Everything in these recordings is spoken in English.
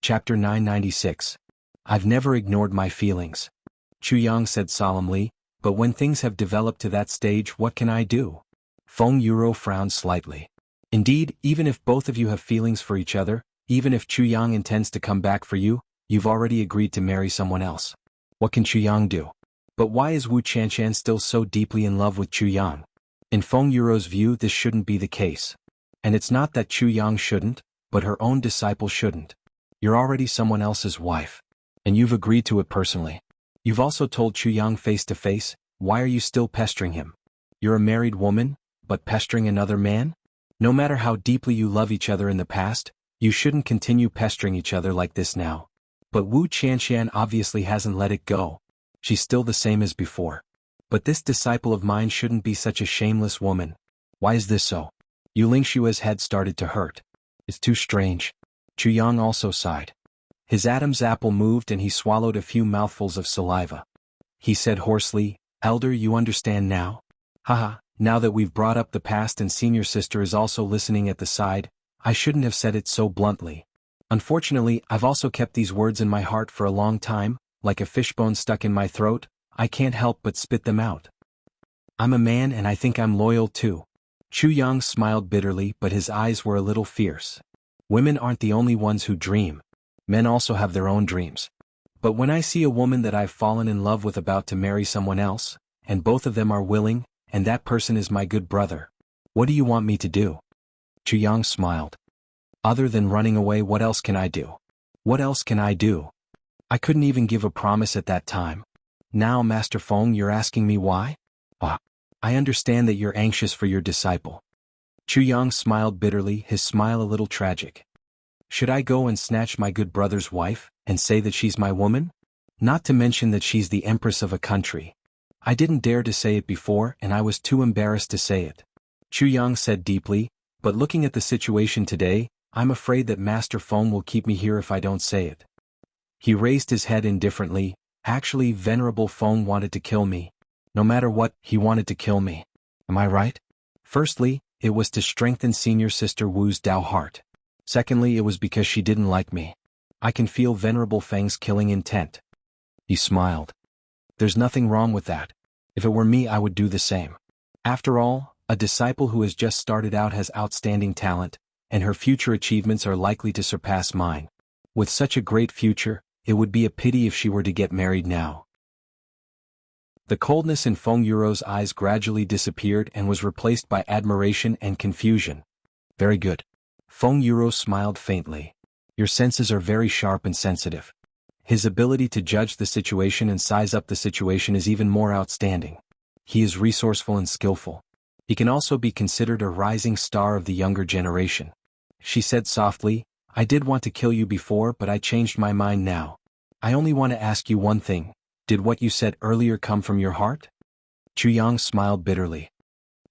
Chapter 996. I've never ignored my feelings. Chu Yang said solemnly, but when things have developed to that stage, what can I do? Feng Yuro frowned slightly. Indeed, even if both of you have feelings for each other, even if Chu Yang intends to come back for you, you've already agreed to marry someone else. What can Chu Yang do? But why is Wu Qianqian still so deeply in love with Chu Yang? In Feng Yuro's view, this shouldn't be the case. And it's not that Chu Yang shouldn't, but her own disciple shouldn't. You're already someone else's wife. And you've agreed to it personally. You've also told Chu Yang face to face, why are you still pestering him? You're a married woman, but pestering another man? No matter how deeply you love each other in the past, you shouldn't continue pestering each other like this now. But Wu Qianqian obviously hasn't let it go. She's still the same as before. But this disciple of mine shouldn't be such a shameless woman. Why is this so? Yu Lingshua's head started to hurt. It's too strange. Chu Yang also sighed. His Adam's apple moved and he swallowed a few mouthfuls of saliva. He said hoarsely, Elder, you understand now? Haha, now that we've brought up the past and senior sister is also listening at the side, I shouldn't have said it so bluntly. Unfortunately, I've also kept these words in my heart for a long time, like a fishbone stuck in my throat, I can't help but spit them out. I'm a man and I think I'm loyal too. Chu Yang smiled bitterly, but his eyes were a little fierce. Women aren't the only ones who dream. Men also have their own dreams. But when I see a woman that I've fallen in love with about to marry someone else, and both of them are willing, and that person is my good brother, what do you want me to do? Chu Yang smiled. Other than running away, what else can I do? What else can I do? I couldn't even give a promise at that time. Now, Master Feng, you're asking me why? I understand that you're anxious for your disciple. Chu Yang smiled bitterly, his smile a little tragic. Should I go and snatch my good brother's wife, and say that she's my woman? Not to mention that she's the empress of a country. I didn't dare to say it before and I was too embarrassed to say it. Chu Yang said deeply, but looking at the situation today, I'm afraid that Master Feng will keep me here if I don't say it. He raised his head indifferently. Actually, Venerable Feng wanted to kill me. No matter what, he wanted to kill me. Am I right? Firstly, it was to strengthen senior sister Wu's Dao heart. Secondly, it was because she didn't like me. I can feel Venerable Feng's killing intent. He smiled. There's nothing wrong with that. If it were me, I would do the same. After all, a disciple who has just started out has outstanding talent, and her future achievements are likely to surpass mine. With such a great future, it would be a pity if she were to get married now. The coldness in Feng Yuro's eyes gradually disappeared and was replaced by admiration and confusion. Very good. Feng Yuro smiled faintly. Your senses are very sharp and sensitive. His ability to judge the situation and size up the situation is even more outstanding. He is resourceful and skillful. He can also be considered a rising star of the younger generation. She said softly, I did want to kill you before, but I changed my mind now. I only want to ask you one thing. Did what you said earlier come from your heart? Chu Yang smiled bitterly.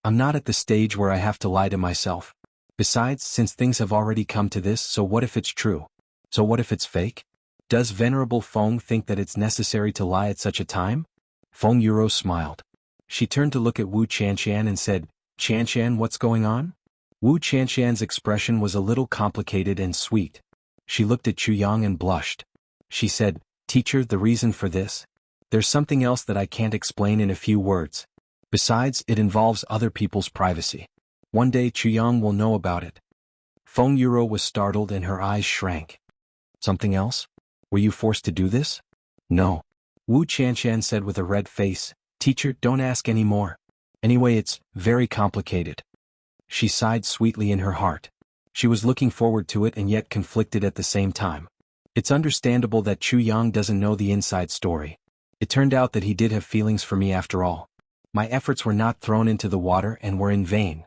I'm not at the stage where I have to lie to myself. Besides, since things have already come to this, so what if it's true? So what if it's fake? Does Venerable Feng think that it's necessary to lie at such a time? Feng Yuro smiled. She turned to look at Wu Qianqian and said, Qianqian, what's going on? Wu Qianqian's expression was a little complicated and sweet. She looked at Chu Yang and blushed. She said, Teacher, the reason for this? There's something else that I can't explain in a few words. Besides, it involves other people's privacy. One day Chu Yang will know about it. Feng Yuro was startled and her eyes shrank. Something else? Were you forced to do this? No. Wu Qianqian said with a red face, Teacher, don't ask any more. Anyway, it's very complicated. She sighed sweetly in her heart. She was looking forward to it and yet conflicted at the same time. It's understandable that Chu Yang doesn't know the inside story. It turned out that he did have feelings for me after all. My efforts were not thrown into the water and were in vain.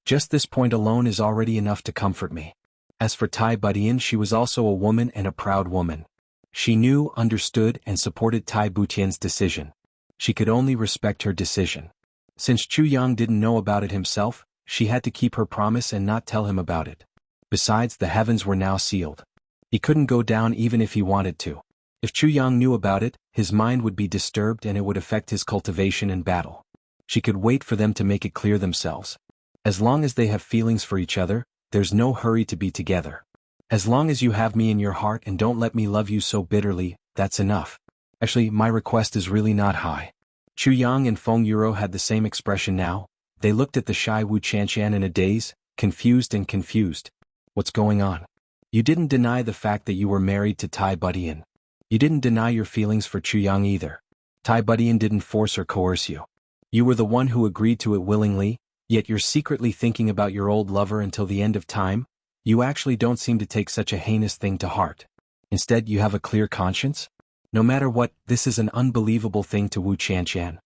Just this point alone is already enough to comfort me. As for Tai Butian, she was also a woman and a proud woman. She knew, understood, and supported Tai Butian's decision. She could only respect her decision. Since Chu Yang didn't know about it himself, she had to keep her promise and not tell him about it. Besides, the heavens were now sealed. He couldn't go down even if he wanted to. If Chu Yang knew about it, his mind would be disturbed and it would affect his cultivation and battle. She could wait for them to make it clear themselves. As long as they have feelings for each other, there's no hurry to be together. As long as you have me in your heart and don't let me love you so bitterly, that's enough. Actually, my request is really not high. Chu Yang and Feng Yuro had the same expression now. They looked at the shy Wu Qianqian in a daze, confused and confused. What's going on? You didn't deny the fact that you were married to Tai Budian. You didn't deny your feelings for Chu Yang either. Tai Budian didn't force or coerce you. You were the one who agreed to it willingly, yet you're secretly thinking about your old lover until the end of time. You actually don't seem to take such a heinous thing to heart. Instead, you have a clear conscience? No matter what, this is an unbelievable thing to Wu Qianqian.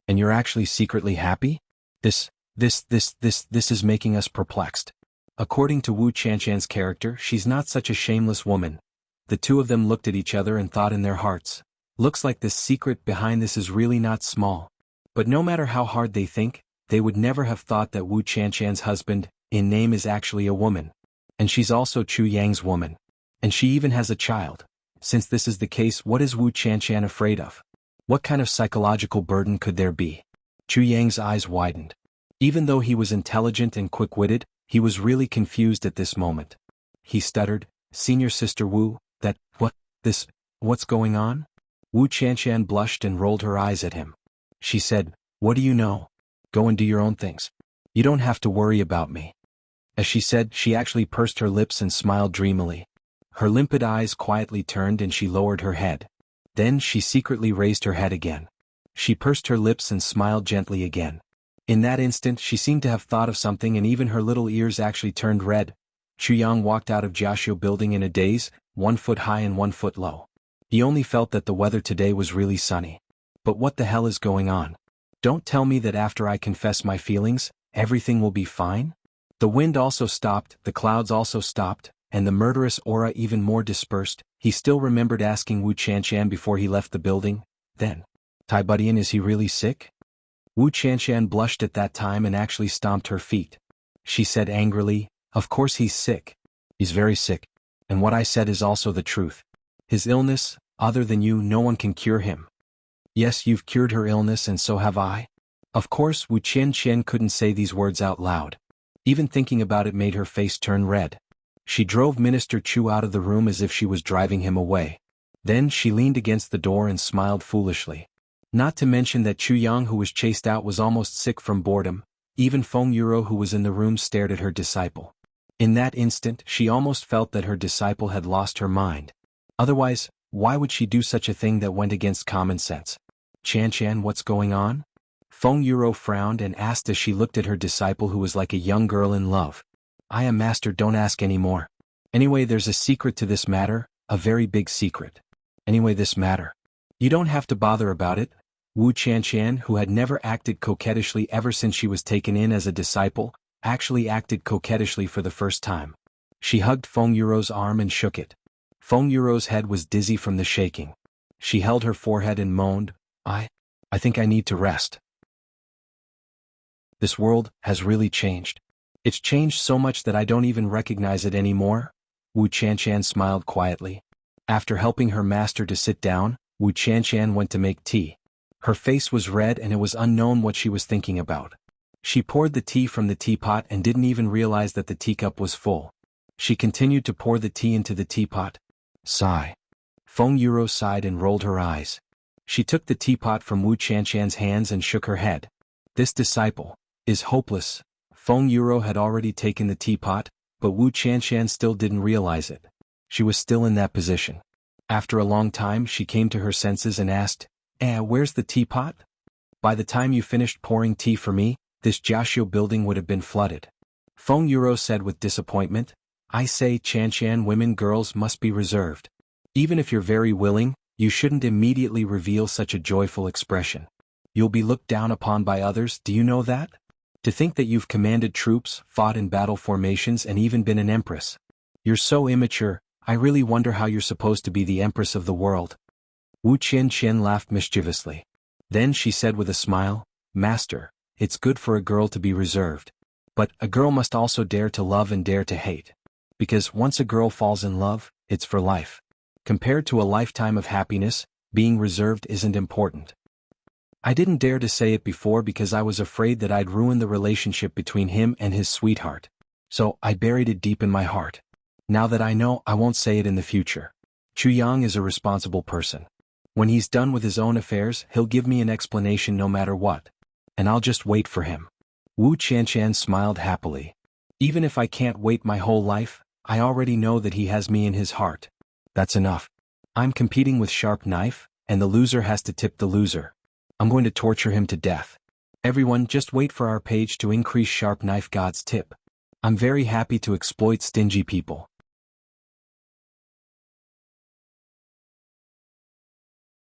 And you're actually secretly happy? This is making us perplexed. According to Wu Qianqian's character, she's not such a shameless woman. The two of them looked at each other and thought in their hearts, looks like the secret behind this is really not small. But no matter how hard they think, they would never have thought that Wu Qianqian's husband, in name, is actually a woman. And she's also Chu Yang's woman. And she even has a child. Since this is the case, what is Wu Qianqian afraid of? What kind of psychological burden could there be? Chu Yang's eyes widened. Even though he was intelligent and quick-witted, he was really confused at this moment. He stuttered, "Senior Sister Wu, what's going on?" Wu Qianqian blushed and rolled her eyes at him. She said, "What do you know? Go and do your own things. You don't have to worry about me." As she said, she actually pursed her lips and smiled dreamily. Her limpid eyes quietly turned and she lowered her head. Then she secretly raised her head again. She pursed her lips and smiled gently again. In that instant she seemed to have thought of something and even her little ears actually turned red. Chu Yang walked out of Jianghu building in a daze, 1 foot high and 1 foot low. He only felt that the weather today was really sunny. But what the hell is going on? Don't tell me that after I confess my feelings, everything will be fine? The wind also stopped, the clouds also stopped, and the murderous aura even more dispersed. He still remembered asking Wu Qianqian before he left the building, then, "Tai Budian, is he really sick?" Wu Qianqian blushed at that time and actually stomped her feet. She said angrily, "Of course he's sick. He's very sick. And what I said is also the truth. His illness, other than you, no one can cure him. Yes, you've cured her illness and so have I." Of course, Wu Qianqian couldn't say these words out loud. Even thinking about it made her face turn red. She drove Minister Chu out of the room as if she was driving him away. Then she leaned against the door and smiled foolishly. Not to mention that Chu Yang, who was chased out, was almost sick from boredom. Even Feng Yuro, who was in the room, stared at her disciple. In that instant, she almost felt that her disciple had lost her mind. Otherwise, why would she do such a thing that went against common sense? "Qianqian, what's going on?" Feng Yuro frowned and asked as she looked at her disciple, who was like a young girl in love. "I am master, don't ask any more. Anyway, there's a secret to this matter, a very big secret. Anyway, this matter. You don't have to bother about it." Wu Qianqian, who had never acted coquettishly ever since she was taken in as a disciple, actually acted coquettishly for the first time. She hugged Feng Yuro's arm and shook it. Feng Yuro's head was dizzy from the shaking. She held her forehead and moaned, I think I need to rest. This world has really changed. It's changed so much that I don't even recognize it anymore." Wu Qianqian smiled quietly. After helping her master to sit down, Wu Qianqian went to make tea. Her face was red and it was unknown what she was thinking about. She poured the tea from the teapot and didn't even realize that the teacup was full. She continued to pour the tea into the teapot. Sigh. Feng Yuro sighed and rolled her eyes. She took the teapot from Wu Qianqian's hands and shook her head. This disciple is hopeless. Feng Yuro had already taken the teapot, but Wu Qianqian still didn't realize it. She was still in that position. After a long time she came to her senses and asked, where's the teapot? By the time you finished pouring tea for me, this Jianghu building would have been flooded. Feng Yuro said with disappointment, I say, Qianqian, women girls must be reserved. Even if you're very willing, you shouldn't immediately reveal such a joyful expression. You'll be looked down upon by others, do you know that? To think that you've commanded troops, fought in battle formations and even been an empress. You're so immature, I really wonder how you're supposed to be the empress of the world. Wu Qianqian laughed mischievously. Then she said with a smile, Master, it's good for a girl to be reserved. But a girl must also dare to love and dare to hate. Because once a girl falls in love, it's for life. Compared to a lifetime of happiness, being reserved isn't important. I didn't dare to say it before because I was afraid that I'd ruin the relationship between him and his sweetheart. So I buried it deep in my heart. Now that I know, I won't say it in the future. Chuyang is a responsible person. When he's done with his own affairs, he'll give me an explanation no matter what. And I'll just wait for him. Wu Qianshan smiled happily. Even if I can't wait my whole life, I already know that he has me in his heart. That's enough. I'm competing with Sharp Knife, and the loser has to tip the loser. I'm going to torture him to death. Everyone, just wait for our page to increase Sharp Knife God's tip. I'm very happy to exploit stingy people.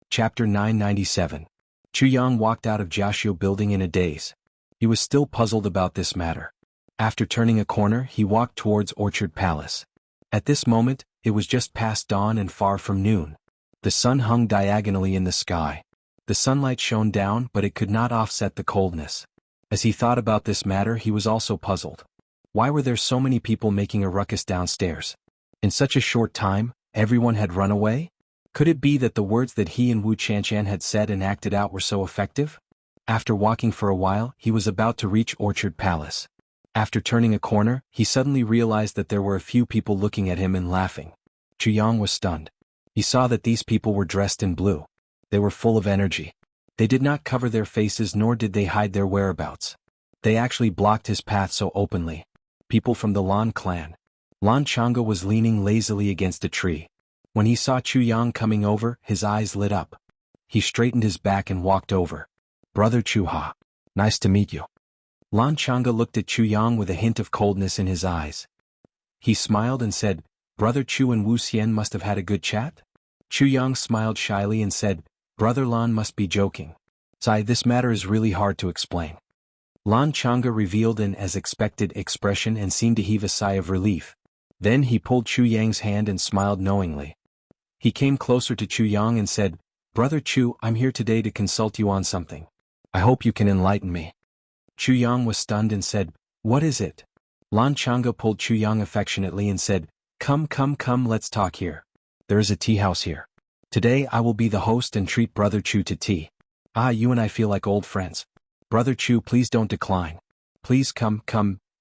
Chapter 997. Chuyang walked out of Jianghu building in a daze. He was still puzzled about this matter. After turning a corner, he walked towards Orchard Palace. At this moment, it was just past dawn and far from noon. The sun hung diagonally in the sky. The sunlight shone down, but it could not offset the coldness. As he thought about this matter, he was also puzzled. Why were there so many people making a ruckus downstairs? In such a short time, everyone had run away? Could it be that the words that he and Wu Qianshan had said and acted out were so effective? After walking for a while, he was about to reach Orchard Palace. After turning a corner, he suddenly realized that there were a few people looking at him and laughing. Chuyang was stunned. He saw that these people were dressed in blue. They were full of energy. They did not cover their faces nor did they hide their whereabouts. They actually blocked his path so openly. People from the Lan clan. Lan Chang'e was leaning lazily against a tree. When he saw Chuyang coming over, his eyes lit up. He straightened his back and walked over. Brother Chuha. Nice to meet you. Lan Chang'e looked at Chuyang with a hint of coldness in his eyes. He smiled and said, Brother Chu and Wu Xian must have had a good chat? Chuyang smiled shyly and said, Brother Lan must be joking. Sai, this matter is really hard to explain. Lan Chang'e revealed an as expected expression and seemed to heave a sigh of relief. Then he pulled Chuyang's hand and smiled knowingly. He came closer to Chuyang and said, Brother Chu, I'm here today to consult you on something. I hope you can enlighten me. Chuyang was stunned and said, What is it? Lan Chang'e pulled Chuyang affectionately and said, Come, let's talk here. There is a tea house here. Today I will be the host and treat Brother Chu to tea. You and I feel like old friends. Brother Chu, please don't decline. Please come.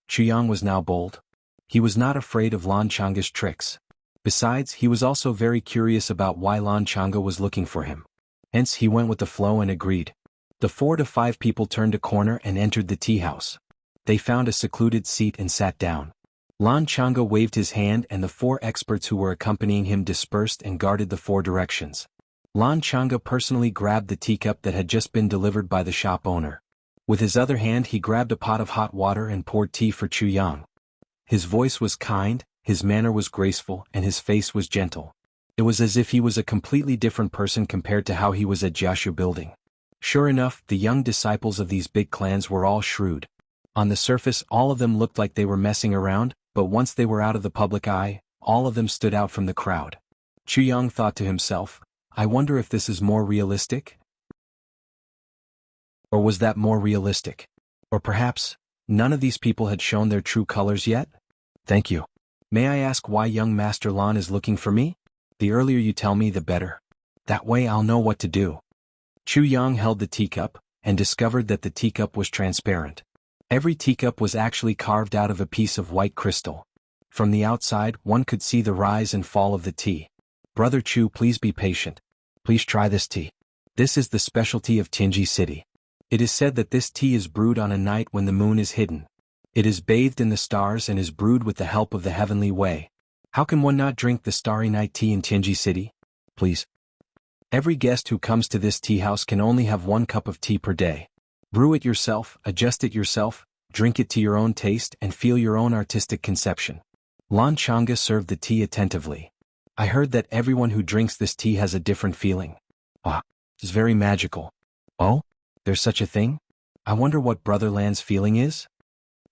Chuyang was now bold. He was not afraid of Lan Chang'e's tricks. Besides, he was also very curious about why Lan Chang'e was looking for him. Hence he went with the flow and agreed. The 4 to 5 people turned a corner and entered the tea house. They found a secluded seat and sat down. Lan Chang'e waved his hand and the 4 experts who were accompanying him dispersed and guarded the 4 directions. Lan Chang'e personally grabbed the teacup that had just been delivered by the shop owner. With his other hand he grabbed a pot of hot water and poured tea for Chuyang. His voice was kind, his manner was graceful, and his face was gentle. It was as if he was a completely different person compared to how he was at Jianghu building. Sure enough, the young disciples of these big clans were all shrewd. On the surface, all of them looked like they were messing around, but once they were out of the public eye, all of them stood out from the crowd. Chuyang thought to himself, I wonder if this is more realistic? Or was that more realistic? Or perhaps, none of these people had shown their true colors yet? Thank you. May I ask why young Master Lan is looking for me? The earlier you tell me, the better. That way I'll know what to do. Chuyang held the teacup, and discovered that the teacup was transparent. Every teacup was actually carved out of a piece of white crystal. From the outside, one could see the rise and fall of the tea. Brother Chu, please be patient. Please try this tea. This is the specialty of Tianji City. It is said that this tea is brewed on a night when the moon is hidden. It is bathed in the stars and is brewed with the help of the heavenly way. How can one not drink the starry night tea in Tianji City? Please. Every guest who comes to this tea house can only have 1 cup of tea per day. Brew it yourself, adjust it yourself, drink it to your own taste and feel your own artistic conception. Lan Chang'e served the tea attentively. I heard that everyone who drinks this tea has a different feeling. It's very magical. Oh? There's such a thing? I wonder what Brother Lan's feeling is?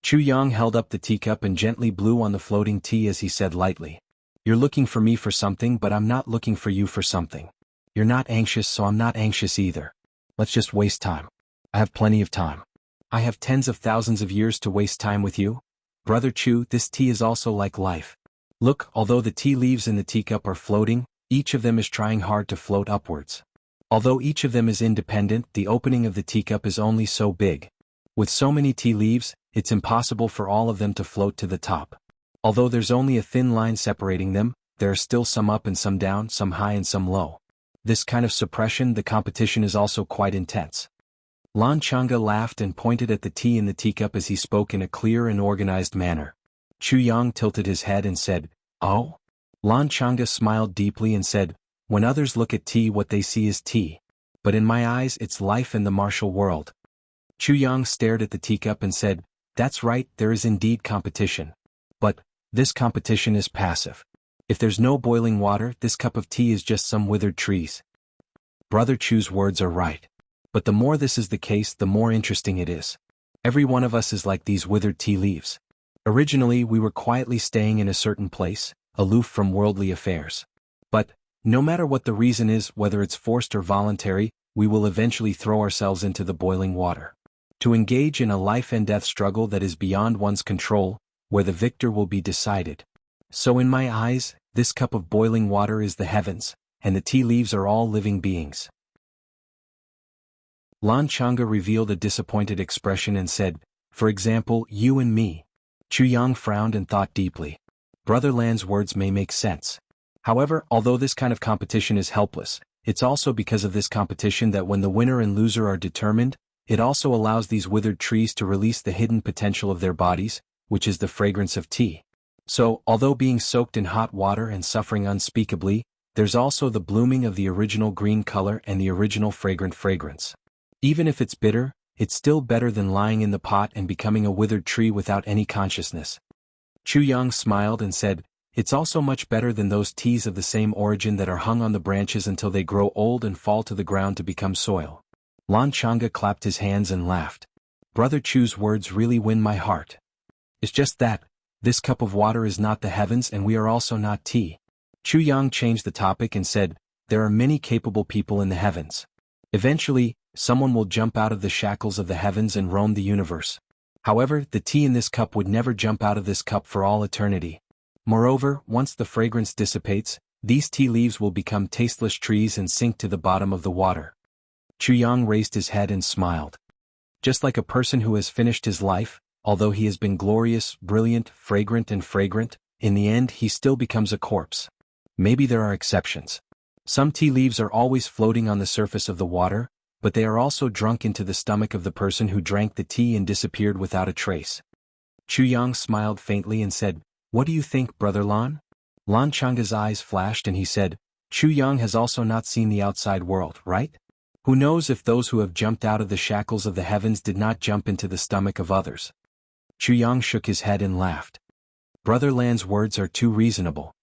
Chuyang held up the teacup and gently blew on the floating tea as he said lightly. You're looking for me for something, but I'm not looking for you for something. You're not anxious, so I'm not anxious either. Let's just waste time. I have plenty of time. I have tens of thousands of years to waste time with you. Brother Chu, this tea is also like life. Look, although the tea leaves in the teacup are floating, each of them is trying hard to float upwards. Although each of them is independent, the opening of the teacup is only so big. With so many tea leaves, it's impossible for all of them to float to the top. Although there's only a thin line separating them, there are still some up and some down, some high and some low. This kind of suppression, the competition is also quite intense. Lan Chang'e laughed and pointed at the tea in the teacup as he spoke in a clear and organized manner. Chu Yang tilted his head and said, "Oh?" Lan Chang'e smiled deeply and said, "When others look at tea, what they see is tea. But in my eyes, it's life in the martial world." Chu Yang stared at the teacup and said, "That's right, there is indeed competition. But this competition is passive. If there's no boiling water, this cup of tea is just some withered trees." Brother Chu's words are right. But the more this is the case, the more interesting it is. Every one of us is like these withered tea leaves. Originally, we were quietly staying in a certain place, aloof from worldly affairs. But, no matter what the reason is, whether it's forced or voluntary, we will eventually throw ourselves into the boiling water. To engage in a life and death struggle that is beyond one's control, where the victor will be decided. So in my eyes, this cup of boiling water is the heavens, and the tea leaves are all living beings. Lan Chang'e revealed a disappointed expression and said, "For example, you and me." Chu Yang frowned and thought deeply. Brother Lan's words may make sense. However, although this kind of competition is helpless, it's also because of this competition that when the winner and loser are determined, it also allows these withered trees to release the hidden potential of their bodies, which is the fragrance of tea. So, although being soaked in hot water and suffering unspeakably, there's also the blooming of the original green color and the original fragrant fragrance. Even if it's bitter, it's still better than lying in the pot and becoming a withered tree without any consciousness. Chu Yang smiled and said, "It's also much better than those teas of the same origin that are hung on the branches until they grow old and fall to the ground to become soil." Lan Chang'e clapped his hands and laughed. Brother Chu's words really win my heart. It's just that, this cup of water is not the heavens and we are also not tea. Chu Yang changed the topic and said, "There are many capable people in the heavens. Eventually, someone will jump out of the shackles of the heavens and roam the universe. However, the tea in this cup would never jump out of this cup for all eternity. Moreover, once the fragrance dissipates, these tea leaves will become tasteless trees and sink to the bottom of the water." Chu Yang raised his head and smiled. Just like a person who has finished his life, although he has been glorious, brilliant, fragrant, in the end he still becomes a corpse. Maybe there are exceptions. Some tea leaves are always floating on the surface of the water, but they are also drunk into the stomach of the person who drank the tea and disappeared without a trace. Chu Yang smiled faintly and said, "What do you think, Brother Lan?" Lan Chang'e's eyes flashed and he said, "Chu Yang has also not seen the outside world, right? Who knows if those who have jumped out of the shackles of the heavens did not jump into the stomach of others?" Chu Yang shook his head and laughed. Brother Lan's words are too reasonable.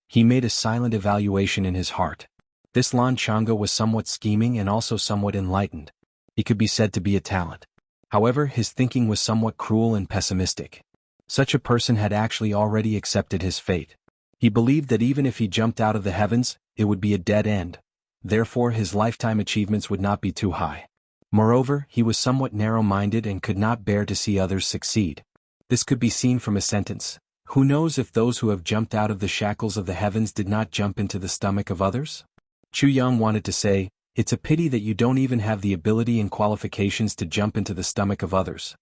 He made a silent evaluation in his heart. This Lan Chang'e was somewhat scheming and also somewhat enlightened. He could be said to be a talent. However, his thinking was somewhat cruel and pessimistic. Such a person had actually already accepted his fate. He believed that even if he jumped out of the heavens, it would be a dead end. Therefore, his lifetime achievements would not be too high. Moreover, he was somewhat narrow-minded and could not bear to see others succeed. This could be seen from a sentence. Who knows if those who have jumped out of the shackles of the heavens did not jump into the stomach of others? Chu Yang wanted to say, "It's a pity that you don't even have the ability and qualifications to jump into the stomach of others."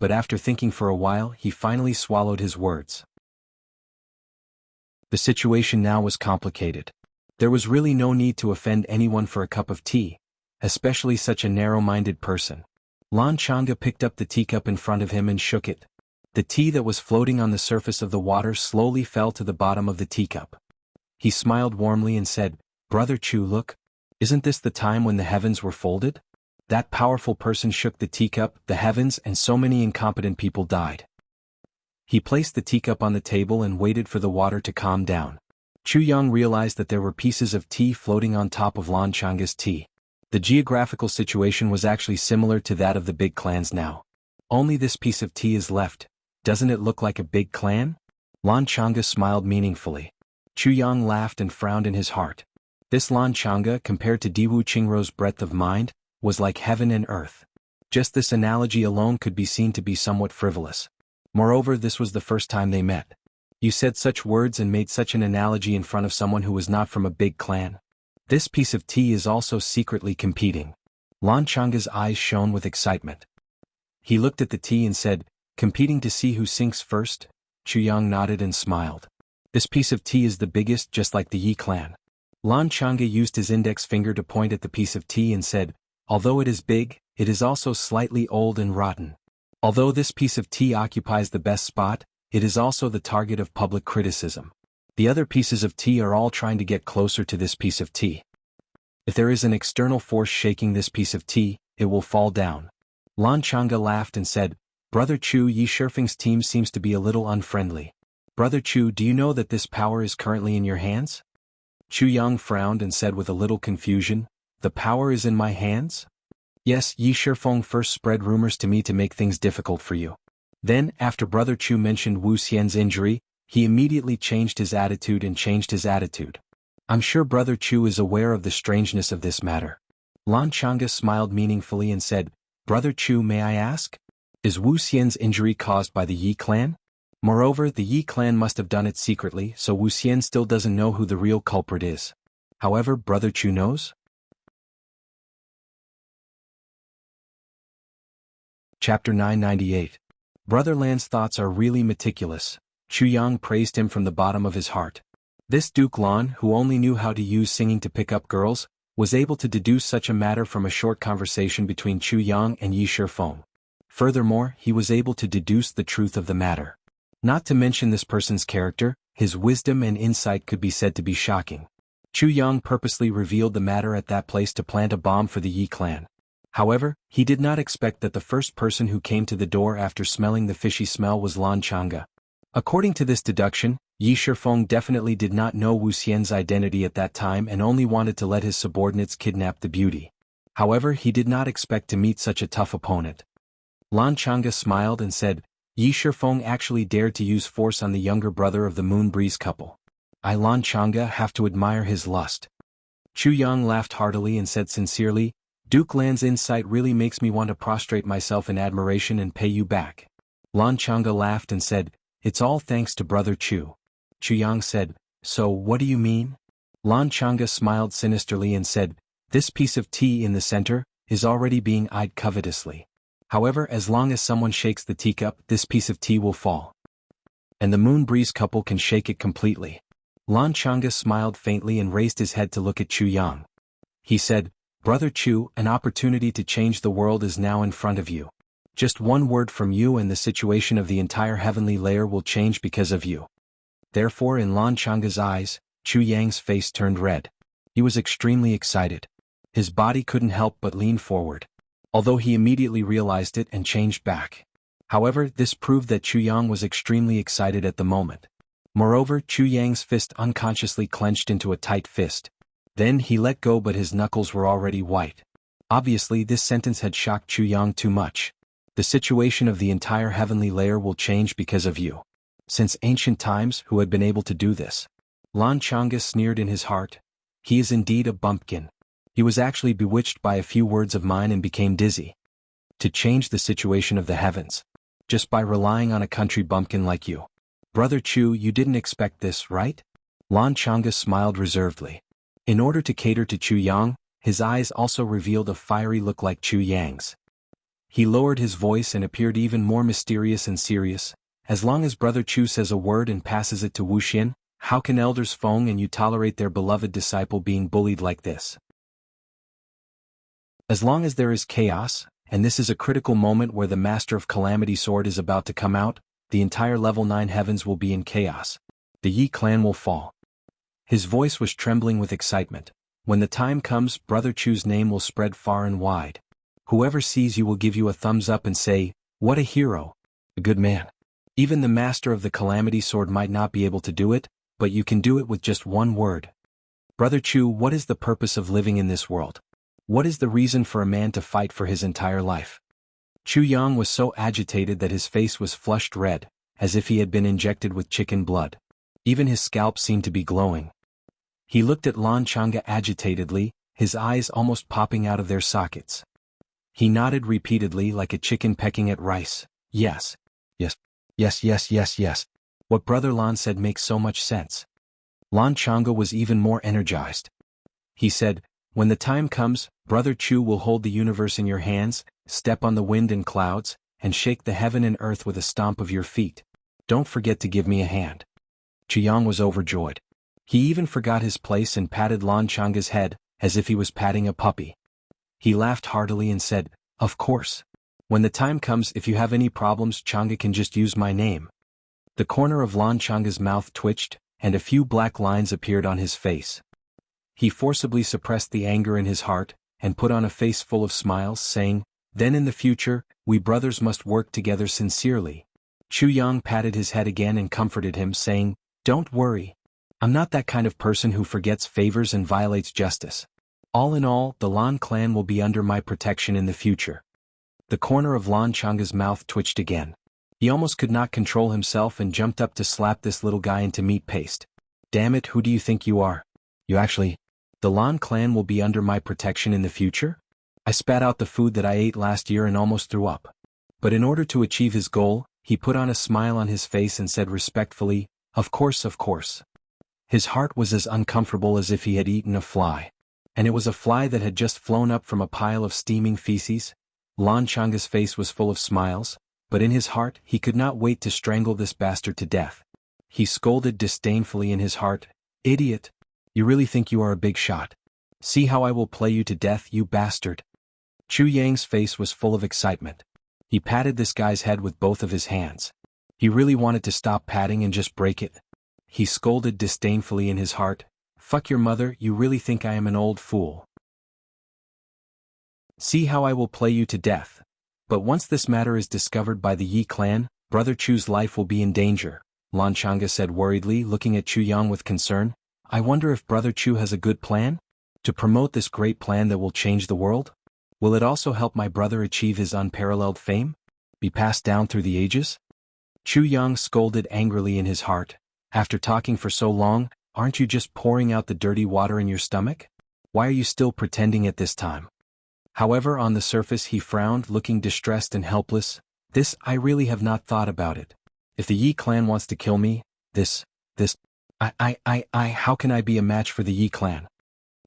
But after thinking for a while, he finally swallowed his words. The situation now was complicated. There was really no need to offend anyone for a cup of tea, especially such a narrow-minded person. Lan Chang'e picked up the teacup in front of him and shook it. The tea that was floating on the surface of the water slowly fell to the bottom of the teacup. He smiled warmly and said, "Brother Chu, look. Isn't this the time when the heavens were folded? That powerful person shook the teacup, the heavens, and so many incompetent people died." He placed the teacup on the table and waited for the water to calm down. Chu Yang realized that there were pieces of tea floating on top of Lan Chang'e's tea. The geographical situation was actually similar to that of the big clans now. Only this piece of tea is left. Doesn't it look like a big clan? Lan Chang'e smiled meaningfully. Chu Yang laughed and frowned in his heart. This Lan Chang'e, compared to Diwu Qingrou's breadth of mind, was like heaven and earth. Just this analogy alone could be seen to be somewhat frivolous. Moreover, this was the first time they met. You said such words and made such an analogy in front of someone who was not from a big clan. This piece of tea is also secretly competing. Lan Chang'e's eyes shone with excitement. He looked at the tea and said, Competing to see who sinks first? Chuyang nodded and smiled. This piece of tea is the biggest, just like the Yi clan. Lan Chang'e used his index finger to point at the piece of tea and said, although it is big, it is also slightly old and rotten. Although this piece of tea occupies the best spot, it is also the target of public criticism. The other pieces of tea are all trying to get closer to this piece of tea. If there is an external force shaking this piece of tea, it will fall down. Lan Chang'e laughed and said, Brother Chu, Yi Shifeng's team seems to be a little unfriendly. Brother Chu, do you know that this power is currently in your hands? Chuyang frowned and said with a little confusion, the power is in my hands? Yes, Yi Shifeng first spread rumors to me to make things difficult for you. Then, after Brother Chu mentioned Wu Xian's injury, he immediately changed his attitude. I'm sure Brother Chu is aware of the strangeness of this matter. Lan Chang'e smiled meaningfully and said, Brother Chu, may I ask? Is Wu Xian's injury caused by the Yi clan? Moreover, the Yi clan must have done it secretly, so Wu Xian still doesn't know who the real culprit is. However, Brother Chu knows? Chapter 998. Brother Lan's thoughts are really meticulous. Chuyang praised him from the bottom of his heart. This Duke Lan, who only knew how to use singing to pick up girls, was able to deduce such a matter from a short conversation between Chuyang and Yi Shifeng. Furthermore, he was able to deduce the truth of the matter. Not to mention this person's character, his wisdom and insight could be said to be shocking. Chuyang purposely revealed the matter at that place to plant a bomb for the Yi clan. However, he did not expect that the first person who came to the door after smelling the fishy smell was Lan Chang'e. According to this deduction, Yi Shifeng definitely did not know Wu Xian's identity at that time and only wanted to let his subordinates kidnap the beauty. However, he did not expect to meet such a tough opponent. Lan Chang'e smiled and said, Yi Shifeng actually dared to use force on the younger brother of the Moon Breeze couple. I, Lan Chang'e, have to admire his lust. Chuyang laughed heartily and said sincerely, Duke Lan's insight really makes me want to prostrate myself in admiration and pay you back. Lan Chang'e laughed and said, It's all thanks to Brother Chu. Chuyang said, So what do you mean? Lan Chang'e smiled sinisterly and said, This piece of tea in the center is already being eyed covetously. However, as long as someone shakes the teacup, this piece of tea will fall. And the Moon Breeze couple can shake it completely. Lan Chang'e smiled faintly and raised his head to look at Chuyang. He said, Brother Chu, an opportunity to change the world is now in front of you. Just one word from you and the situation of the entire heavenly layer will change because of you. Therefore, in Lan Chang'e's eyes, Chuyang's face turned red. He was extremely excited. His body couldn't help but lean forward. Although he immediately realized it and changed back. However, this proved that Chuyang was extremely excited at the moment. Moreover, Chuyang's fist unconsciously clenched into a tight fist. Then he let go, but his knuckles were already white. Obviously, this sentence had shocked Chuyang too much. The situation of the entire heavenly layer will change because of you. Since ancient times, who had been able to do this? Lan Chang'e sneered in his heart. He is indeed a bumpkin. He was actually bewitched by a few words of mine and became dizzy. To change the situation of the heavens. Just by relying on a country bumpkin like you. Brother Chu, you didn't expect this, right? Lan Chang'e smiled reservedly. In order to cater to Chuyang, his eyes also revealed a fiery look like Chuyang's. He lowered his voice and appeared even more mysterious and serious. As long as Brother Chu says a word and passes it to Wu Xian, how can Elders Feng and you tolerate their beloved disciple being bullied like this? As long as there is chaos, and this is a critical moment where the Master of Calamity Sword is about to come out, the entire level 9 heavens will be in chaos. The Yi clan will fall. His voice was trembling with excitement. When the time comes, Brother Chu's name will spread far and wide. Whoever sees you will give you a thumbs up and say, what a hero. A good man. Even the Master of the Calamity Sword might not be able to do it, but you can do it with just one word. Brother Chu, what is the purpose of living in this world? What is the reason for a man to fight for his entire life? Chuyang was so agitated that his face was flushed red, as if he had been injected with chicken blood. Even his scalp seemed to be glowing. He looked at Lan Chang'e agitatedly, his eyes almost popping out of their sockets. He nodded repeatedly like a chicken pecking at rice. Yes. Yes. Yes, yes, yes, yes. What Brother Lan said makes so much sense. Lan Chang'e was even more energized. He said, when the time comes, Brother Chu will hold the universe in your hands, step on the wind and clouds, and shake the heaven and earth with a stomp of your feet. Don't forget to give me a hand. Jianghu was overjoyed. He even forgot his place and patted Lan Changa's head, as if he was patting a puppy. He laughed heartily and said, "Of course. When the time comes, if you have any problems, Changa can just use my name." The corner of Lan Changa's mouth twitched, and a few black lines appeared on his face. He forcibly suppressed the anger in his heart, and put on a face full of smiles, saying, "Then in the future, we brothers must work together sincerely." Chuyang patted his head again and comforted him, saying, "Don't worry. I'm not that kind of person who forgets favors and violates justice. All in all, the Lan clan will be under my protection in the future." The corner of Lan Changa's mouth twitched again. He almost could not control himself and jumped up to slap this little guy into meat paste. "Damn it, who do you think you are? The Lan clan will be under my protection in the future?" I spat out the food that I ate last year and almost threw up. But in order to achieve his goal, he put on a smile on his face and said respectfully, "Of course, of course." His heart was as uncomfortable as if he had eaten a fly. And it was a fly that had just flown up from a pile of steaming feces. Lan Changa's face was full of smiles, but in his heart he could not wait to strangle this bastard to death. He scolded disdainfully in his heart, "Idiot! You really think you are a big shot? See how I will play you to death, you bastard." Chu Yang's face was full of excitement. He patted this guy's head with both of his hands. He really wanted to stop patting and just break it. He scolded disdainfully in his heart, "Fuck your mother, you really think I am an old fool? See how I will play you to death. But once this matter is discovered by the Yi clan, Brother Chu's life will be in danger," Lan Changa said worriedly, looking at Chu Yang with concern. "I wonder if Brother Chu has a good plan? To promote this great plan that will change the world? Will it also help my brother achieve his unparalleled fame? Be passed down through the ages?" Chu Yang scolded angrily in his heart, "After talking for so long, aren't you just pouring out the dirty water in your stomach? Why are you still pretending at this time?" However, on the surface he frowned, looking distressed and helpless. I really have not thought about it. If the Yi clan wants to kill me, how can I be a match for the Yi clan?"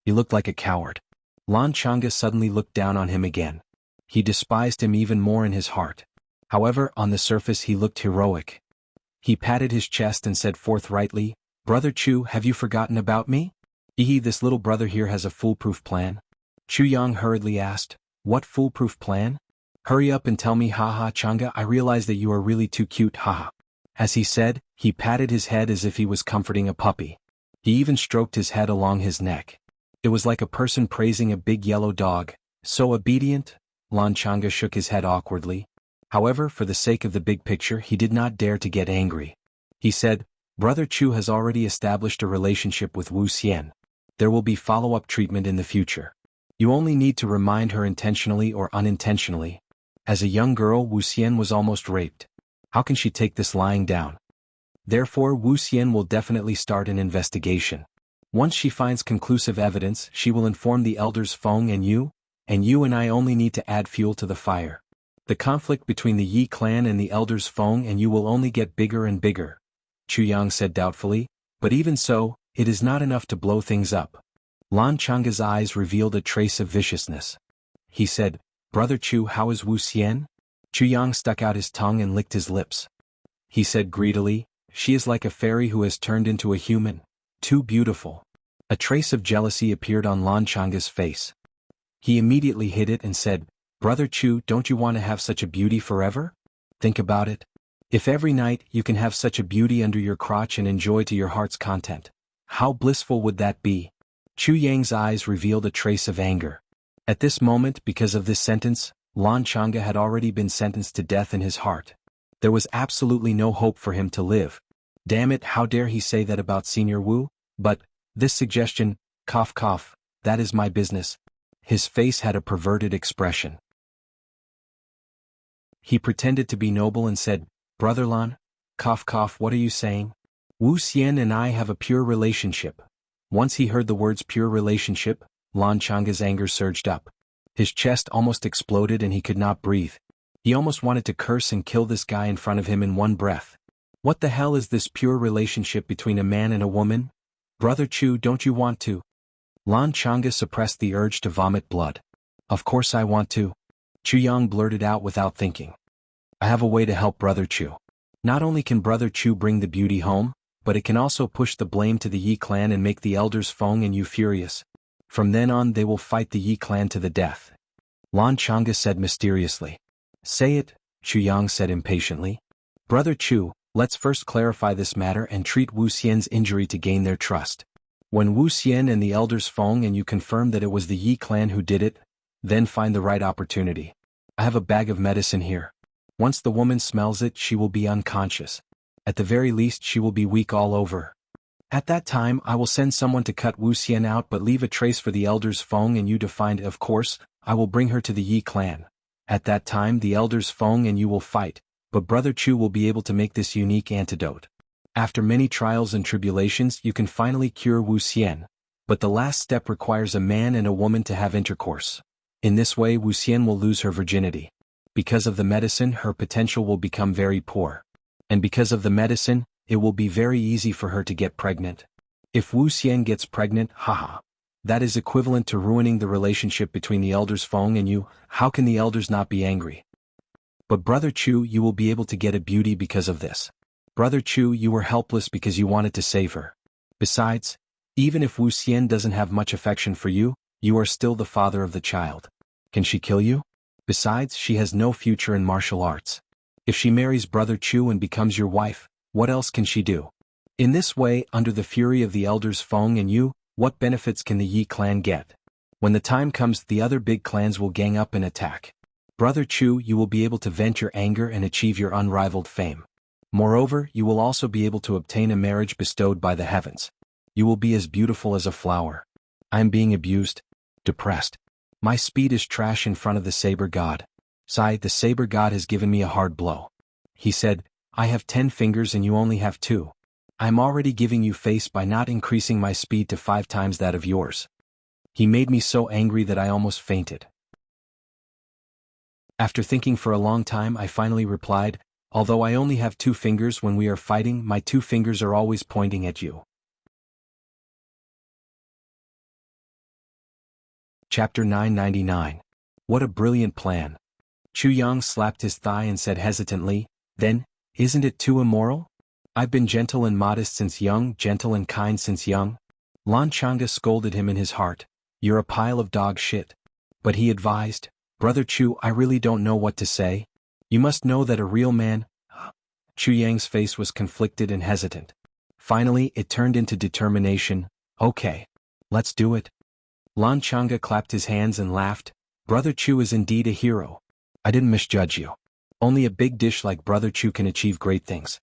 He looked like a coward. Lan Changa suddenly looked down on him again. He despised him even more in his heart. However, on the surface he looked heroic. He patted his chest and said forthrightly, "Brother Chu, have you forgotten about me? This little brother here has a foolproof plan." Chu Yang hurriedly asked, "What foolproof plan? Hurry up and tell me, haha Changa, I realize that you are really too cute, haha." As he said, he patted his head as if he was comforting a puppy. He even stroked his head along his neck. It was like a person praising a big yellow dog. "So obedient?" Lan Changa shook his head awkwardly. However, for the sake of the big picture, he did not dare to get angry. He said, "Brother Chu has already established a relationship with Wuxia. There will be follow-up treatment in the future. You only need to remind her intentionally or unintentionally. As a young girl, Wuxia was almost raped. How can she take this lying down? Therefore, Wuxia will definitely start an investigation. Once she finds conclusive evidence, she will inform the elders Feng and you and I only need to add fuel to the fire. The conflict between the Yi clan and the elders Feng and you will only get bigger and bigger," Chu Yang said doubtfully, "but even so, it is not enough to blow things up." Lan Changa's eyes revealed a trace of viciousness. He said, "Brother Chu, how is Wuxia?" Chu Yang stuck out his tongue and licked his lips. He said greedily, "She is like a fairy who has turned into a human. Too beautiful." A trace of jealousy appeared on Lan Changa's face. He immediately hid it and said, "Brother Chu, don't you want to have such a beauty forever? Think about it. If every night you can have such a beauty under your crotch and enjoy to your heart's content, how blissful would that be?" Chu Yang's eyes revealed a trace of anger. At this moment, because of this sentence, Lan Changa had already been sentenced to death in his heart. There was absolutely no hope for him to live. Damn it, how dare he say that about Senior Wu? But, this suggestion, cough cough, that is my business. His face had a perverted expression. He pretended to be noble and said, "Brother Lan, cough cough, what are you saying? Wuxia and I have a pure relationship." Once he heard the words pure relationship, Lan Changa's anger surged up. His chest almost exploded and he could not breathe. He almost wanted to curse and kill this guy in front of him in one breath. What the hell is this pure relationship between a man and a woman? Brother Chu, don't you want to? Lan Changa suppressed the urge to vomit blood. Of course I want to. Chu Yang blurted out without thinking. I have a way to help Brother Chu. Not only can Brother Chu bring the beauty home, but it can also push the blame to the Yi clan and make the elders Feng and Yu furious. From then on they will fight the Yi clan to the death. Lan Chang'e said mysteriously. Say it, Chu Yang said impatiently. Brother Chu, let's first clarify this matter and treat Wu Xian's injury to gain their trust. When Wu Xian and the elders Feng and you confirm that it was the Yi clan who did it, then find the right opportunity. I have a bag of medicine here. Once the woman smells it, she will be unconscious. At the very least, she will be weak all over. At that time, I will send someone to cut Wu Xian out but leave a trace for the elders Feng and you to find. Of course, I will bring her to the Yi clan. At that time the elders Feng and you will fight, but Brother Chu will be able to make this unique antidote. After many trials and tribulations you can finally cure Wu Xian, but the last step requires a man and a woman to have intercourse. In this way Wu Xian will lose her virginity. Because of the medicine her potential will become very poor. And because of the medicine, it will be very easy for her to get pregnant. If Wu Xian gets pregnant, haha. That is equivalent to ruining the relationship between the elders Feng and you. How can the elders not be angry? But Brother Chu, you will be able to get a beauty because of this. Brother Chu, you were helpless because you wanted to save her. Besides, even if Wu Xian doesn't have much affection for you, you are still the father of the child. Can she kill you? Besides, she has no future in martial arts. If she marries Brother Chu and becomes your wife, what else can she do? In this way, under the fury of the elders Feng and you, what benefits can the Yi clan get? When the time comes, the other big clans will gang up and attack. Brother Chu, you will be able to vent your anger and achieve your unrivaled fame. Moreover, you will also be able to obtain a marriage bestowed by the heavens. You will be as beautiful as a flower. I am being abused, depressed. My speed is trash in front of the Saber God. Sigh, the Saber God has given me a hard blow. He said, I have 10 fingers and you only have 2. I am already giving you face by not increasing my speed to 5 times that of yours. He made me so angry that I almost fainted. After thinking for a long time I finally replied, although I only have 2 fingers when we are fighting, my 2 fingers are always pointing at you. Chapter 999. What a brilliant plan. Chu Yang slapped his thigh and said hesitantly, then, isn't it too immoral? I've been gentle and modest since young, gentle and kind since young. Lan Chang'e scolded him in his heart, you're a pile of dog shit. But he advised, Brother Chu, I really don't know what to say. You must know that a real man. Chu Yang's face was conflicted and hesitant. Finally, it turned into determination. Okay. Let's do it. Lan Chang'e clapped his hands and laughed. Brother Chu is indeed a hero. I didn't misjudge you. Only a big dish like Brother Chu can achieve great things.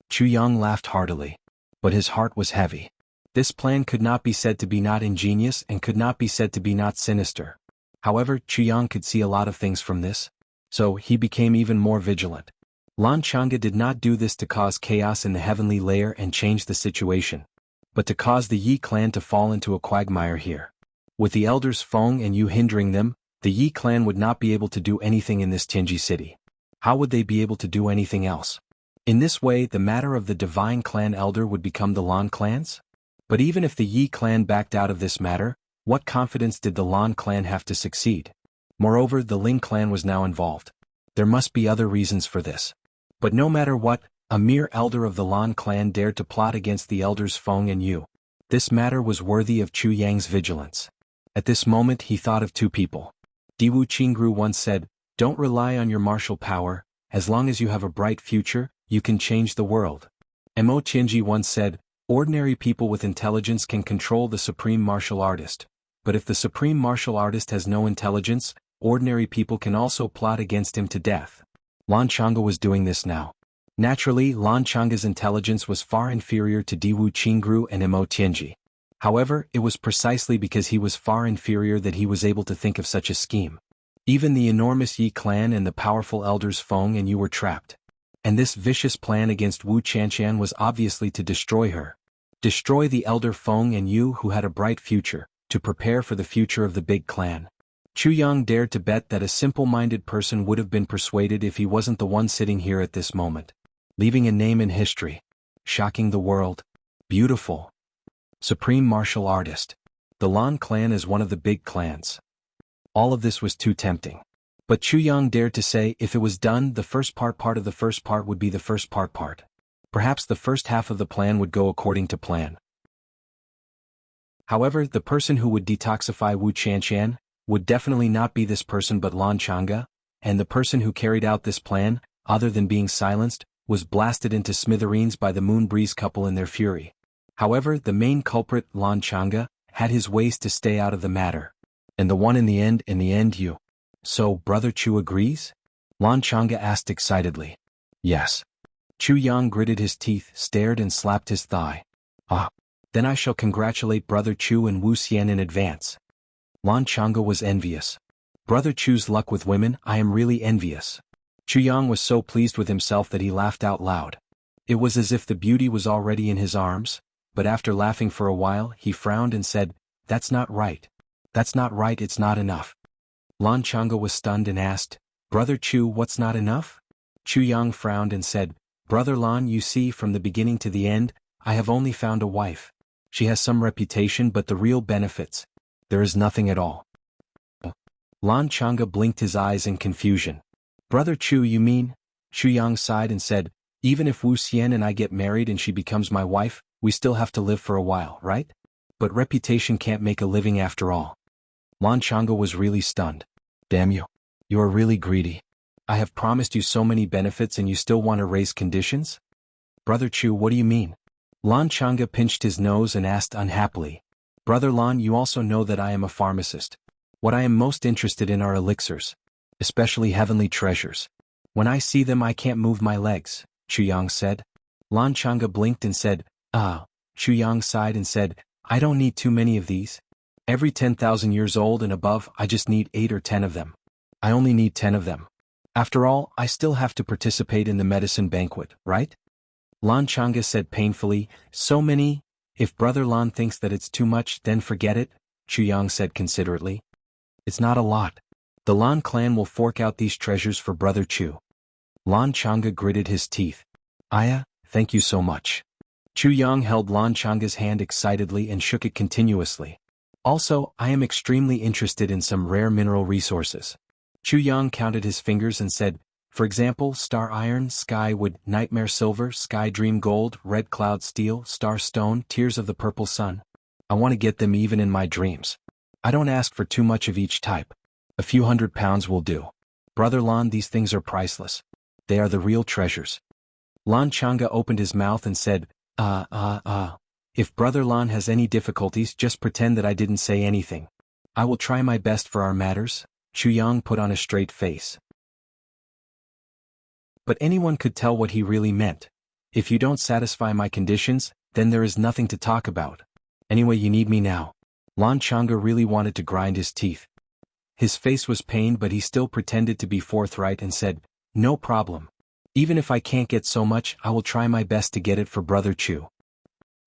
Chu Yang laughed heartily. But his heart was heavy. This plan could not be said to be not ingenious and could not be said to be not sinister. However, Chu Yang could see a lot of things from this. So, he became even more vigilant. Lan Chang'e did not do this to cause chaos in the heavenly layer and change the situation, but to cause the Yi clan to fall into a quagmire here. With the elders Feng and Yu hindering them, the Yi clan would not be able to do anything in this Tianji city. How would they be able to do anything else? In this way, the matter of the divine clan elder would become the Lan clans? But even if the Yi clan backed out of this matter, what confidence did the Lan clan have to succeed? Moreover, the Ling clan was now involved. There must be other reasons for this. But no matter what, a mere elder of the Lan clan dared to plot against the elders Feng and Yu. This matter was worthy of Chu Yang's vigilance. At this moment he thought of 2 people. Diwu Qingru once said, don't rely on your martial power, as long as you have a bright future, you can change the world. Mo Tianji once said, ordinary people with intelligence can control the supreme martial artist. But if the supreme martial artist has no intelligence, ordinary people can also plot against him to death. Lan Chang'e was doing this now. Naturally, Lan Chang'e's intelligence was far inferior to Diwu Qingru and Mo Tianji. However, it was precisely because he was far inferior that he was able to think of such a scheme. Even the enormous Yi clan and the powerful elders Feng and Yu were trapped. And this vicious plan against Wu Qianqian was obviously to destroy her. Destroy the elder Feng and Yu who had a bright future, to prepare for the future of the big clan. Chu Yang dared to bet that a simple-minded person would have been persuaded if he wasn't the one sitting here at this moment. Leaving a name in history. Shocking the world. Beautiful. Supreme martial artist. The Lan clan is one of the big clans. All of this was too tempting. But Chu Yang dared to say if it was done, the first part of the first part would be the first part. Perhaps the first half of the plan would go according to plan. However, the person who would detoxify Wu Qianqian would definitely not be this person but Lan Chang'e, and the person who carried out this plan, other than being silenced, was blasted into smithereens by the Moon Breeze couple in their fury. However, the main culprit, Lan Chang'e, had his ways to stay out of the matter. And the one in the end you. So, Brother Chu agrees? Lan Chang'e asked excitedly. Yes. Chu Yang gritted his teeth, stared and slapped his thigh. Ah. Then I shall congratulate Brother Chu and Wu Xian in advance. Lan Chang'e was envious. Brother Chu's luck with women, I am really envious. Chu Yang was so pleased with himself that he laughed out loud. It was as if the beauty was already in his arms, but after laughing for a while, he frowned and said, That's not right. That's not right, it's not enough. Lan Chang'e was stunned and asked, Brother Chu, what's not enough? Chu Yang frowned and said, Brother Lan, you see, from the beginning to the end, I have only found a wife. She has some reputation but the real benefits. There is nothing at all. Lan Chang'e blinked his eyes in confusion. Brother Chu, you mean? Chu Yang sighed and said, Even if Wu Xian and I get married and she becomes my wife, we still have to live for a while, right? But reputation can't make a living after all. Lan Chang'e was really stunned. Damn you. You are really greedy. I have promised you so many benefits and you still want to raise conditions? Brother Chu, what do you mean? Lan Chang'e pinched his nose and asked unhappily. Brother Lan, you also know that I am a pharmacist. What I am most interested in are elixirs. Especially heavenly treasures. When I see them I can't move my legs, Chu Yang said. Lan Chang'e blinked and said, Chu Yang sighed and said, I don't need too many of these. Every 10,000 years old and above I just need 8 or 10 of them. I only need 10 of them. After all, I still have to participate in the medicine banquet, right? Lan Chang'e said painfully, So many? If Brother Lan thinks that it's too much, then forget it, Chu Yang said considerately. It's not a lot. The Lan clan will fork out these treasures for Brother Chu. Lan Chang'e gritted his teeth. Aya, thank you so much. Chu Yang held Lan Chang'e's hand excitedly and shook it continuously. Also, I am extremely interested in some rare mineral resources. Chu Yang counted his fingers and said, For example, star iron, sky wood, nightmare silver, sky dream gold, red cloud steel, star stone, tears of the purple sun. I want to get them even in my dreams. I don't ask for too much of each type. A few £100 will do. Brother Lan, these things are priceless. They are the real treasures. Lan Chang'e opened his mouth and said, If Brother Lan has any difficulties, just pretend that I didn't say anything. I will try my best for our matters. Chu Yang put on a straight face. But anyone could tell what he really meant. If you don't satisfy my conditions, then there is nothing to talk about. Anyway, you need me now. Lan Chang'e really wanted to grind his teeth. His face was pained but he still pretended to be forthright and said, No problem. Even if I can't get so much, I will try my best to get it for Brother Chu.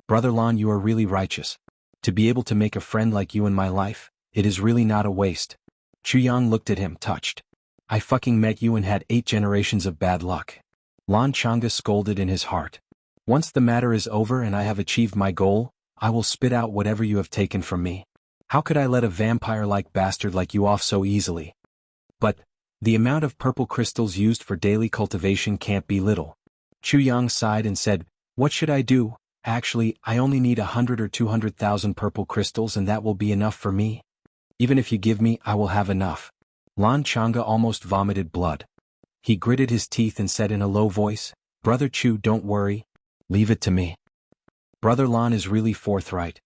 Brother Lan, you are really righteous. To be able to make a friend like you in my life, it is really not a waste. Chu Yang looked at him, touched. I fucking met you and had 8 generations of bad luck. Lan Chang'e scolded in his heart. Once the matter is over and I have achieved my goal, I will spit out whatever you have taken from me. How could I let a vampire-like bastard like you off so easily? But, the amount of purple crystals used for daily cultivation can't be little. Chu Yang sighed and said, What should I do? Actually, I only need 100 or 200,000 purple crystals and that will be enough for me. Even if you give me, I will have enough. Lan Chang'e almost vomited blood. He gritted his teeth and said in a low voice, Brother Chu, don't worry. Leave it to me. Brother Lan is really forthright.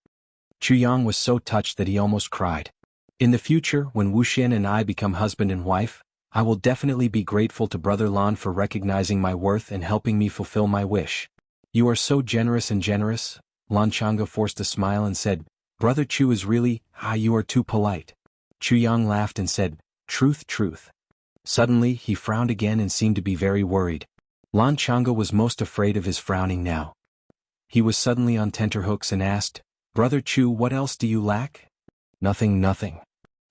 Chu Yang was so touched that he almost cried. In the future, when Wu Xian and I become husband and wife, I will definitely be grateful to Brother Lan for recognizing my worth and helping me fulfill my wish. You are so generous and generous. Lan Chang'e forced a smile and said, Brother Chu is really, you are too polite. Chu Yang laughed and said, Truth, truth. Suddenly, he frowned again and seemed to be very worried. Lan Chang'e was most afraid of his frowning now. He was suddenly on tenterhooks and asked, Brother Chu, what else do you lack? Nothing, nothing.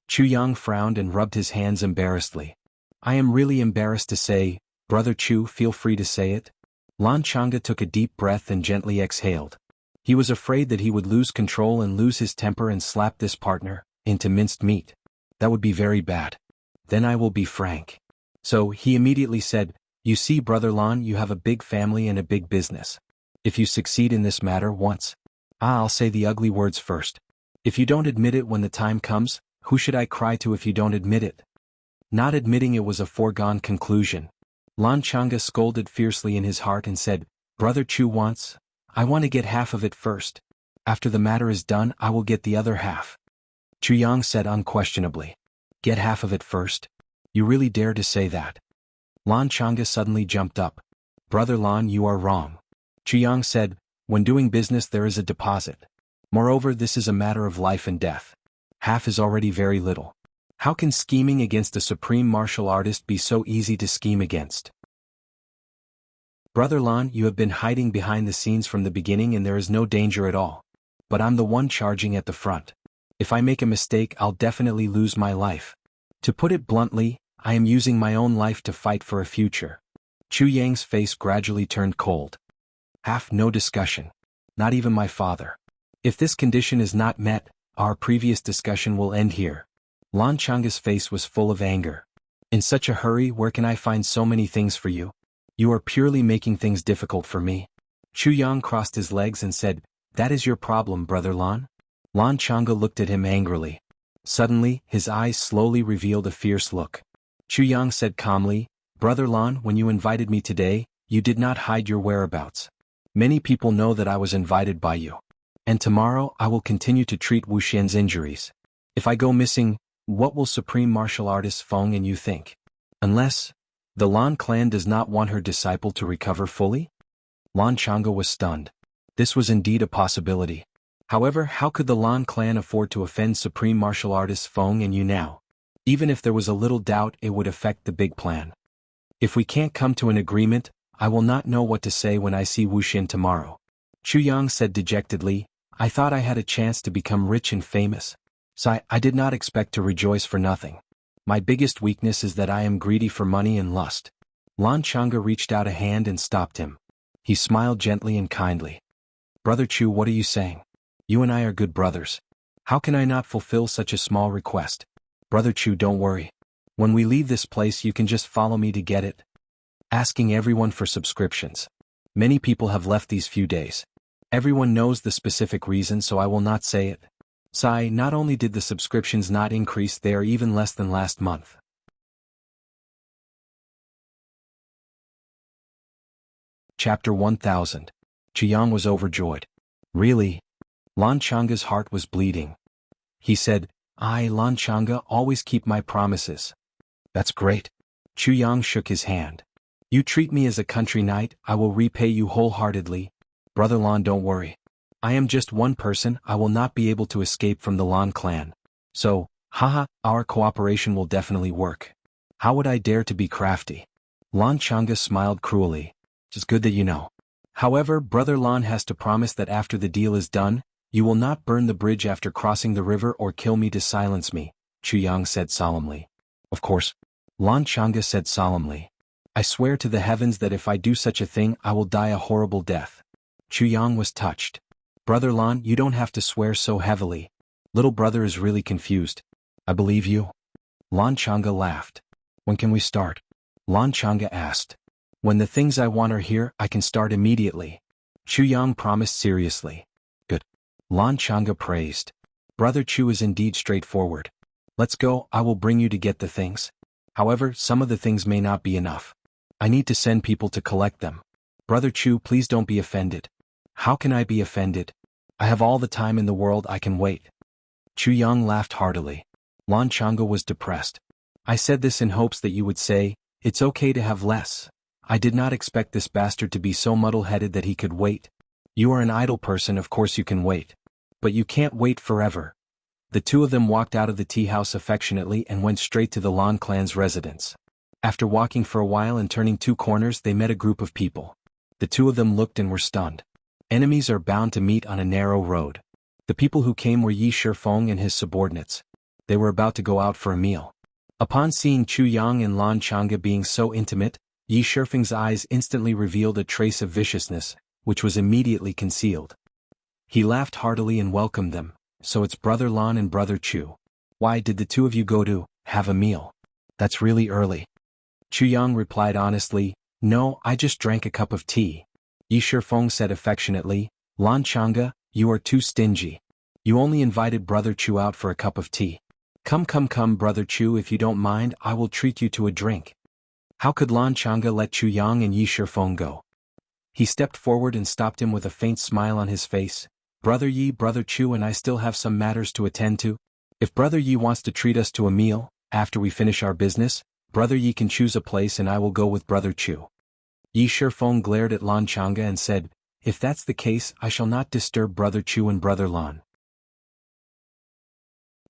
Chu Yang frowned and rubbed his hands embarrassedly. I am really embarrassed to say, Brother Chu, feel free to say it. Lan Chang'e took a deep breath and gently exhaled. He was afraid that he would lose control and lose his temper and slap this partner into minced meat. That would be very bad. Then I will be frank. So he immediately said, you see, Brother Lan, you have a big family and a big business. If you succeed in this matter once, I'll say the ugly words first. If you don't admit it when the time comes, who should I cry to if you don't admit it? Not admitting it was a foregone conclusion. Lan Changa scolded fiercely in his heart and said, Brother Chu wants, I want to get half of it first. After the matter is done, I will get the other half. Chu Yang said unquestionably. Get half of it first? You really dare to say that? Lan Changa suddenly jumped up. Brother Lan, you are wrong. Chu Yang said, when doing business there is a deposit. Moreover, this is a matter of life and death. Half is already very little. How can scheming against a supreme martial artist be so easy to scheme against? Brother Lan, you have been hiding behind the scenes from the beginning and there is no danger at all. But I'm the one charging at the front. If I make a mistake, I'll definitely lose my life. To put it bluntly, I am using my own life to fight for a future. Chu Yang's face gradually turned cold. No discussion. Not even my father. If this condition is not met, our previous discussion will end here. Lan Changa's face was full of anger. In such a hurry, where can I find so many things for you? You are purely making things difficult for me. Chu Yang crossed his legs and said, that is your problem, Brother Lan? Lan Changa looked at him angrily. Suddenly, his eyes slowly revealed a fierce look. Chu Yang said calmly, Brother Lan, when you invited me today, you did not hide your whereabouts. Many people know that I was invited by you. And tomorrow I will continue to treat Wuxian's injuries. If I go missing, what will Supreme Martial Artist Feng and you think? Unless the Lan clan does not want her disciple to recover fully? Lan Changa was stunned. This was indeed a possibility. However, how could the Lan clan afford to offend Supreme Martial Artist Feng and you now? Even if there was a little doubt, it would affect the big plan. If we can't come to an agreement, I will not know what to say when I see Wuxian tomorrow. Chu Yang said dejectedly, I thought I had a chance to become rich and famous. So I did not expect to rejoice for nothing. My biggest weakness is that I am greedy for money and lust. Lan Changa reached out a hand and stopped him. He smiled gently and kindly. Brother Chu, what are you saying? You and I are good brothers. How can I not fulfill such a small request? Brother Chu, don't worry. When we leave this place, you can just follow me to get it. Asking everyone for subscriptions. Many people have left these few days. Everyone knows the specific reason, so I will not say it. Sai, not only did the subscriptions not increase, they are even less than last month. Chapter 1000. Chiang was overjoyed. Really? Lan Changa's heart was bleeding. He said, I, Lan Changa, always keep my promises. That's great. Chu Yang shook his hand. You treat me as a country knight, I will repay you wholeheartedly. Brother Lan, don't worry. I am just one person, I will not be able to escape from the Lan clan. So, our cooperation will definitely work. How would I dare to be crafty? Lan Changa smiled cruelly. It's good that you know. However, Brother Lan has to promise that after the deal is done, you will not burn the bridge after crossing the river or kill me to silence me, Chu Yang said solemnly. Of course. Lan Changa said solemnly. I swear to the heavens that if I do such a thing, I will die a horrible death. Chu Yang was touched. Brother Lan, you don't have to swear so heavily. Little brother is really confused. I believe you. Lan Changa laughed. When can we start? Lan Changa asked. When the things I want are here, I can start immediately. Chu Yang promised seriously. Good. Lan Changa praised. Brother Chu is indeed straightforward. Let's go, I will bring you to get the things. However, some of the things may not be enough. I need to send people to collect them. Brother Chu, please don't be offended. How can I be offended? I have all the time in the world, I can wait. Chu Yang laughed heartily. Lan Changa was depressed. I said this in hopes that you would say, it's okay to have less. I did not expect this bastard to be so muddle-headed that he could wait. You are an idle person, of course you can wait. But you can't wait forever. The two of them walked out of the tea house affectionately and went straight to the Lan clan's residence. After walking for a while and turning two corners, they met a group of people. The two of them looked and were stunned. Enemies are bound to meet on a narrow road. The people who came were Yi Shifeng and his subordinates. They were about to go out for a meal. Upon seeing Chu Yang and Lan Changa being so intimate, Yi Shifeng's eyes instantly revealed a trace of viciousness, which was immediately concealed. He laughed heartily and welcomed them. So it's Brother Lan and Brother Chu. Why did the two of you go to have a meal? That's really early. Chu Yang replied honestly, no, I just drank a cup of tea. Yi Shifeng said affectionately, Lan Chang'e, you are too stingy. You only invited Brother Chu out for a cup of tea. Come, Brother Chu, if you don't mind, I will treat you to a drink. How could Lan Chang'e let Chu Yang and Yi Shifeng go? He stepped forward and stopped him with a faint smile on his face. Brother Yi, Brother Chu and I still have some matters to attend to. If Brother Yi wants to treat us to a meal, after we finish our business, Brother Yi can choose a place and I will go with Brother Chu. Yi Shifeng glared at Lan Chang'e and said, if that's the case, I shall not disturb Brother Chu and Brother Lan.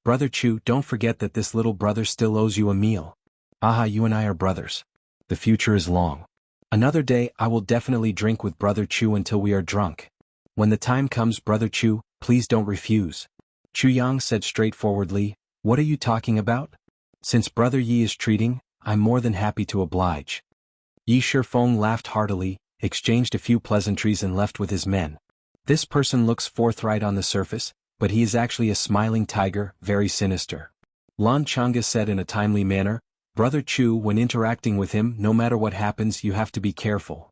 Brother Chu, don't forget that this little brother still owes you a meal. Aha, you and I are brothers. The future is long. Another day I will definitely drink with Brother Chu until we are drunk. When the time comes, Brother Chu, please don't refuse. Chu Yang said straightforwardly, what are you talking about? Since Brother Yi is treating, I'm more than happy to oblige. Yi Shifeng laughed heartily, exchanged a few pleasantries and left with his men. This person looks forthright on the surface, but he is actually a smiling tiger, very sinister. Lan Chang'e said in a timely manner, Brother Chu, when interacting with him, no matter what happens, you have to be careful.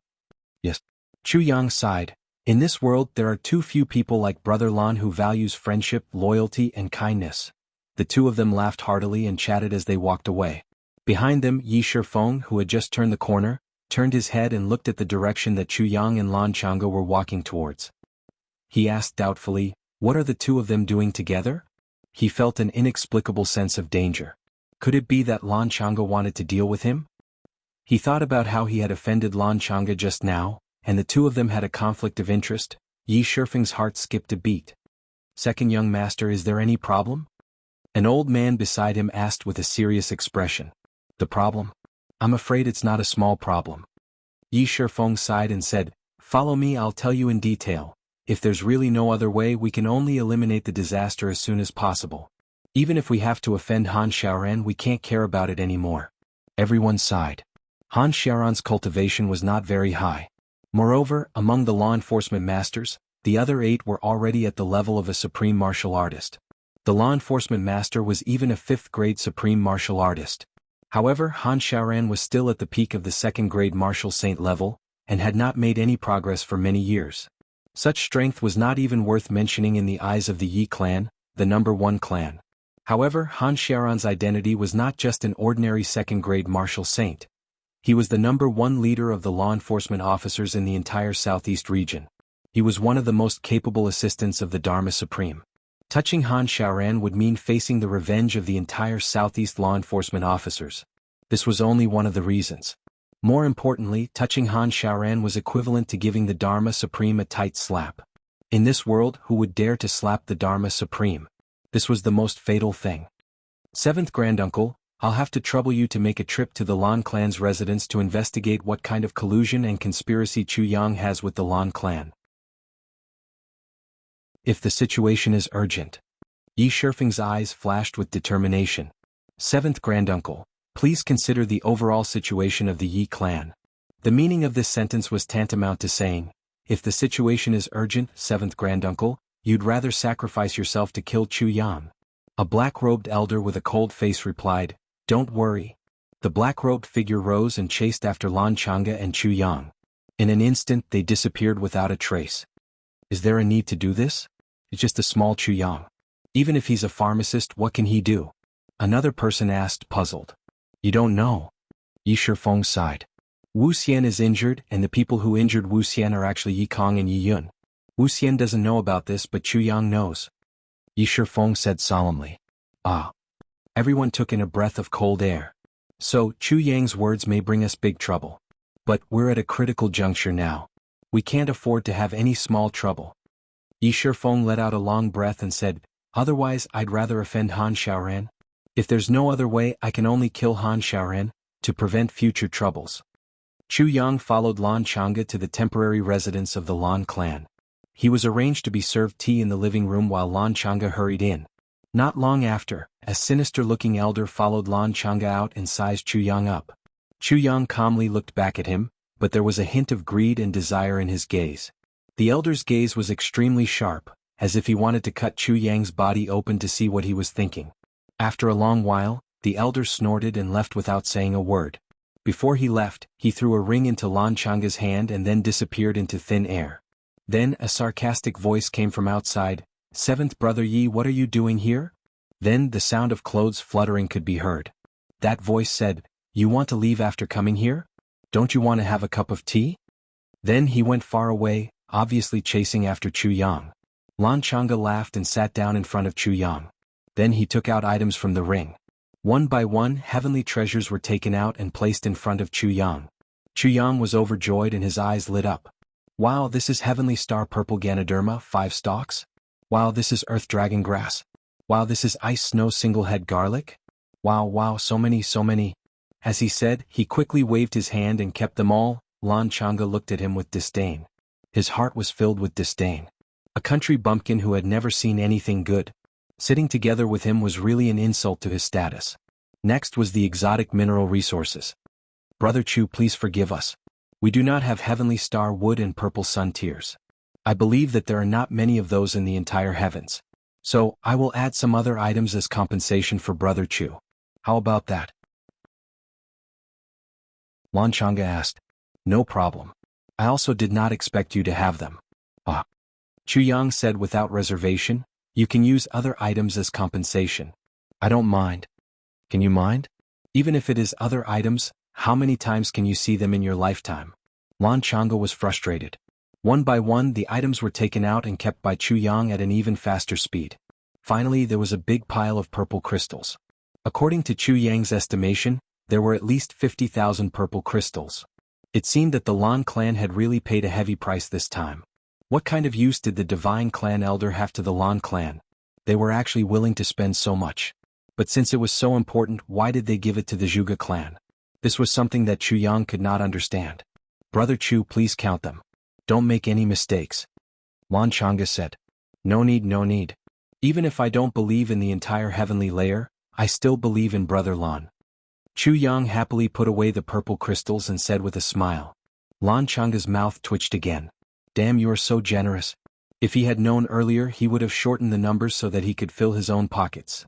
Yes. Chu Yang sighed. In this world there are too few people like Brother Lan who values friendship, loyalty and kindness. The two of them laughed heartily and chatted as they walked away. Behind them, Yi Shifeng, who had just turned the corner, turned his head and looked at the direction that Chu Yang and Lan Chang'e were walking towards. He asked doubtfully, what are the two of them doing together? He felt an inexplicable sense of danger. Could it be that Lan Chang'e wanted to deal with him? He thought about how he had offended Lan Chang'e just now, and the two of them had a conflict of interest. Yi Shifeng's heart skipped a beat. Second young master, is there any problem? An old man beside him asked with a serious expression. The problem? I'm afraid it's not a small problem. Yi Shifeng sighed and said, follow me, I'll tell you in detail. If there's really no other way, we can only eliminate the disaster as soon as possible. Even if we have to offend Han Xiaoran, we can't care about it anymore. Everyone sighed. Han Xiaoran's cultivation was not very high. Moreover, among the law enforcement masters, the other 8 were already at the level of a supreme martial artist. The law enforcement master was even a 5th-grade supreme martial artist. However, Han Xiaoran was still at the peak of the 2nd-grade martial saint level, and had not made any progress for many years. Such strength was not even worth mentioning in the eyes of the Yi clan, the number 1 clan. However, Han Xiaoran's identity was not just an ordinary 2nd-grade martial saint. He was the number 1 leader of the law enforcement officers in the entire southeast region. He was one of the most capable assistants of the Dharma Supreme. Touching Han Xiaoran would mean facing the revenge of the entire southeast law enforcement officers. This was only one of the reasons. More importantly, touching Han Xiaoran was equivalent to giving the Dharma Supreme a tight slap. In this world, who would dare to slap the Dharma Supreme? This was the most fatal thing. 7th Granduncle, I'll have to trouble you to make a trip to the Lan clan's residence to investigate what kind of collusion and conspiracy Chu Yang has with the Lan clan. If the situation is urgent. Yi Shifeng's eyes flashed with determination. 7th Granduncle, please consider the overall situation of the Yi clan. The meaning of this sentence was tantamount to saying, if the situation is urgent, 7th Granduncle, you'd rather sacrifice yourself to kill Chu Yang. A black-robed elder with a cold face replied, don't worry. The black-robed figure rose and chased after Lan Chang'e and Chu Yang. In an instant they disappeared without a trace. Is there a need to do this? It's just a small Chu Yang. Even if he's a pharmacist, what can he do? Another person asked, puzzled. You don't know. Yi Shifeng sighed. Wuxia is injured, and the people who injured Wuxia are actually Yi Kong and Yi Yun. Wuxia doesn't know about this, but Chu Yang knows. Yi Shifeng said solemnly. Ah. Everyone took in a breath of cold air. So, Chu Yang's words may bring us big trouble. But we're at a critical juncture now. We can't afford to have any small trouble. Yi Shifeng let out a long breath and said, otherwise I'd rather offend Han Xiaoran. If there's no other way, I can only kill Han Xiaoran, to prevent future troubles. Chu Yang followed Lan Chang'e to the temporary residence of the Lan clan. He was arranged to be served tea in the living room while Lan Chang'e hurried in. Not long after, a sinister-looking elder followed Lan Chang'e out and sized Chu Yang up. Chu Yang calmly looked back at him, but there was a hint of greed and desire in his gaze. The elder's gaze was extremely sharp, as if he wanted to cut Chu Yang's body open to see what he was thinking. After a long while, The elder snorted and left without saying a word. Before he left, he threw a ring into Lan Changa's hand and then disappeared into thin air. Then a sarcastic voice came from outside, "Seventh brother Yi, what are you doing here?" Then the sound of clothes fluttering could be heard. That voice said, "You want to leave after coming here? Don't you want to have a cup of tea?" Then he went far away, obviously chasing after Chu Yang. Lan Changa laughed and sat down in front of Chu Yang. Then he took out items from the ring. One by one, heavenly treasures were taken out and placed in front of Chu Yang. Chu Yang was overjoyed and his eyes lit up. "Wow, this is heavenly star purple Ganoderma, 5 stalks? Wow, this is earth dragon grass. Wow, this is ice snow single head garlic. Wow, so many. As he said, he quickly waved his hand and kept them all. Lan Changa looked at him with disdain. His heart was filled with disdain. A country bumpkin who had never seen anything good. Sitting together with him was really an insult to his status. Next was the exotic mineral resources. "Brother Chu, please forgive us. We do not have heavenly star wood and purple sun tears. I believe that there are not many of those in the entire heavens. So, I will add some other items as compensation for Brother Chu. How about that?" Lan Changa asked. "No problem. I also did not expect you to have them." "Ah." Chu Yang said without reservation, "You can use other items as compensation. I don't mind." "Can you mind? Even if it is other items, how many times can you see them in your lifetime?" Lan Changa was frustrated. One by one the items were taken out and kept by Chu Yang at an even faster speed. Finally there was a big pile of purple crystals. According to Chu Yang's estimation, there were at least 50,000 purple crystals. It seemed that the Lan clan had really paid a heavy price this time. What kind of use did the divine clan elder have to the Lan clan? They were actually willing to spend so much. But since it was so important, why did they give it to the Zhuge clan? This was something that Chu Yang could not understand. "Brother Chu, please count them. Don't make any mistakes." Lan Changa said. No need. Even if I don't believe in the entire heavenly layer, I still believe in Brother Lan." Chu Yang happily put away the purple crystals and said with a smile. Lan Changa's mouth twitched again. "Damn, you are so generous." If he had known earlier, he would have shortened the numbers so that he could fill his own pockets.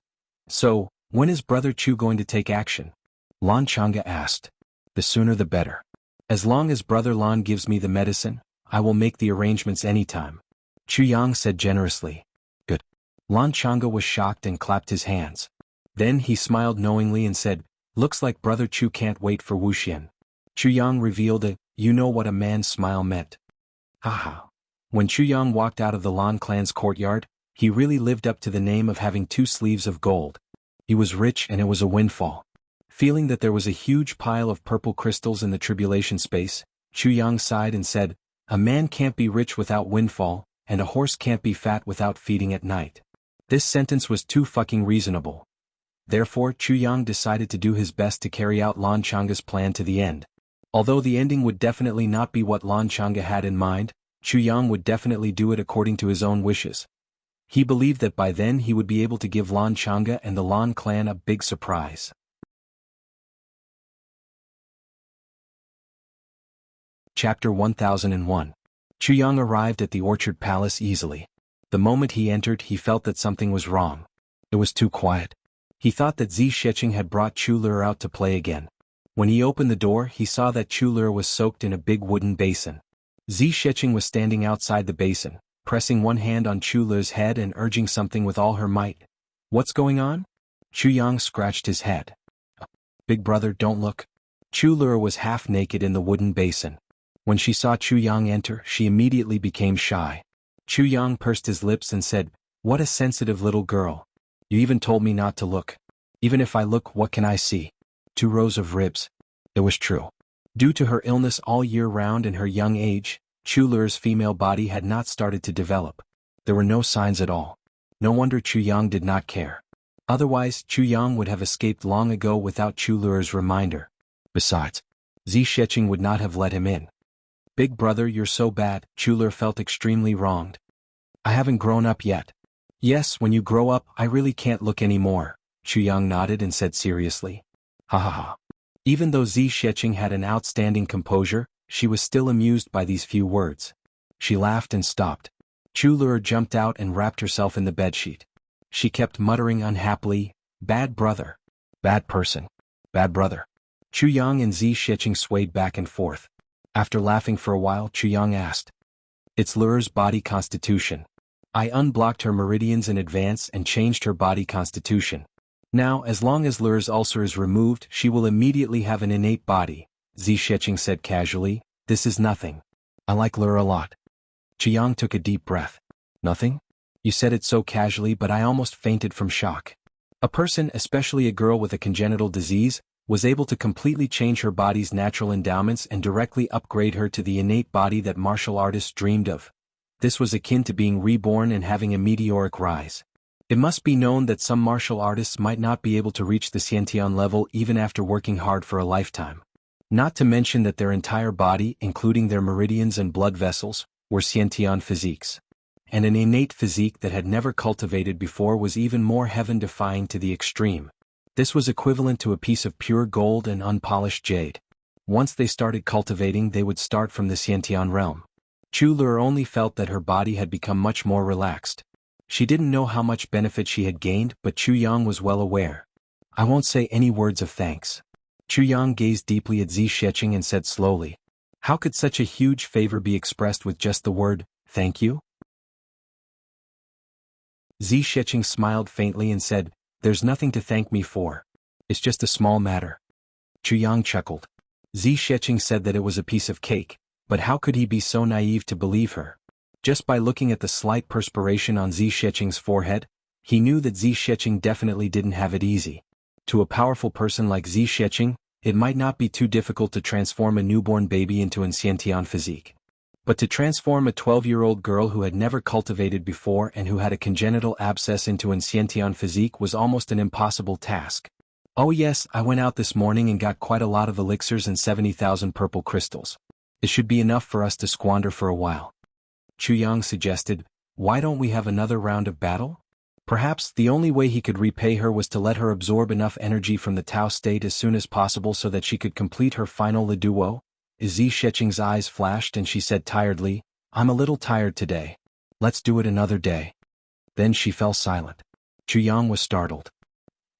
"So, when is Brother Chu going to take action?" Lan Changa asked. "The sooner the better. As long as Brother Lan gives me the medicine, I will make the arrangements anytime." Chu Yang said generously. "Good." Lan Changa was shocked and clapped his hands. Then he smiled knowingly and said, "Looks like Brother Chu can't wait for Wuxian." Chu Yang revealed a, "You know what a man's smile meant." Haha. When Chu Yang walked out of the Lan clan's courtyard, he really lived up to the name of having 2 sleeves of gold. He was rich and it was a windfall. Feeling that there was a huge pile of purple crystals in the tribulation space, Chu Yang sighed and said, "A man can't be rich without windfall, and a horse can't be fat without feeding at night." This sentence was too fucking reasonable. Therefore Chu Yang decided to do his best to carry out Lan Changa's plan to the end. Although the ending would definitely not be what Lan Changa had in mind, Chu Yang would definitely do it according to his own wishes. He believed that by then he would be able to give Lan Changa and the Lan clan a big surprise. Chapter 1001. Chu Yang arrived at the Orchard Palace easily. The moment he entered he felt that something was wrong. It was too quiet. He thought that Zi Sheqing had brought Chu Lur out to play again. When he opened the door he saw that Chu Lur was soaked in a big wooden basin. Zi Sheqing was standing outside the basin, pressing one hand on Chu Lur's head and urging something with all her might. "What's going on?" Chu Yang scratched his head. "Big brother, don't look." Chu Lur was half naked in the wooden basin. When she saw Chu Yang enter, she immediately became shy. Chu Yang pursed his lips and said, "What a sensitive little girl. You even told me not to look. Even if I look, what can I see? 2 rows of ribs." It was true. Due to her illness all year round and her young age, Chu Lur's female body had not started to develop. There were no signs at all. No wonder Chu Yang did not care. Otherwise, Chu Yang would have escaped long ago without Chu Lur's reminder. Besides, Zi Sheqing would not have let him in. "Big brother, you're so bad." Chu Lur felt extremely wronged. "I haven't grown up yet." "Yes, when you grow up, I really can't look anymore." Chu Yang nodded and said seriously. Ha ha ha. Even though Zi Sheqing had an outstanding composure, she was still amused by these few words. She laughed and stopped. Chu Lur jumped out and wrapped herself in the bedsheet. She kept muttering unhappily, "Bad brother. Bad person. Bad brother. Chu Yang and Zi Shiqing swayed back and forth. After laughing for a while, Chu Yang asked, "It's Lure's body constitution. I unblocked her meridians in advance and changed her body constitution. Now, as long as Lure's ulcer is removed, she will immediately have an innate body," Zi Shiqing said casually. "This is nothing. I like Lure a lot." Chu Yang took a deep breath. "Nothing? You said it so casually, but I almost fainted from shock. A person, especially a girl with a congenital disease, was able to completely change her body's natural endowments and directly upgrade her to the innate body that martial artists dreamed of. This was akin to being reborn and having a meteoric rise. It must be known that some martial artists might not be able to reach the Xiantian level even after working hard for a lifetime. Not to mention that their entire body, including their meridians and blood vessels, were Xiantian physiques. And an innate physique that had never cultivated before was even more heaven-defying to the extreme. This was equivalent to a piece of pure gold and unpolished jade. Once they started cultivating, they would start from the Xiantian realm. Chu Lure only felt that her body had become much more relaxed. She didn't know how much benefit she had gained, but Chu Yang was well aware. "I won't say any words of thanks." Chu Yang gazed deeply at Zi Shiqing and said slowly, "How could such a huge favor be expressed with just the word, thank you?" Zi Shiqing smiled faintly and said, "There's nothing to thank me for. It's just a small matter." Chu Yang chuckled. Zi Shiqing said that it was a piece of cake, but how could he be so naive to believe her? Just by looking at the slight perspiration on Zi Shiqing's forehead, he knew that Zi Shiqing definitely didn't have it easy. To a powerful person like Zi Shiqing, it might not be too difficult to transform a newborn baby into an Xiantian physique. But to transform a 12-year-old girl who had never cultivated before and who had a congenital abscess into an Xiantian physique was almost an impossible task. "Oh yes, I went out this morning and got quite a lot of elixirs and 70,000 purple crystals. It should be enough for us to squander for a while." Chu Yang suggested, "Why don't we have another round of battle?" Perhaps the only way he could repay her was to let her absorb enough energy from the Tao state as soon as possible so that she could complete her final Liduo. Zi Shiqing's eyes flashed and she said tiredly, "I'm a little tired today. Let's do it another day." Then she fell silent. Chu Yang was startled.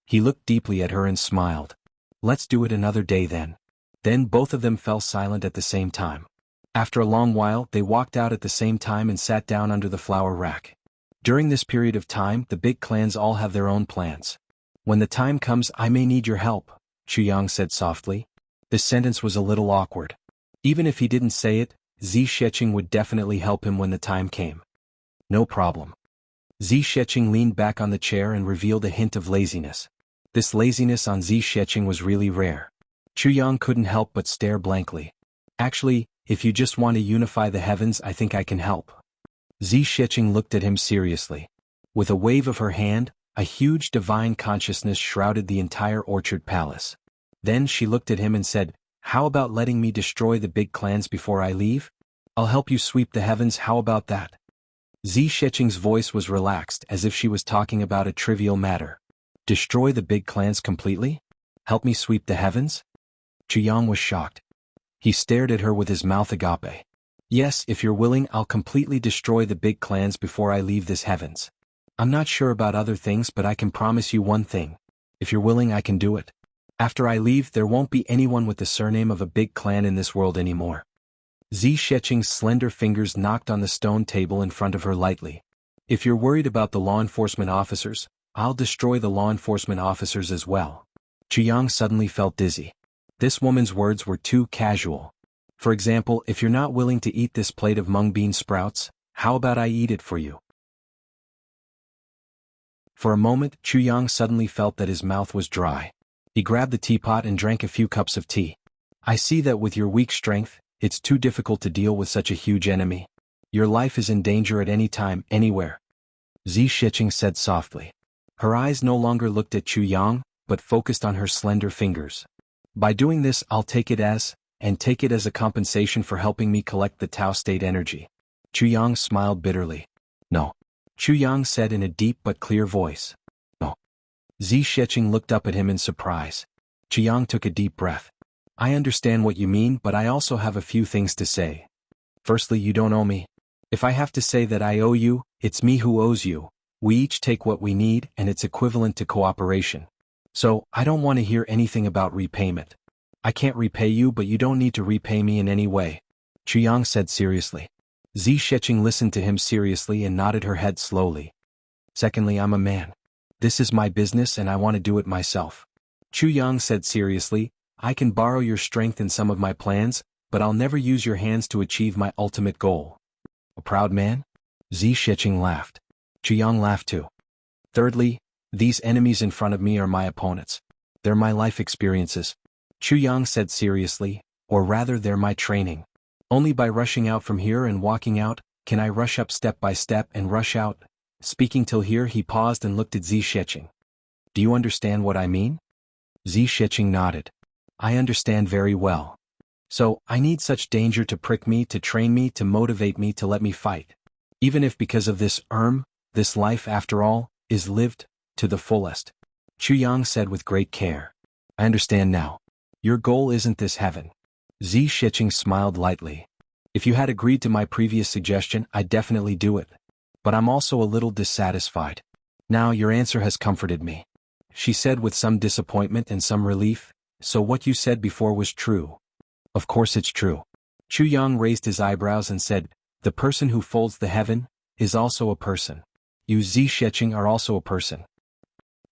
He looked deeply at her and smiled. "Let's do it another day then." Then both of them fell silent at the same time. After a long while, they walked out at the same time and sat down under the flower rack. During this period of time, the big clans all have their own plans. "When the time comes, I may need your help," Chu Yang said softly. This sentence was a little awkward. Even if he didn't say it, Zi Shiqing would definitely help him when the time came. "No problem." Zi Shiqing leaned back on the chair and revealed a hint of laziness. This laziness on Zi Shiqing was really rare. Chu Yang couldn't help but stare blankly. "Actually, if you just want to unify the heavens, I think I can help." Zi Shiqing looked at him seriously. With a wave of her hand, a huge divine consciousness shrouded the entire orchard palace. Then she looked at him and said, "How about letting me destroy the big clans before I leave? I'll help you sweep the heavens, how about that?" Zi Shiqing's voice was relaxed as if she was talking about a trivial matter. "Destroy the big clans completely? Help me sweep the heavens?" Chu Yang was shocked. He stared at her with his mouth agape. "Yes, if you're willing, I'll completely destroy the big clans before I leave this heavens. I'm not sure about other things, but I can promise you one thing. If you're willing, I can do it. After I leave, there won't be anyone with the surname of a big clan in this world anymore." Zi Shiqing's slender fingers knocked on the stone table in front of her lightly. "If you're worried about the law enforcement officers, I'll destroy the law enforcement officers as well." Chu Yang suddenly felt dizzy. This woman's words were too casual. "For example, if you're not willing to eat this plate of mung bean sprouts, how about I eat it for you?" For a moment, Chu Yang suddenly felt that his mouth was dry. He grabbed the teapot and drank a few cups of tea. "I see that with your weak strength, it's too difficult to deal with such a huge enemy. Your life is in danger at any time, anywhere," Zi Shiqing said softly. Her eyes no longer looked at Chu Yang, but focused on her slender fingers. "By doing this, I'll take it as a compensation for helping me collect the Tao state energy." Chu Yang smiled bitterly. "No," Chu Yang said in a deep but clear voice. "No." Zi Shiqing looked up at him in surprise. Chu Yang took a deep breath. "I understand what you mean, but I also have a few things to say. Firstly, you don't owe me. If I have to say that I owe you, it's me who owes you. We each take what we need, and it's equivalent to cooperation. So, I don't want to hear anything about repayment. I can't repay you, but you don't need to repay me in any way, Chuyang said seriously. Zi Sheqing listened to him seriously and nodded her head slowly. Secondly, I'm a man. This is my business and I want to do it myself. Chuyang said seriously, I can borrow your strength in some of my plans, but I'll never use your hands to achieve my ultimate goal. A proud man? Zi Sheqing laughed. Chuyang laughed too. Thirdly, these enemies in front of me are my opponents. They're my life experiences. Chuyang said seriously, or rather they're my training. Only by rushing out from here and walking out, can I rush up step by step and rush out. Speaking till here he paused and looked at Zi Sheqing. Do you understand what I mean? Zi Sheqing nodded. I understand very well. So, I need such danger to prick me, to train me, to motivate me, to let me fight. Even if because of this this life after all, is lived to the fullest. Chuyang said with great care. I understand now. Your goal isn't this heaven. Zi Sheqing smiled lightly. If you had agreed to my previous suggestion, I'd definitely do it. But I'm also a little dissatisfied. Now your answer has comforted me. She said with some disappointment and some relief, so what you said before was true. Of course it's true. Chuyang raised his eyebrows and said, the person who folds the heaven is also a person. You Zi Sheqing are also a person.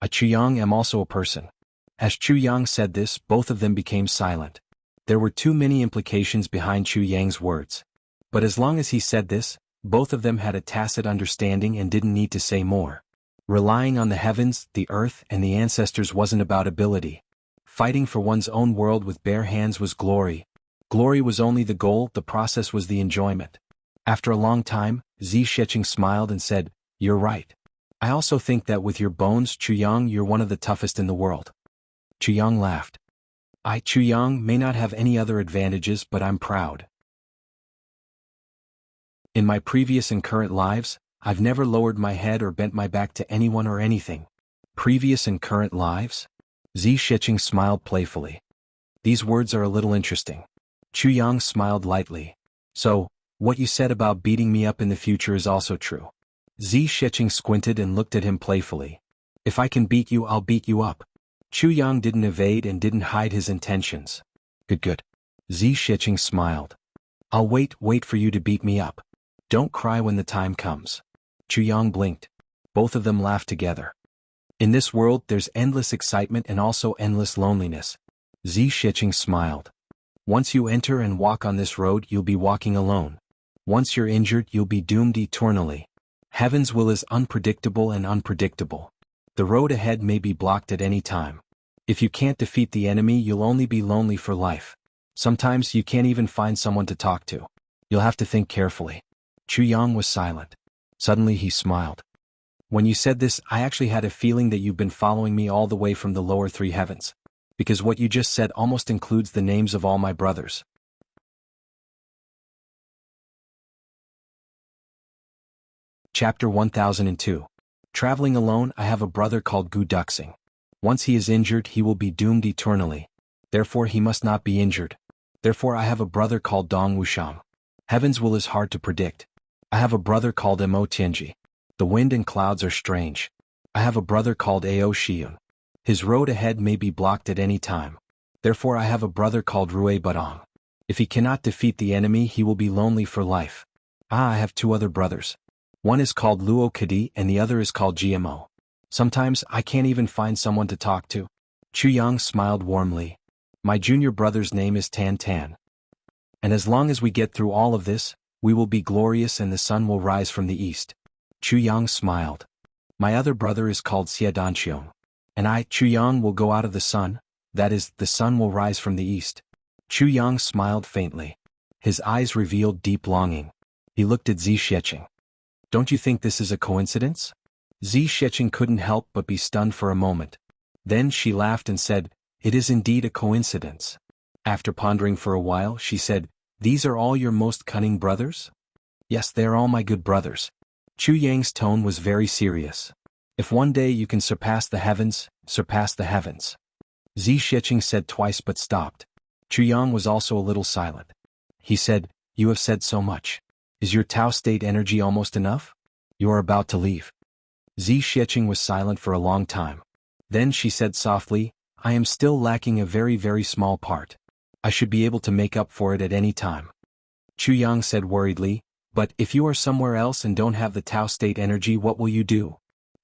I Chuyang am also a person. As Chuyang said this, both of them became silent. There were too many implications behind Chuyang's words. But as long as he said this, both of them had a tacit understanding and didn't need to say more. Relying on the heavens, the earth, and the ancestors wasn't about ability. Fighting for one's own world with bare hands was glory. Glory was only the goal, the process was the enjoyment. After a long time, Zi Sheqing smiled and said, You're right. I also think that with your bones, Chuyang, you're one of the toughest in the world. Chuyang laughed. I, Chuyang, may not have any other advantages, but I'm proud. In my previous and current lives, I've never lowered my head or bent my back to anyone or anything. Previous and current lives? Zi Sheqing smiled playfully. These words are a little interesting. Chuyang smiled lightly. So, what you said about beating me up in the future is also true. Zi Sheqing squinted and looked at him playfully. If I can beat you, I'll beat you up. Chuyang didn't evade and didn't hide his intentions. Good. Zi Sheqing smiled. I'll wait for you to beat me up. Don't cry when the time comes. Chuyang blinked. Both of them laughed together. In this world there's endless excitement and also endless loneliness. Zi Sheqing smiled. Once you enter and walk on this road, you'll be walking alone. Once you're injured, you'll be doomed eternally. Heaven's will is unpredictable and unpredictable. The road ahead may be blocked at any time. If you can't defeat the enemy, you'll only be lonely for life. Sometimes you can't even find someone to talk to. You'll have to think carefully. Chuyang was silent. Suddenly he smiled. When you said this, I actually had a feeling that you've been following me all the way from the lower three heavens. Because what you just said almost includes the names of all my brothers. Chapter 1002. Traveling alone, I have a brother called Gu Duxing. Once he is injured, he will be doomed eternally. Therefore he must not be injured. Therefore I have a brother called Dong Wushang. Heaven's will is hard to predict. I have a brother called Mo Tianji. The wind and clouds are strange. I have a brother called Ao Shiyun. His road ahead may be blocked at any time. Therefore I have a brother called Rui Badong. If he cannot defeat the enemy, he will be lonely for life. I have two other brothers. One is called Luo Kadi and the other is called GMO. Sometimes I can't even find someone to talk to. Chuyang smiled warmly. My junior brother's name is Tan Tan. And as long as we get through all of this, we will be glorious and the sun will rise from the east. Chuyang smiled. My other brother is called Xie Danqiong. And I, Chuyang, will go out of the sun, that is, the sun will rise from the east. Chuyang smiled faintly. His eyes revealed deep longing. He looked at Zi Sheqing. Don't you think this is a coincidence? Zi Sheqing couldn't help but be stunned for a moment. Then she laughed and said, It is indeed a coincidence. After pondering for a while, she said, These are all your most cunning brothers? Yes, they are all my good brothers. Chuyang's tone was very serious. If one day you can surpass the heavens, surpass the heavens. Zi Sheqing said twice but stopped. Chuyang was also a little silent. He said, You have said so much. Is your Tao state energy almost enough? You are about to leave. Zi Sheqing was silent for a long time. Then she said softly, I am still lacking a very very small part. I should be able to make up for it at any time. Chu Yang said worriedly, but if you are somewhere else and don't have the Tao state energy, what will you do?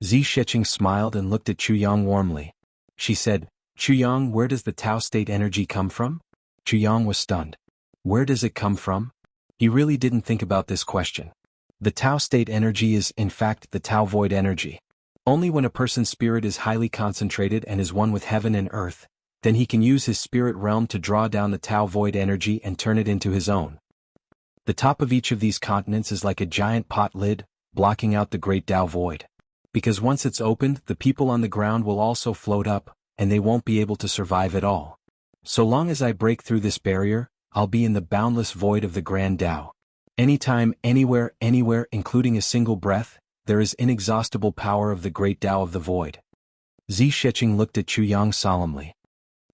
Zi Sheqing smiled and looked at Chu Yang warmly. She said, Chu Yang, where does the Tao state energy come from? Chu Yang was stunned. Where does it come from? He really didn't think about this question. The Tao state energy is, in fact, the Tao void energy. Only when a person's spirit is highly concentrated and is one with heaven and earth, then he can use his spirit realm to draw down the Tao void energy and turn it into his own. The top of each of these continents is like a giant pot lid, blocking out the great Tao void. Because once it's opened, the people on the ground will also float up, and they won't be able to survive at all. So long as I break through this barrier, I'll be in the boundless void of the Grand Tao. Anytime, anywhere, including a single breath, there is inexhaustible power of the great Tao of the void. Zi Sheqing looked at Chu Yang solemnly.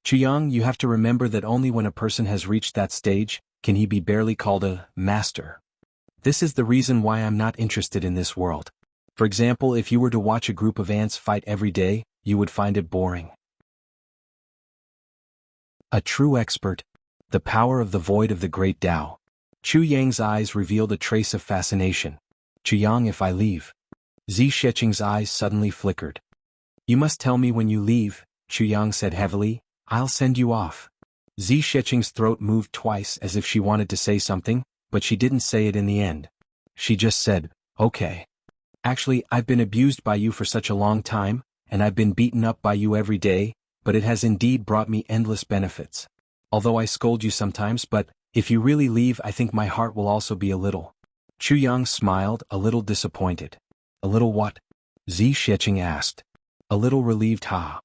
Chu Yang, you have to remember that only when a person has reached that stage, can he be barely called a master. This is the reason why I'm not interested in this world. For example, if you were to watch a group of ants fight every day, you would find it boring. A true expert. The power of the void of the great Tao. Chu Yang's eyes revealed a trace of fascination. Chu Yang, if I leave. Zi Sheqing's eyes suddenly flickered. You must tell me when you leave, Chu Yang said heavily. I'll send you off. Zi Sheqing's throat moved twice as if she wanted to say something, but she didn't say it in the end. She just said, okay. Actually, I've been abused by you for such a long time, and I've been beaten up by you every day, but it has indeed brought me endless benefits. Although I scold you sometimes, but if you really leave, I think my heart will also be a little. Chu Yang smiled, a little disappointed. A little what? Zi Sheqing asked. A little relieved, ha.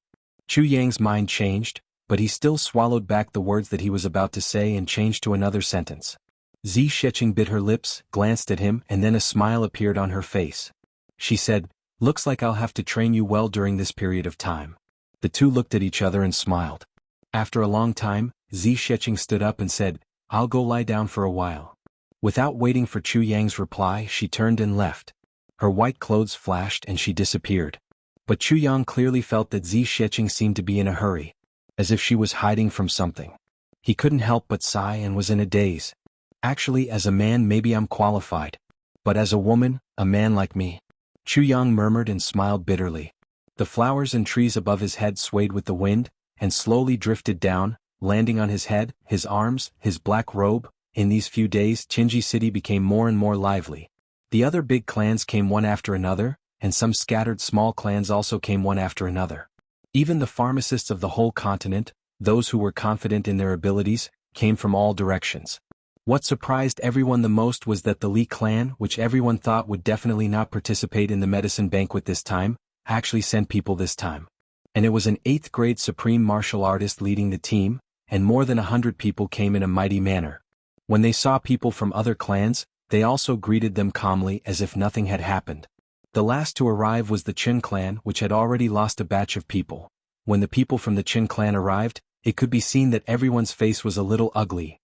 Chu Yang's mind changed, but he still swallowed back the words that he was about to say and changed to another sentence. Zi Sheqing bit her lips, glanced at him, and then a smile appeared on her face. She said, looks like I'll have to train you well during this period of time. The two looked at each other and smiled. After a long time, Zi Sheqing stood up and said, I'll go lie down for a while. Without waiting for Chu Yang's reply, she turned and left. Her white clothes flashed and she disappeared. But Chu Yang clearly felt that Zi Sheqing seemed to be in a hurry, as if she was hiding from something. He couldn't help but sigh and was in a daze. Actually, as a man maybe I'm qualified. But as a woman, a man like me. Chu Yang murmured and smiled bitterly. The flowers and trees above his head swayed with the wind, and slowly drifted down, landing on his head, his arms, his black robe. In these few days, Qinji City became more and more lively. The other big clans came one after another, and some scattered small clans also came one after another. Even the pharmacists of the whole continent, those who were confident in their abilities, came from all directions. What surprised everyone the most was that the Li clan, which everyone thought would definitely not participate in the medicine banquet this time, actually sent people this time. And it was an 8th grade supreme martial artist leading the team, and more than 100 people came in a mighty manner. When they saw people from other clans, they also greeted them calmly as if nothing had happened. The last to arrive was the Qin clan, which had already lost a batch of people. When the people from the Qin clan arrived, it could be seen that everyone's face was a little ugly.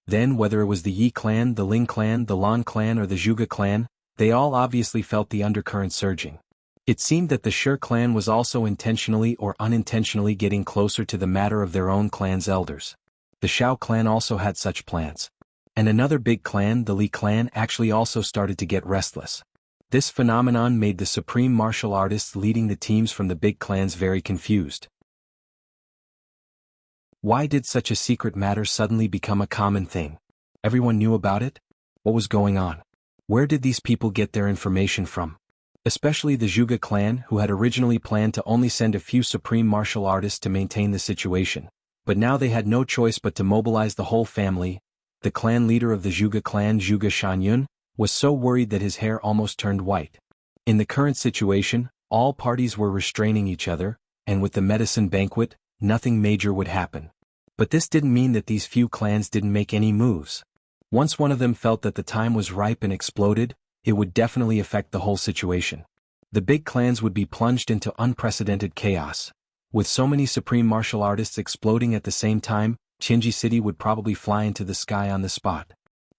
Then whether it was the Yi clan, the Ling clan, the Lan clan or the Zhuge clan, they all obviously felt the undercurrent surging. It seemed that the Shi clan was also intentionally or unintentionally getting closer to the matter of their own clan's elders. The Shao clan also had such plans. And another big clan, the Li clan, actually also started to get restless. This phenomenon made the supreme martial artists leading the teams from the big clans very confused. Why did such a secret matter suddenly become a common thing? Everyone knew about it? What was going on? Where did these people get their information from? Especially the Zhuge clan, who had originally planned to only send a few supreme martial artists to maintain the situation. But now they had no choice but to mobilize the whole family. The clan leader of the Zhuge clan, Zhuge Shanyun, was so worried that his hair almost turned white. In the current situation, all parties were restraining each other, and with the medicine banquet, nothing major would happen. But this didn't mean that these few clans didn't make any moves. Once one of them felt that the time was ripe and exploded, it would definitely affect the whole situation. The big clans would be plunged into unprecedented chaos. With so many supreme martial artists exploding at the same time, Qinji City would probably fly into the sky on the spot.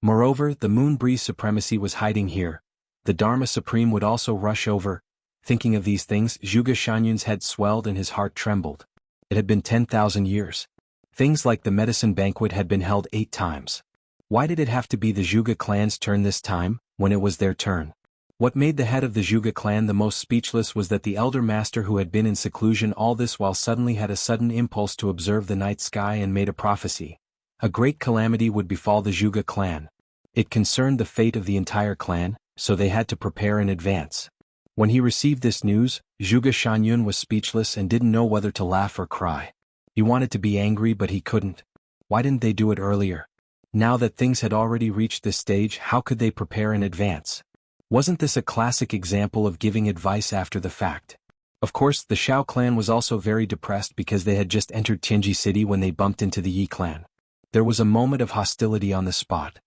Moreover, the Moon Breeze Supremacy was hiding here. The Dharma Supreme would also rush over. Thinking of these things, Zhuge Shanyun's head swelled and his heart trembled. It had been 10,000 years. Things like the medicine banquet had been held 8 times. Why did it have to be the Zhuge clan's turn this time, when it was their turn? What made the head of the Zhuge clan the most speechless was that the elder master who had been in seclusion all this while suddenly had a sudden impulse to observe the night sky and made a prophecy. A great calamity would befall the Zhuge clan. It concerned the fate of the entire clan, so they had to prepare in advance. When he received this news, Zhuge Shanyun was speechless and didn't know whether to laugh or cry. He wanted to be angry but he couldn't. Why didn't they do it earlier? Now that things had already reached this stage, how could they prepare in advance? Wasn't this a classic example of giving advice after the fact? Of course, the Shao clan was also very depressed because they had just entered Tianji City when they bumped into the Yi clan. There was a moment of hostility on the spot.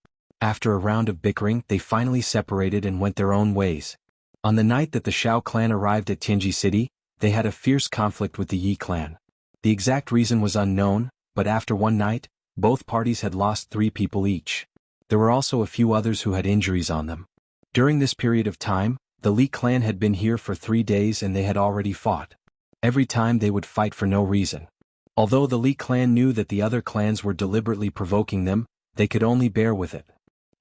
After a round of bickering, they finally separated and went their own ways. On the night that the Shao clan arrived at Tianji City, they had a fierce conflict with the Yi clan. The exact reason was unknown, but after one night, both parties had lost 3 people each. There were also a few others who had injuries on them. During this period of time, the Li clan had been here for 3 days and they had already fought. Every time they would fight for no reason. Although the Li clan knew that the other clans were deliberately provoking them, they could only bear with it.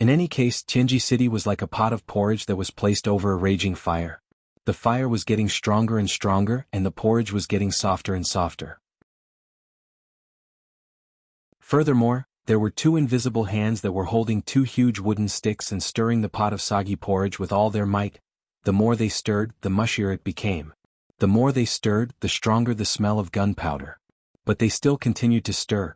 In any case, Tianji City was like a pot of porridge that was placed over a raging fire. The fire was getting stronger and stronger and the porridge was getting softer and softer. Furthermore, there were 2 invisible hands that were holding 2 huge wooden sticks and stirring the pot of soggy porridge with all their might. The more they stirred, the mushier it became. The more they stirred, the stronger the smell of gunpowder. But they still continued to stir.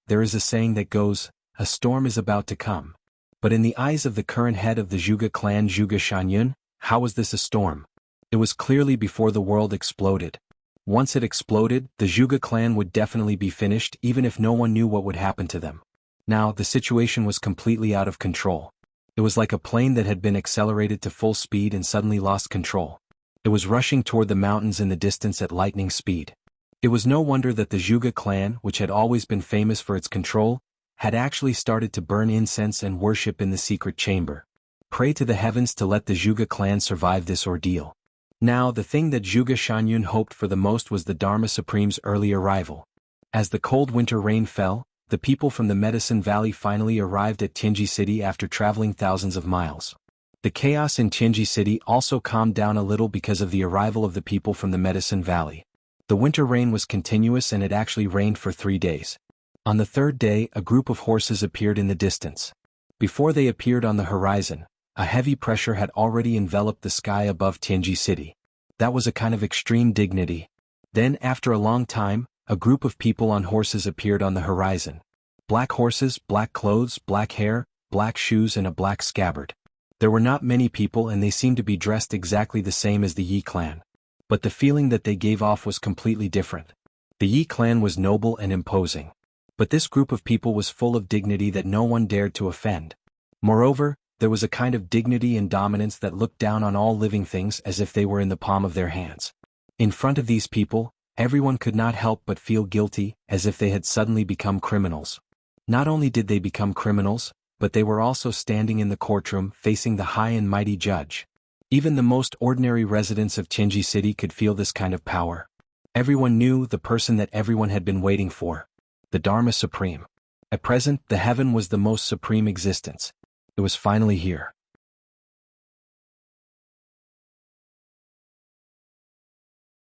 There is a saying that goes, a storm is about to come. But in the eyes of the current head of the Zhuge clan, Zhuge Shanyun, how was this a storm? It was clearly before the world exploded. Once it exploded, the Zhuge clan would definitely be finished even if no one knew what would happen to them. Now, the situation was completely out of control. It was like a plane that had been accelerated to full speed and suddenly lost control. It was rushing toward the mountains in the distance at lightning speed. It was no wonder that the Zhuge clan, which had always been famous for its control, had actually started to burn incense and worship in the secret chamber. Pray to the heavens to let the Zhuge clan survive this ordeal. Now, the thing that Zhuge Shanyun hoped for the most was the Dharma Supreme's early arrival. As the cold winter rain fell, the people from the Medicine Valley finally arrived at Tianji City after traveling thousands of miles. The chaos in Tianji City also calmed down a little because of the arrival of the people from the Medicine Valley. The winter rain was continuous and it actually rained for 3 days. On the 3rd day, a group of horses appeared in the distance. Before they appeared on the horizon, a heavy pressure had already enveloped the sky above Tianji City. That was a kind of extreme dignity. Then, after a long time, a group of people on horses appeared on the horizon. Black horses, black clothes, black hair, black shoes and a black scabbard. There were not many people and they seemed to be dressed exactly the same as the Yi clan. But the feeling that they gave off was completely different. The Yi clan was noble and imposing. But this group of people was full of dignity that no one dared to offend. Moreover, there was a kind of dignity and dominance that looked down on all living things as if they were in the palm of their hands. In front of these people, everyone could not help but feel guilty, as if they had suddenly become criminals. Not only did they become criminals, but they were also standing in the courtroom facing the high and mighty judge. Even the most ordinary residents of Tianji City could feel this kind of power. Everyone knew the person that everyone had been waiting for. The Dharma Supreme. At present, the heaven was the most supreme existence. It was finally here.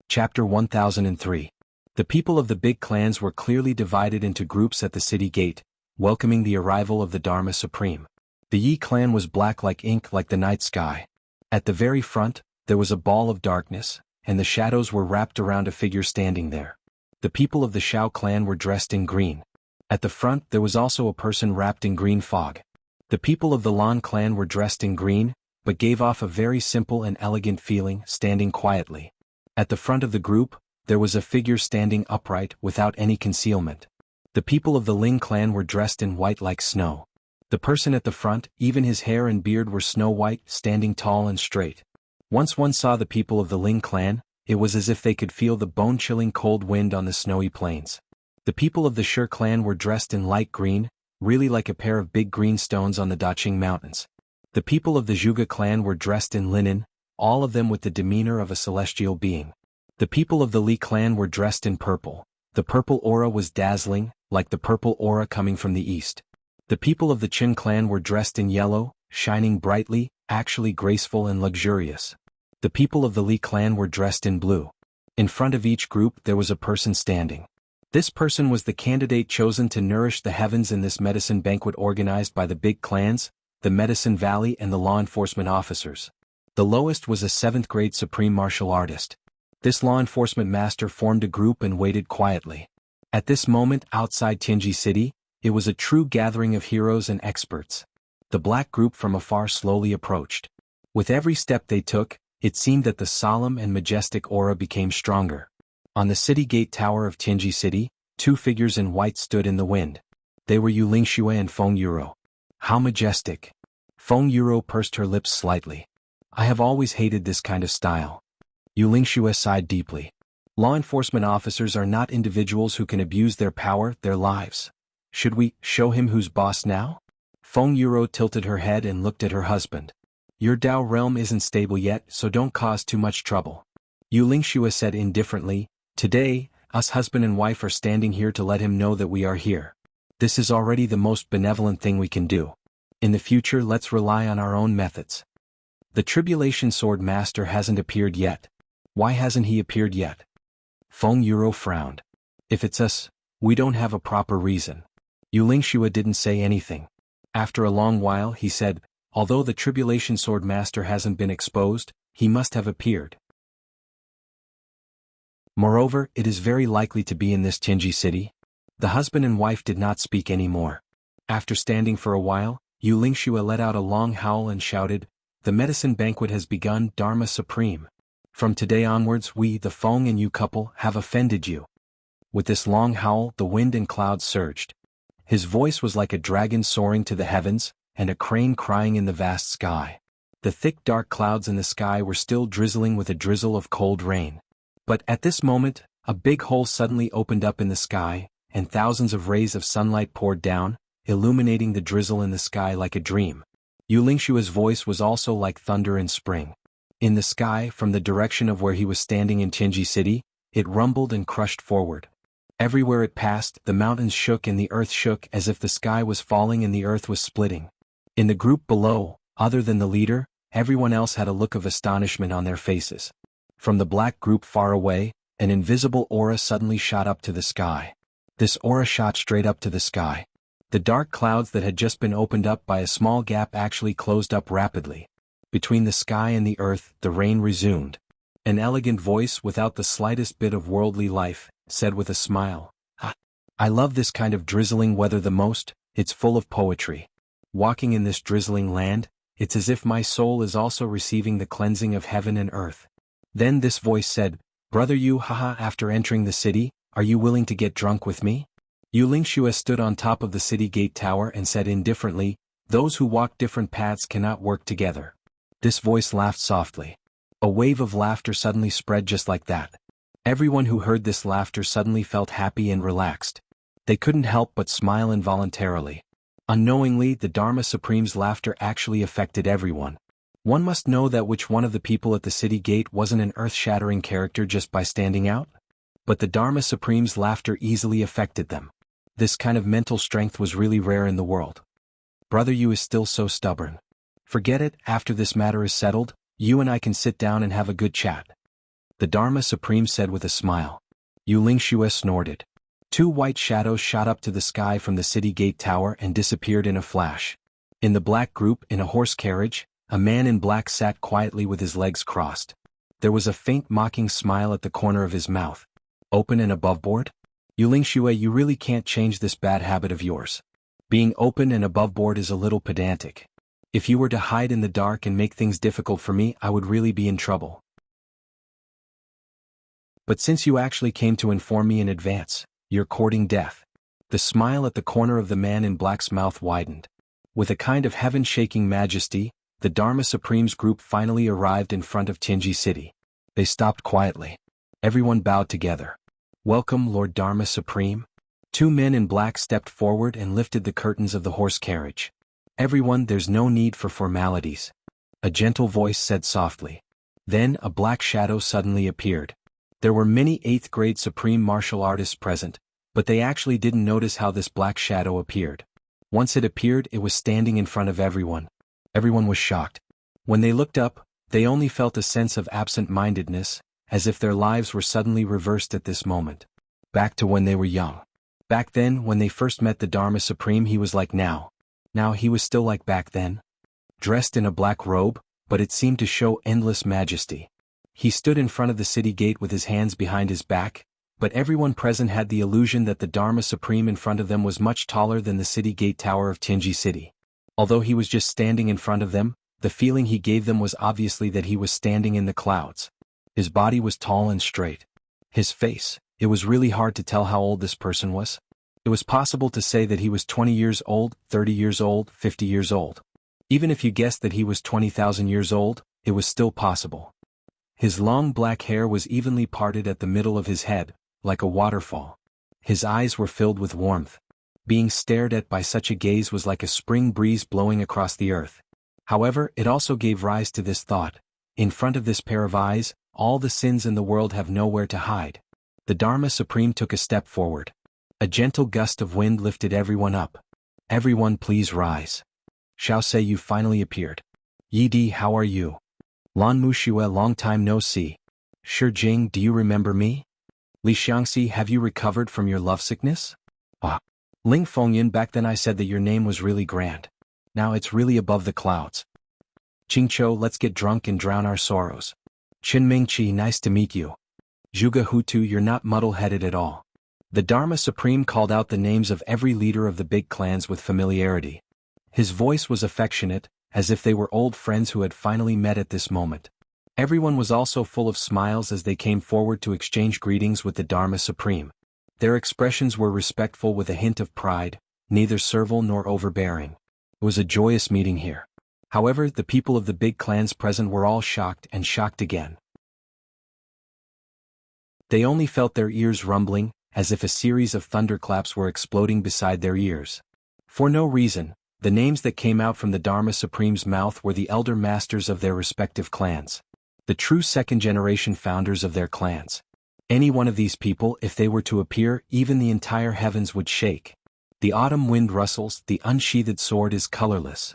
Chapter 1003. The people of the big clans were clearly divided into groups at the city gate, welcoming the arrival of the Dharma Supreme. The Yi clan was black like ink like the night sky. At the very front, there was a ball of darkness, and the shadows were wrapped around a figure standing there. The people of the Shao clan were dressed in green. At the front there was also a person wrapped in green fog. The people of the Lan clan were dressed in green, but gave off a very simple and elegant feeling, standing quietly. At the front of the group, there was a figure standing upright without any concealment. The people of the Ling clan were dressed in white like snow. The person at the front, even his hair and beard were snow white, standing tall and straight. Once one saw the people of the Ling clan, it was as if they could feel the bone-chilling cold wind on the snowy plains. The people of the Shi clan were dressed in light green, really like a pair of big green stones on the Daqing mountains. The people of the Zhuge clan were dressed in linen, all of them with the demeanor of a celestial being. The people of the Li clan were dressed in purple. The purple aura was dazzling, like the purple aura coming from the east. The people of the Qin clan were dressed in yellow, shining brightly, actually graceful and luxurious. The people of the Li clan were dressed in blue. In front of each group there was a person standing. This person was the candidate chosen to nourish the heavens in this medicine banquet organized by the big clans, the Medicine Valley and the law enforcement officers. The lowest was a 7th grade supreme martial artist. This law enforcement master formed a group and waited quietly. At this moment outside Tianji City, it was a true gathering of heroes and experts. The black group from afar slowly approached. With every step they took, it seemed that the solemn and majestic aura became stronger. On the city gate tower of Tianji City, 2 figures in white stood in the wind. They were Yu Lingxue and Feng Yuro. How majestic! Feng Yuro pursed her lips slightly. I have always hated this kind of style. Yu Lingxue sighed deeply. Law enforcement officers are not individuals who can abuse their power, their lives. Should we show him who's boss now? Feng Yuro tilted her head and looked at her husband. Your Dao realm isn't stable yet, so don't cause too much trouble. Yu Lingxue said indifferently, Today, us husband and wife are standing here to let him know that we are here. This is already the most benevolent thing we can do. In the future let's rely on our own methods. The Tribulation Sword Master hasn't appeared yet. Why hasn't he appeared yet? Feng Yuro frowned. If it's us, we don't have a proper reason. Yu Lingxue didn't say anything. After a long while he said, Although the Tribulation Sword Master hasn't been exposed, he must have appeared. Moreover, it is very likely to be in this Tianji city. The husband and wife did not speak any more. After standing for a while, Yu Lingxue let out a long howl and shouted, The medicine banquet has begun, Dharma Supreme. From today onwards we, the Feng and Yu couple, have offended you. With this long howl the wind and clouds surged. His voice was like a dragon soaring to the heavens, and a crane crying in the vast sky. The thick dark clouds in the sky were still drizzling with a drizzle of cold rain. But at this moment, a big hole suddenly opened up in the sky, and thousands of rays of sunlight poured down, illuminating the drizzle in the sky like a dream. Yu Lingxue's voice was also like thunder in spring. In the sky, from the direction of where he was standing in Tianji City, it rumbled and crushed forward. Everywhere it passed, the mountains shook and the earth shook as if the sky was falling and the earth was splitting. In the group below, other than the leader, everyone else had a look of astonishment on their faces. From the black group far away, an invisible aura suddenly shot up to the sky. This aura shot straight up to the sky. The dark clouds that had just been opened up by a small gap actually closed up rapidly. Between the sky and the earth, the rain resumed. An elegant voice without the slightest bit of worldly life, said with a smile, I love this kind of drizzling weather the most, it's full of poetry. Walking in this drizzling land, it's as if my soul is also receiving the cleansing of heaven and earth. Then this voice said, Brother Yu, after entering the city, are you willing to get drunk with me? Yu Lingxue stood on top of the city gate tower and said indifferently, Those who walk different paths cannot work together. This voice laughed softly. A wave of laughter suddenly spread just like that. Everyone who heard this laughter suddenly felt happy and relaxed. They couldn't help but smile involuntarily. Unknowingly, the Dharma Supreme's laughter actually affected everyone. One must know that which one of the people at the city gate wasn't an earth-shattering character just by standing out? But the Dharma Supreme's laughter easily affected them. This kind of mental strength was really rare in the world. Brother Yu is still so stubborn. Forget it, after this matter is settled, you and I can sit down and have a good chat. The Dharma Supreme said with a smile. Yu Lingxue snorted. 2 white shadows shot up to the sky from the city gate tower and disappeared in a flash. In the black group, in a horse carriage, a man in black sat quietly with his legs crossed. There was a faint mocking smile at the corner of his mouth. Open and aboveboard? Yu Lingxue, you really can't change this bad habit of yours. Being open and aboveboard is a little pedantic. If you were to hide in the dark and make things difficult for me, I would really be in trouble. But since you actually came to inform me in advance, you're courting death. The smile at the corner of the man in black's mouth widened. With a kind of heaven-shaking majesty, the Dharma Supreme's group finally arrived in front of Tianji City. They stopped quietly. Everyone bowed together. Welcome, Lord Dharma Supreme. 2 men in black stepped forward and lifted the curtains of the horse carriage. Everyone, there's no need for formalities. A gentle voice said softly. Then a black shadow suddenly appeared. There were many 8th grade supreme martial artists present, but they actually didn't notice how this black shadow appeared. Once it appeared, it was standing in front of everyone. Everyone was shocked. When they looked up, they only felt a sense of absent-mindedness, as if their lives were suddenly reversed at this moment. Back to when they were young. Back then, when they first met the Dharma Supreme, he was like now. Now he was still like back then. Dressed in a black robe, but it seemed to show endless majesty. He stood in front of the city gate with his hands behind his back, but everyone present had the illusion that the Dharma Supreme in front of them was much taller than the city gate tower of Tianji City. Although he was just standing in front of them, the feeling he gave them was obviously that he was standing in the clouds. His body was tall and straight. His face, it was really hard to tell how old this person was. It was possible to say that he was 20 years old, 30 years old, 50 years old. Even if you guessed that he was 20,000 years old, it was still possible. His long black hair was evenly parted at the middle of his head, like a waterfall. His eyes were filled with warmth. Being stared at by such a gaze was like a spring breeze blowing across the earth. However, it also gave rise to this thought: in front of this pair of eyes, all the sins in the world have nowhere to hide. The Dharma Supreme took a step forward. A gentle gust of wind lifted everyone up. Everyone please rise. Xiao Sei, you finally appeared. Yi Di, how are you? Lan Muxue, long time no see. Shi Jing, do you remember me? Li Xiangxi, have you recovered from your lovesickness? Ah. Ling Fengyan, back then I said that your name was really grand. Now it's really above the clouds. Qingqiu, let's get drunk and drown our sorrows. Qin Mingqi, nice to meet you. Zhuge Hutu, you're not muddle-headed at all. The Dharma Supreme called out the names of every leader of the big clans with familiarity. His voice was affectionate, as if they were old friends who had finally met at this moment. Everyone was also full of smiles as they came forward to exchange greetings with the Dharma Supreme. Their expressions were respectful with a hint of pride, neither servile nor overbearing. It was a joyous meeting here. However, the people of the big clans present were all shocked and shocked again. They only felt their ears rumbling, as if a series of thunderclaps were exploding beside their ears. For no reason, the names that came out from the Dharma Supreme's mouth were the elder masters of their respective clans. The true second-generation founders of their clans. Any one of these people, if they were to appear, even the entire heavens would shake. The autumn wind rustles, the unsheathed sword is colorless.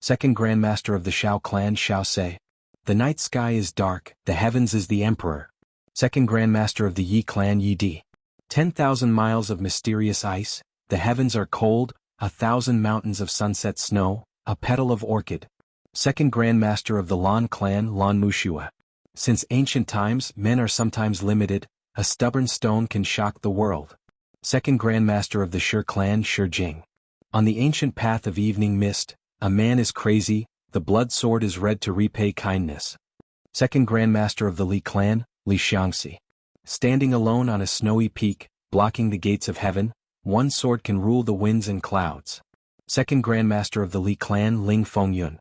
Second Grandmaster of the Shao clan, Xiao Sei. The night sky is dark, the heavens is the emperor. Second Grandmaster of the Yi clan, Yi Di. 10,000 miles of mysterious ice, the heavens are cold, 1,000 mountains of sunset snow, a petal of orchid. Second Grandmaster of the Lan clan, Lan Muxue. Since ancient times, men are sometimes limited, a stubborn stone can shock the world. Second Grandmaster of the Shi clan, Shi Jing. On the ancient path of evening mist, a man is crazy, the blood sword is red to repay kindness. Second Grandmaster of the Li clan, Li Xiangxi. Standing alone on a snowy peak, blocking the gates of heaven, one sword can rule the winds and clouds. Second Grandmaster of the Li clan, Ling Fengyun.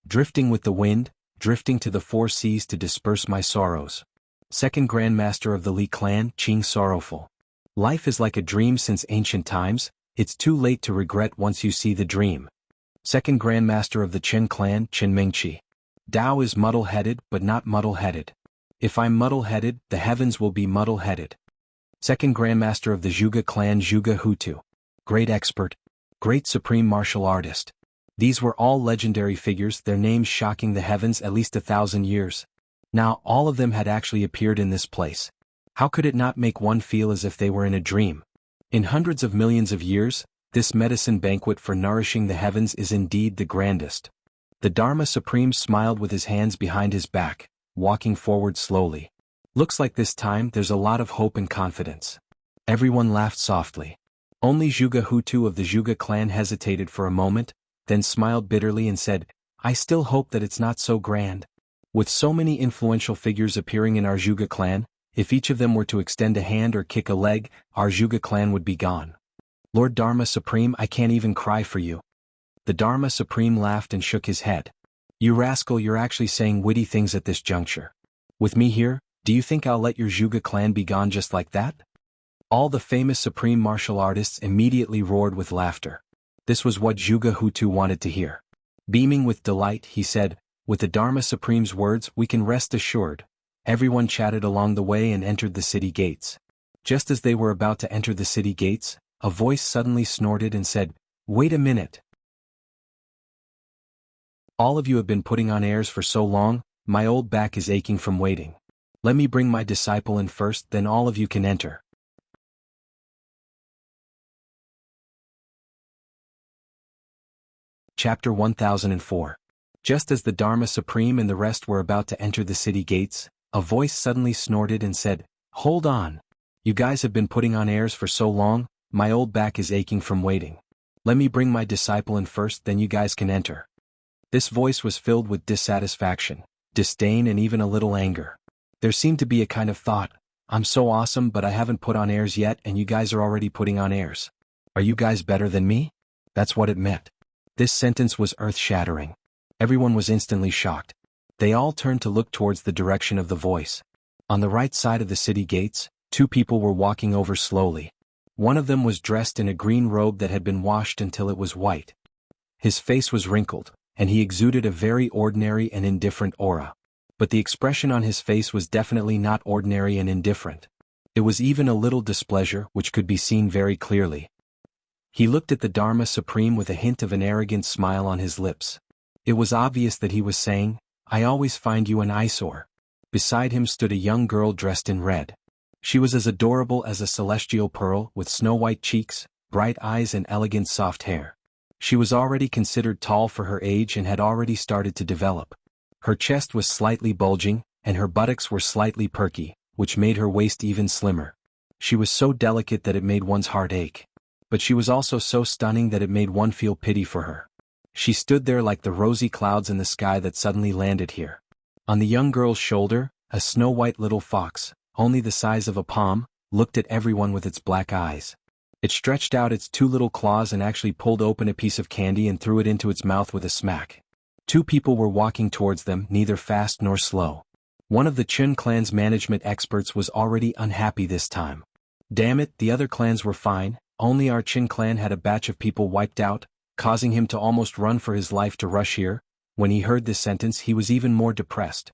Drifting with the wind, drifting to the four seas to disperse my sorrows. Second Grandmaster of the Li clan, Qing Sorrowful. Life is like a dream since ancient times, it's too late to regret once you see the dream. Second Grandmaster of the Chen clan, Qin Mingqi. Tao is muddle-headed but not muddle-headed. If I'm muddle-headed, the heavens will be muddle-headed. Second Grandmaster of the Zhuge clan, Zhuge Hutu. Great expert. Great supreme martial artist. These were all legendary figures, their names shocking the heavens at least 1,000 years. Now all of them had actually appeared in this place. How could it not make one feel as if they were in a dream? In hundreds of millions of years, this medicine banquet for nourishing the heavens is indeed the grandest. The Dharma Supreme smiled with his hands behind his back, walking forward slowly. Looks like this time there's a lot of hope and confidence. Everyone laughed softly. Only Zhuge Hutu of the Zhuge clan hesitated for a moment, then smiled bitterly and said, I still hope that it's not so grand. With so many influential figures appearing in our Zhuge clan, if each of them were to extend a hand or kick a leg, our Zhuge clan would be gone. Lord Dharma Supreme, I can't even cry for you. The Dharma Supreme laughed and shook his head. You rascal, you're actually saying witty things at this juncture. With me here, do you think I'll let your Zhuge clan be gone just like that? All the famous supreme martial artists immediately roared with laughter. This was what Zhuge Hutu wanted to hear. Beaming with delight, he said, With the Dharma Supreme's words, we can rest assured. Everyone chatted along the way and entered the city gates. Just as they were about to enter the city gates, a voice suddenly snorted and said, "Wait a minute. All of you have been putting on airs for so long, my old back is aching from waiting. Let me bring my disciple in first, then all of you can enter." Chapter 1004. Just as the Dharma Supreme and the rest were about to enter the city gates, a voice suddenly snorted and said, "Hold on. You guys have been putting on airs for so long, my old back is aching from waiting. Let me bring my disciple in first, then you guys can enter." This voice was filled with dissatisfaction, disdain and even a little anger. There seemed to be a kind of thought, "I'm so awesome but I haven't put on airs yet and you guys are already putting on airs. Are you guys better than me?" That's what it meant. This sentence was earth-shattering. Everyone was instantly shocked. They all turned to look towards the direction of the voice. On the right side of the city gates, two people were walking over slowly. One of them was dressed in a green robe that had been washed until it was white. His face was wrinkled, and he exuded a very ordinary and indifferent aura. But the expression on his face was definitely not ordinary and indifferent. It was even a little displeasure, which could be seen very clearly. He looked at the Dharma Supreme with a hint of an arrogant smile on his lips. It was obvious that he was saying, "I always find you an eyesore." Beside him stood a young girl dressed in red. She was as adorable as a celestial pearl, with snow-white cheeks, bright eyes and elegant soft hair. She was already considered tall for her age and had already started to develop. Her chest was slightly bulging, and her buttocks were slightly perky, which made her waist even slimmer. She was so delicate that it made one's heart ache. But she was also so stunning that it made one feel pity for her. She stood there like the rosy clouds in the sky that suddenly landed here. On the young girl's shoulder, a snow-white little fox, only the size of a palm, looked at everyone with its black eyes. It stretched out its two little claws and actually pulled open a piece of candy and threw it into its mouth with a smack. Two people were walking towards them, neither fast nor slow. One of the Chun clan's management experts was already unhappy this time. "Damn it, the other clans were fine, only our Chun clan had a batch of people wiped out, causing him to almost run for his life to rush here." When he heard this sentence, he was even more depressed.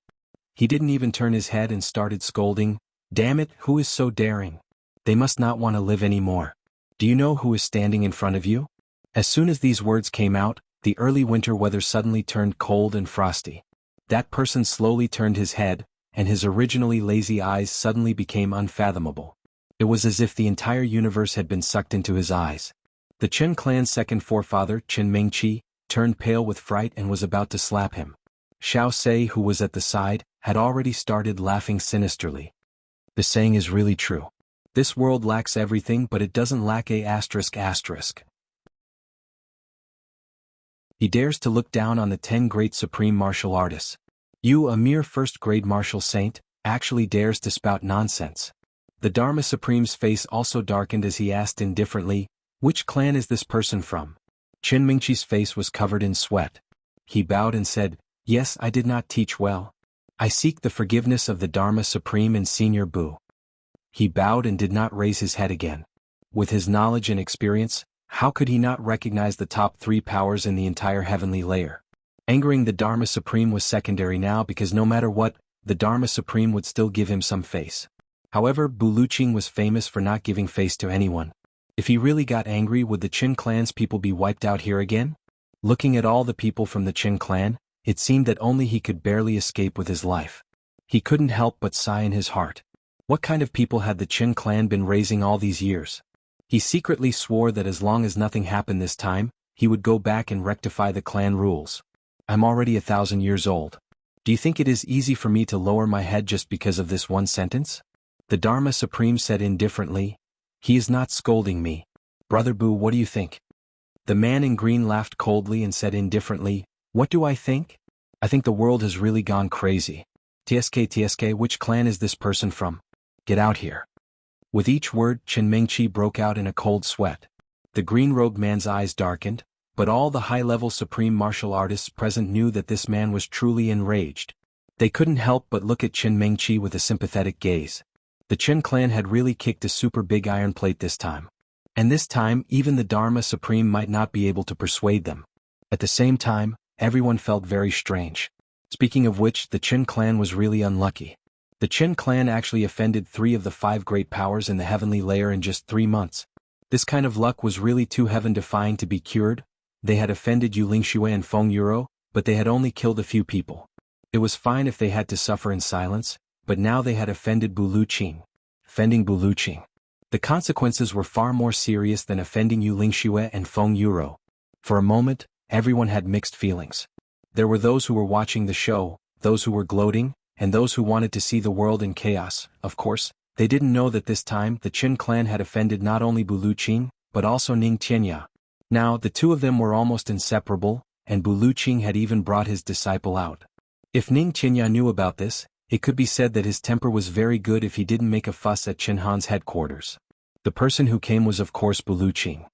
He didn't even turn his head and started scolding, "Damn it, who is so daring? They must not want to live anymore. Do you know who is standing in front of you?" As soon as these words came out, the early winter weather suddenly turned cold and frosty. That person slowly turned his head, and his originally lazy eyes suddenly became unfathomable. It was as if the entire universe had been sucked into his eyes. The Chun clan's second forefather, Qin Mingqi, turned pale with fright and was about to slap him. Xiao Sei, who was at the side, had already started laughing sinisterly. The saying is really true. This world lacks everything, but it doesn't lack a ***. He dares to look down on the 10 great supreme martial artists. You, a mere first-grade martial saint, actually dares to spout nonsense. The Dharma Supreme's face also darkened as he asked indifferently, "Which clan is this person from?" Qin Mingqi's face was covered in sweat. He bowed and said, "Yes, I did not teach well. I seek the forgiveness of the Dharma Supreme and Senior Bu." He bowed and did not raise his head again. With his knowledge and experience, how could he not recognize the top 3 powers in the entire heavenly layer? Angering the Dharma Supreme was secondary now, because no matter what, the Dharma Supreme would still give him some face. However, Bu Luqing was famous for not giving face to anyone. If he really got angry, would the Qin clan's people be wiped out here again? Looking at all the people from the Qin clan, it seemed that only he could barely escape with his life. He couldn't help but sigh in his heart. What kind of people had the Qin clan been raising all these years? He secretly swore that as long as nothing happened this time, he would go back and rectify the clan rules. "I'm already 1,000 years old. Do you think it is easy for me to lower my head just because of this one sentence?" The Dharma Supreme said indifferently, "He is not scolding me. Brother Bu, what do you think?" The man in green laughed coldly and said indifferently, "What do I think? I think the world has really gone crazy. TSK, which clan is this person from? Get out here." With each word, Qin Mingqi broke out in a cold sweat. The green-robed man's eyes darkened, but all the high-level supreme martial artists present knew that this man was truly enraged. They couldn't help but look at Qin Mingqi with a sympathetic gaze. The Qin clan had really kicked a super big iron plate this time. And this time, even the Dharma Supreme might not be able to persuade them. At the same time, everyone felt very strange. Speaking of which, the Qin clan was really unlucky. The Qin clan actually offended 3 of the 5 great powers in the heavenly layer in just 3 months. This kind of luck was really too heaven-defying to be cured. They had offended Yu Lingxue and Feng Yuro, but they had only killed a few people. It was fine if they had to suffer in silence, but now they had offended Bu Luqing. Offending Bu Luqing. The consequences were far more serious than offending Yu Lingxue and Feng Yuro. For a moment, everyone had mixed feelings. There were those who were watching the show, those who were gloating, and those who wanted to see the world in chaos. Of course, they didn't know that this time the Qin clan had offended not only Bu Luqing, but also Ning Tianya. Now, the 2 of them were almost inseparable, and Bu Luqing had even brought his disciple out. If Ning Tianya knew about this, it could be said that his temper was very good if he didn't make a fuss at Qin Han's headquarters. The person who came was of course Bu Luqing.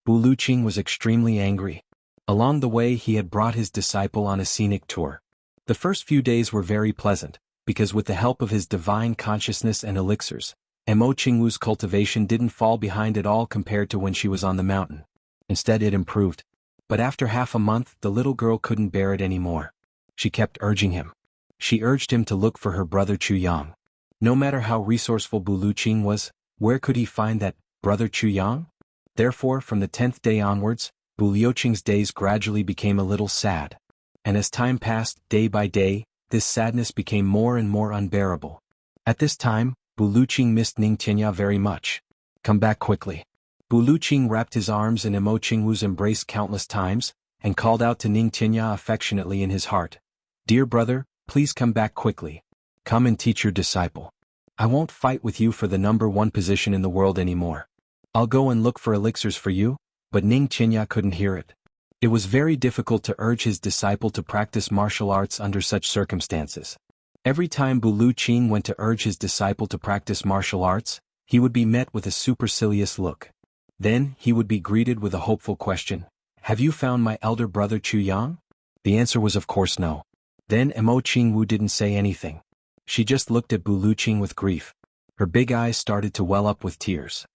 Bu Luqing was extremely angry. Along the way he had brought his disciple on a scenic tour. The first few days were very pleasant, because with the help of his divine consciousness and elixirs, Mo Qingwu's cultivation didn't fall behind at all compared to when she was on the mountain. Instead it improved. But after half a month the little girl couldn't bear it anymore. She kept urging him. She urged him to look for her brother Chuyang. No matter how resourceful Bu Luqing was, where could he find that brother Chuyang? Therefore from the 10th day onwards, Bu Luqing's days gradually became a little sad. And as time passed, day by day, this sadness became more and more unbearable. At this time, Bu Luqing missed Ning Tianya very much. Come back quickly. Bu Luqing wrapped his arms in Mo Qingwu's embrace countless times, and called out to Ning Tianya affectionately in his heart. Dear brother, please come back quickly. Come and teach your disciple. I won't fight with you for the number 1 position in the world anymore. I'll go and look for elixirs for you. But Ning Tianya couldn't hear it. It was very difficult to urge his disciple to practice martial arts under such circumstances. Every time Bu Luqing went to urge his disciple to practice martial arts, he would be met with a supercilious look. Then he would be greeted with a hopeful question. Have you found my elder brother Chuyang? The answer was of course no. Then Mo Qingwu didn't say anything. She just looked at Bu Luqing with grief. Her big eyes started to well up with tears.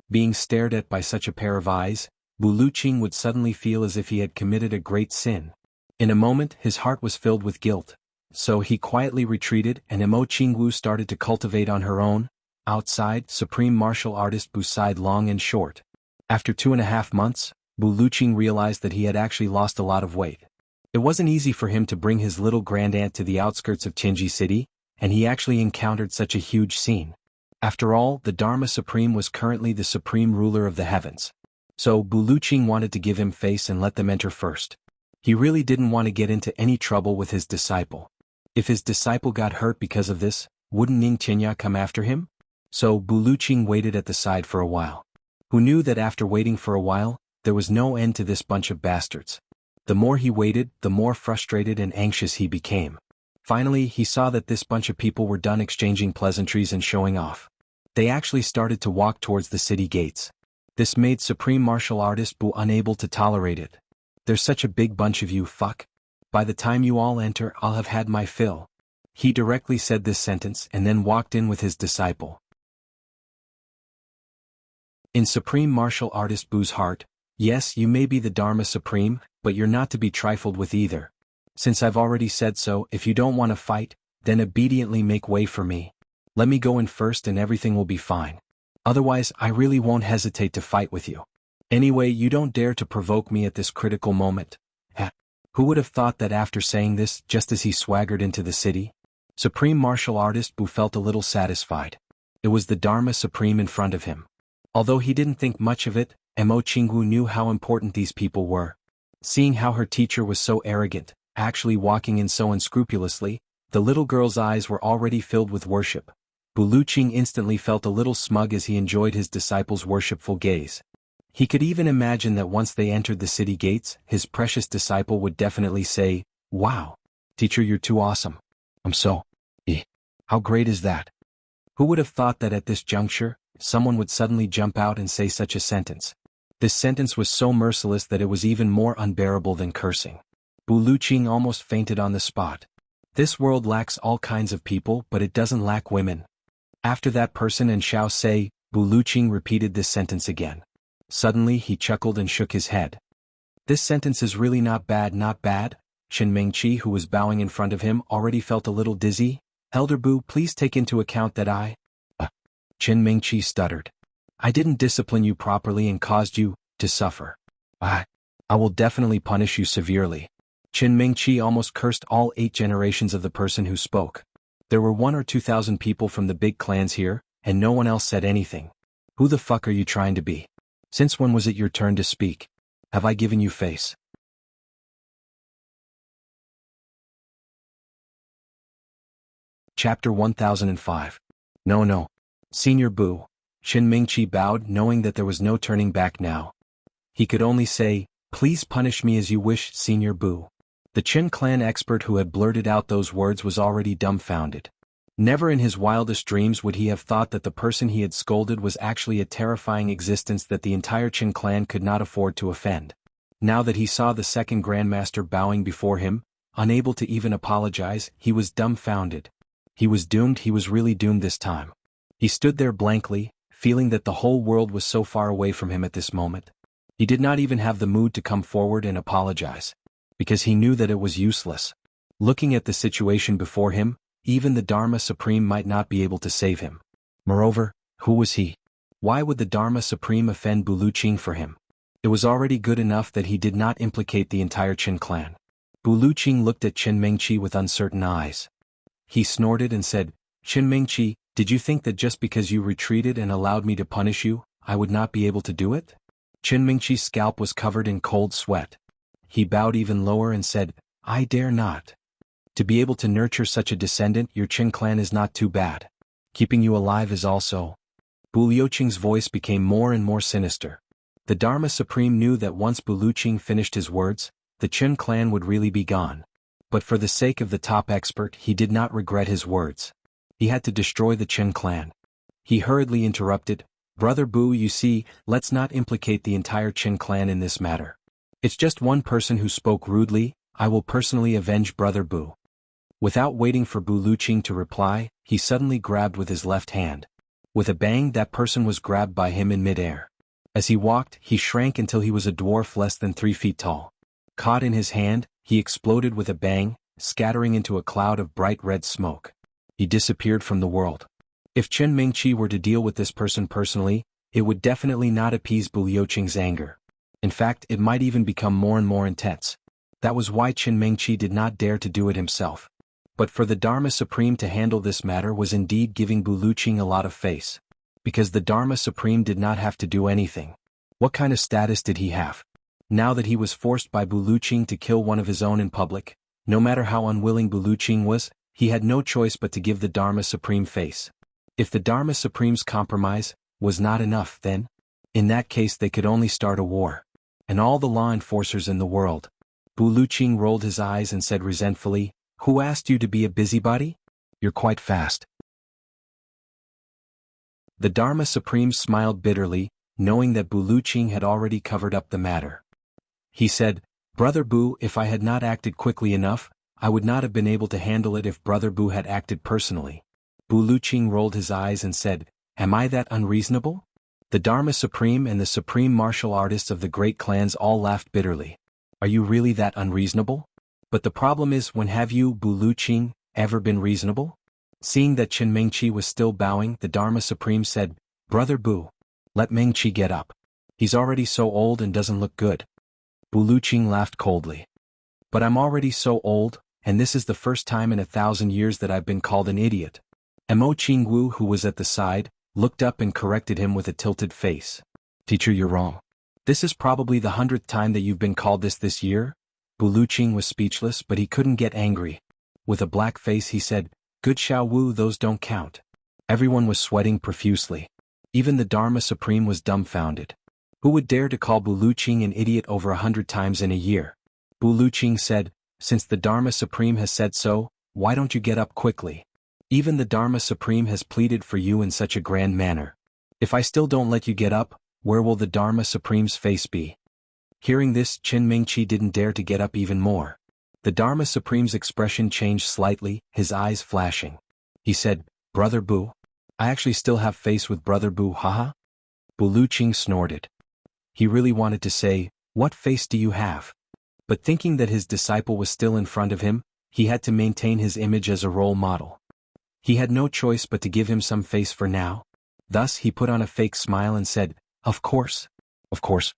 Being stared at by such a pair of eyes, Bu Luqing would suddenly feel as if he had committed a great sin. In a moment his heart was filled with guilt. So he quietly retreated and Mo Qingwu started to cultivate on her own. Outside, supreme martial artist Bu sighed long and short. After 2.5 months, Bu Luqing realized that he had actually lost a lot of weight. It wasn't easy for him to bring his little grandaunt to the outskirts of Tianji City, and he actually encountered such a huge scene. After all, the Dharma Supreme was currently the supreme ruler of the heavens. So Bu Luqing wanted to give him face and let them enter first. He really didn't want to get into any trouble with his disciple. If his disciple got hurt because of this, wouldn't Ning Tianya come after him? So Bu Luqing waited at the side for a while. Who knew that after waiting for a while, there was no end to this bunch of bastards. The more he waited, the more frustrated and anxious he became. Finally, he saw that this bunch of people were done exchanging pleasantries and showing off. They actually started to walk towards the city gates. This made Supreme Martial Artist Bu unable to tolerate it. There's such a big bunch of you, fuck. By the time you all enter, I'll have had my fill. He directly said this sentence and then walked in with his disciple. In Supreme Martial Artist Bu's heart, yes, you may be the Dharma Supreme, but you're not to be trifled with either. Since I've already said so, if you don't want to fight, then obediently make way for me. Let me go in first and everything will be fine. Otherwise, I really won't hesitate to fight with you. Anyway, you don't dare to provoke me at this critical moment. Who would have thought that after saying this, just as he swaggered into the city? Supreme Martial Artist Bu felt a little satisfied. It was the Dharma Supreme in front of him. Although he didn't think much of it, Mo Qingwu knew how important these people were. Seeing how her teacher was so arrogant, actually walking in so unscrupulously, the little girl's eyes were already filled with worship. Bu Luqing instantly felt a little smug as he enjoyed his disciple's worshipful gaze. He could even imagine that once they entered the city gates, his precious disciple would definitely say, "Wow, teacher, you're too awesome. I'm so, how great is that?" Who would have thought that at this juncture, someone would suddenly jump out and say such a sentence? This sentence was so merciless that it was even more unbearable than cursing. Bu Luqing almost fainted on the spot. This world lacks all kinds of people, but it doesn't lack women. After that person and shall say, Bu Luqing repeated this sentence again. Suddenly he chuckled and shook his head. This sentence is really not bad, not bad. Qin Mengqi, who was bowing in front of him, already felt a little dizzy. Elder Bu, please take into account that Qin Mengqi stuttered. I didn't discipline you properly and caused you to suffer. I will definitely punish you severely. Qin Mengqi almost cursed all 8 generations of the person who spoke. There were 1 or 2,000 people from the big clans here, and no one else said anything. Who the fuck are you trying to be? Since when was it your turn to speak? Have I given you face? Chapter 1005. No. Senior Bu. Qin Mengqi bowed, knowing that there was no turning back now. He could only say, please punish me as you wish, Senior Bu. The Qin clan expert who had blurted out those words was already dumbfounded. Never in his wildest dreams would he have thought that the person he had scolded was actually a terrifying existence that the entire Qin clan could not afford to offend. Now that he saw the second grandmaster bowing before him, unable to even apologize, he was dumbfounded. He was doomed, he was really doomed this time. He stood there blankly, feeling that the whole world was so far away from him at this moment. He did not even have the mood to come forward and apologize, because he knew that it was useless. Looking at the situation before him, even the Dharma Supreme might not be able to save him. Moreover, who was he? Why would the Dharma Supreme offend Bu Luqing for him? It was already good enough that he did not implicate the entire Qin clan. Bu Luqing looked at Qin Mengqi with uncertain eyes. He snorted and said, Qin Mengqi, did you think that just because you retreated and allowed me to punish you, I would not be able to do it? Qin Mengqi's scalp was covered in cold sweat. He bowed even lower and said, I dare not. To be able to nurture such a descendant, your Qin clan is not too bad. Keeping you alive is also. Bu Luqing's voice became more and more sinister. The Dharma Supreme knew that once Bu Luqing finished his words, the Qin clan would really be gone. But for the sake of the top expert, he did not regret his words. He had to destroy the Qin clan. He hurriedly interrupted, Brother Bu, you see, let's not implicate the entire Qin clan in this matter. It's just one person who spoke rudely. I will personally avenge Brother Bu. Without waiting for Bu Luqing to reply, he suddenly grabbed with his left hand. With a bang, that person was grabbed by him in midair. As he walked, he shrank until he was a dwarf less than 3 feet tall. Caught in his hand, he exploded with a bang, scattering into a cloud of bright red smoke. He disappeared from the world. If Qin Mengqi were to deal with this person personally, it would definitely not appease Bu Luqing's anger. In fact, it might even become more and more intense. That was why Qin Mengqi did not dare to do it himself. But for the Dharma Supreme to handle this matter was indeed giving Bu Luqing a lot of face. Because the Dharma Supreme did not have to do anything. What kind of status did he have? Now that he was forced by Bu Luqing to kill one of his own in public, no matter how unwilling Bu Luqing was, he had no choice but to give the Dharma Supreme face. If the Dharma Supreme's compromise was not enough, then, in that case they could only start a war. And all the law enforcers in the world. Bu Luqing rolled his eyes and said resentfully, Who asked you to be a busybody? You're quite fast. The Dharma Supreme smiled bitterly, knowing that Bu Luqing had already covered up the matter. He said, Brother Bu, if I had not acted quickly enough, I would not have been able to handle it if Brother Bu had acted personally. Bu Luqing rolled his eyes and said, Am I that unreasonable? The Dharma Supreme and the supreme martial artists of the great clans all laughed bitterly. Are you really that unreasonable? But the problem is, when have you, Bu Luqing, ever been reasonable? Seeing that Qin Mengqi was still bowing, the Dharma Supreme said, Brother Bu, let Mengqi get up. He's already so old and doesn't look good. Bu Luqing laughed coldly. But I'm already so old, and this is the first time in 1,000 years that I've been called an idiot. Mo Qingwu, who was at the side, looked up and corrected him with a tilted face. Teacher, you're wrong. This is probably the 100th time that you've been called this year? Bu Luqing was speechless, but he couldn't get angry. With a black face he said, Good Xiao Wu, those don't count. Everyone was sweating profusely. Even the Dharma Supreme was dumbfounded. Who would dare to call Bu Luqing an idiot over 100 times in a year? Bu Luqing said, Since the Dharma Supreme has said so, why don't you get up quickly? Even the Dharma Supreme has pleaded for you in such a grand manner. If I still don't let you get up, where will the Dharma Supreme's face be? Hearing this, Qin Mengqi didn't dare to get up even more. The Dharma Supreme's expression changed slightly, his eyes flashing. He said, Brother Bu? I actually still have face with Brother Bu, haha? Bu Luqing snorted. He really wanted to say, What face do you have? But thinking that his disciple was still in front of him, he had to maintain his image as a role model. He had no choice but to give him some face for now. Thus he put on a fake smile and said, "Of course. Of course."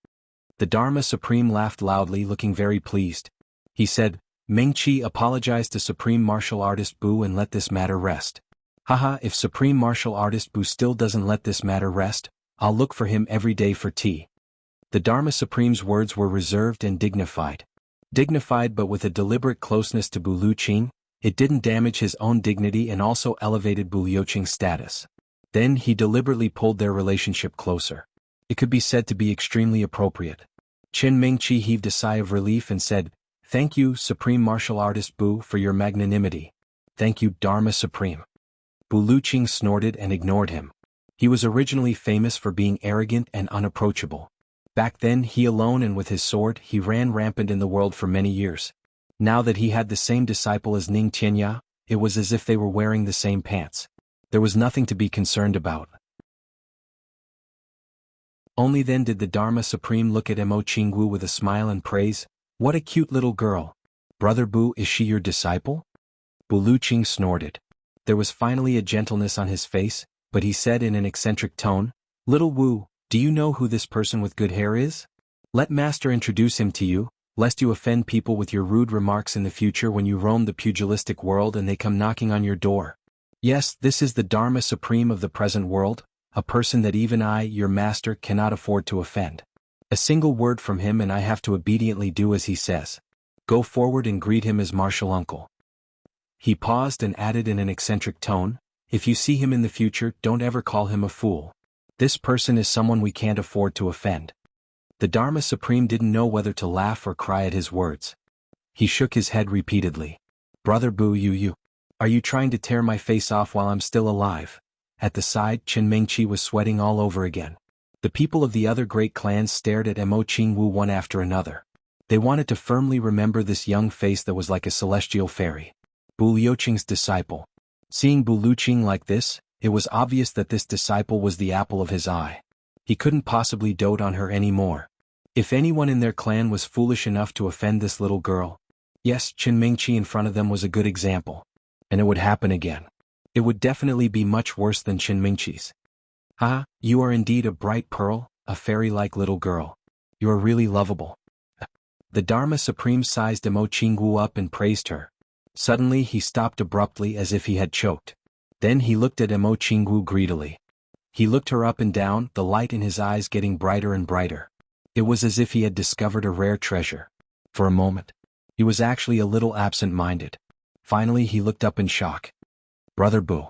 The Dharma Supreme laughed loudly, looking very pleased. He said, "Meng-Chi, apologize to Supreme Martial Artist Bu and let this matter rest." Haha, if Supreme Martial Artist Bu still doesn't let this matter rest, I'll look for him every day for tea. The Dharma Supreme's words were reserved and dignified. Dignified but with a deliberate closeness to Bu Luqing, it didn't damage his own dignity and also elevated Bu Luqing's status. Then he deliberately pulled their relationship closer. It could be said to be extremely appropriate. Qin Ming-Chi heaved a sigh of relief and said, "Thank you, Supreme Martial Artist Bu, for your magnanimity. Thank you, Dharma Supreme." Bu Luqing snorted and ignored him. He was originally famous for being arrogant and unapproachable. Back then he alone and with his sword he ran rampant in the world for many years. Now that he had the same disciple as Ning Tianya, it was as if they were wearing the same pants. There was nothing to be concerned about. Only then did the Dharma Supreme look at Mo Qingwu with a smile and praise. "What a cute little girl. Brother Bu, is she your disciple?" Bu Luqing snorted. There was finally a gentleness on his face, but he said in an eccentric tone, "Little Wu, do you know who this person with good hair is? Let Master introduce him to you, lest you offend people with your rude remarks in the future when you roam the pugilistic world and they come knocking on your door. Yes, this is the Dharma Supreme of the present world, a person that even I, your master, cannot afford to offend. A single word from him and I have to obediently do as he says. Go forward and greet him as martial uncle." He paused and added in an eccentric tone, "If you see him in the future, don't ever call him a fool. This person is someone we can't afford to offend." The Dharma Supreme didn't know whether to laugh or cry at his words. He shook his head repeatedly. "Brother Bu, you. Are you trying to tear my face off while I'm still alive?" At the side, Qin Ming-Chi was sweating all over again. The people of the other great clans stared at Mo Qingwu one after another. They wanted to firmly remember this young face that was like a celestial fairy. Bu Luqing's disciple. Seeing Bu Luqing like this, it was obvious that this disciple was the apple of his eye. He couldn't possibly dote on her anymore. If anyone in their clan was foolish enough to offend this little girl, yes, Qin Ming-Chi in front of them was a good example. And it would happen again. It would definitely be much worse than Qin Ming-Chi's. "Ah, you are indeed a bright pearl, a fairy-like little girl. You are really lovable." The Dharma Supreme sized Mo Qingwu up and praised her. Suddenly he stopped abruptly as if he had choked. Then he looked at Mo Qingwu greedily. He looked her up and down, the light in his eyes getting brighter and brighter. It was as if he had discovered a rare treasure. For a moment, he was actually a little absent-minded. Finally he looked up in shock. "Brother Bu."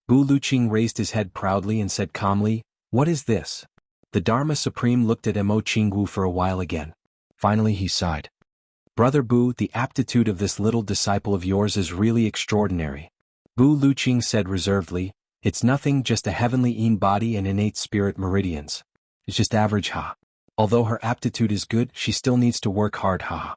Bu Luqing raised his head proudly and said calmly, "What is this?" The Dharma Supreme looked at Mo Qingwu for a while again. Finally he sighed. "Brother Bu, the aptitude of this little disciple of yours is really extraordinary." Bu Luqing said reservedly, "It's nothing, just a heavenly Yin body and innate spirit meridians. It's just average ha. Although her aptitude is good, she still needs to work hard ha."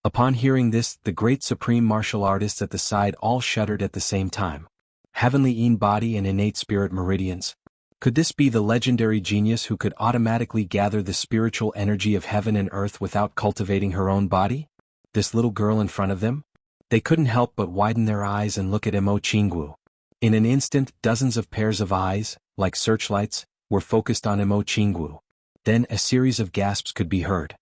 Upon hearing this, the great supreme martial artists at the side all shuddered at the same time. Heavenly Yin body and innate spirit meridians. Could this be the legendary genius who could automatically gather the spiritual energy of heaven and earth without cultivating her own body? This little girl in front of them? They couldn't help but widen their eyes and look at Mo Qingwu. In an instant, dozens of pairs of eyes, like searchlights, were focused on Mo Qingwu. Then a series of gasps could be heard.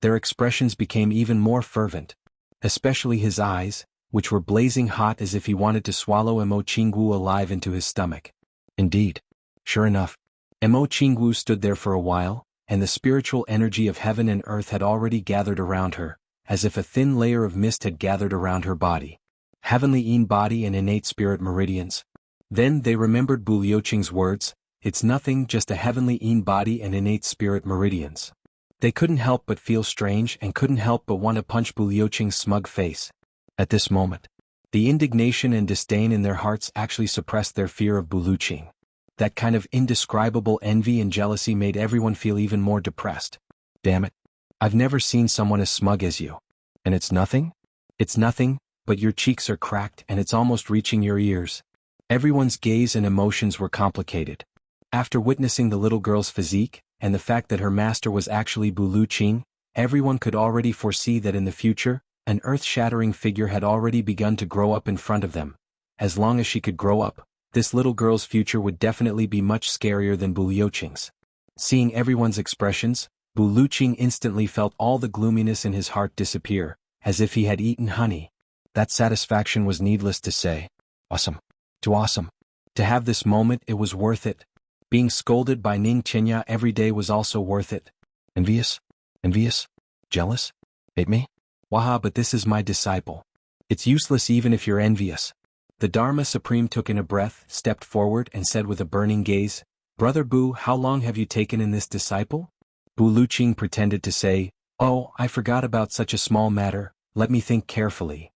Their expressions became even more fervent, especially his eyes, which were blazing hot as if he wanted to swallow Mo Qingwu alive into his stomach. Indeed. Sure enough, Mo Qingwu stood there for a while, and the spiritual energy of heaven and earth had already gathered around her, as if a thin layer of mist had gathered around her body. Heavenly Yin body and innate spirit meridians. Then they remembered Bu Luqing's words, "It's nothing, just a heavenly Yin body and innate spirit meridians." They couldn't help but feel strange and couldn't help but want to punch Bu Luqing's smug face. At this moment, the indignation and disdain in their hearts actually suppressed their fear of Bu Luqing. That kind of indescribable envy and jealousy made everyone feel even more depressed. Damn it. I've never seen someone as smug as you. And it's nothing? It's nothing, but your cheeks are cracked and it's almost reaching your ears. Everyone's gaze and emotions were complicated. After witnessing the little girl's physique, and the fact that her master was actually Bu Luqing, everyone could already foresee that in the future, an earth-shattering figure had already begun to grow up in front of them. As long as she could grow up, this little girl's future would definitely be much scarier than Bu Luqing's. Seeing everyone's expressions, Bu Luqing instantly felt all the gloominess in his heart disappear, as if he had eaten honey. That satisfaction was needless to say. Awesome. Too awesome. To have this moment, it was worth it. Being scolded by Ning Qinya every day was also worth it. Envious? Envious? Jealous? Hate me? Waha, but this is my disciple. It's useless even if you're envious. The Dharma Supreme took in a breath, stepped forward and said with a burning gaze, Brother Bu, how long have you taken in this disciple? Bu Luqing pretended to say, Oh, I forgot about such a small matter, let me think carefully.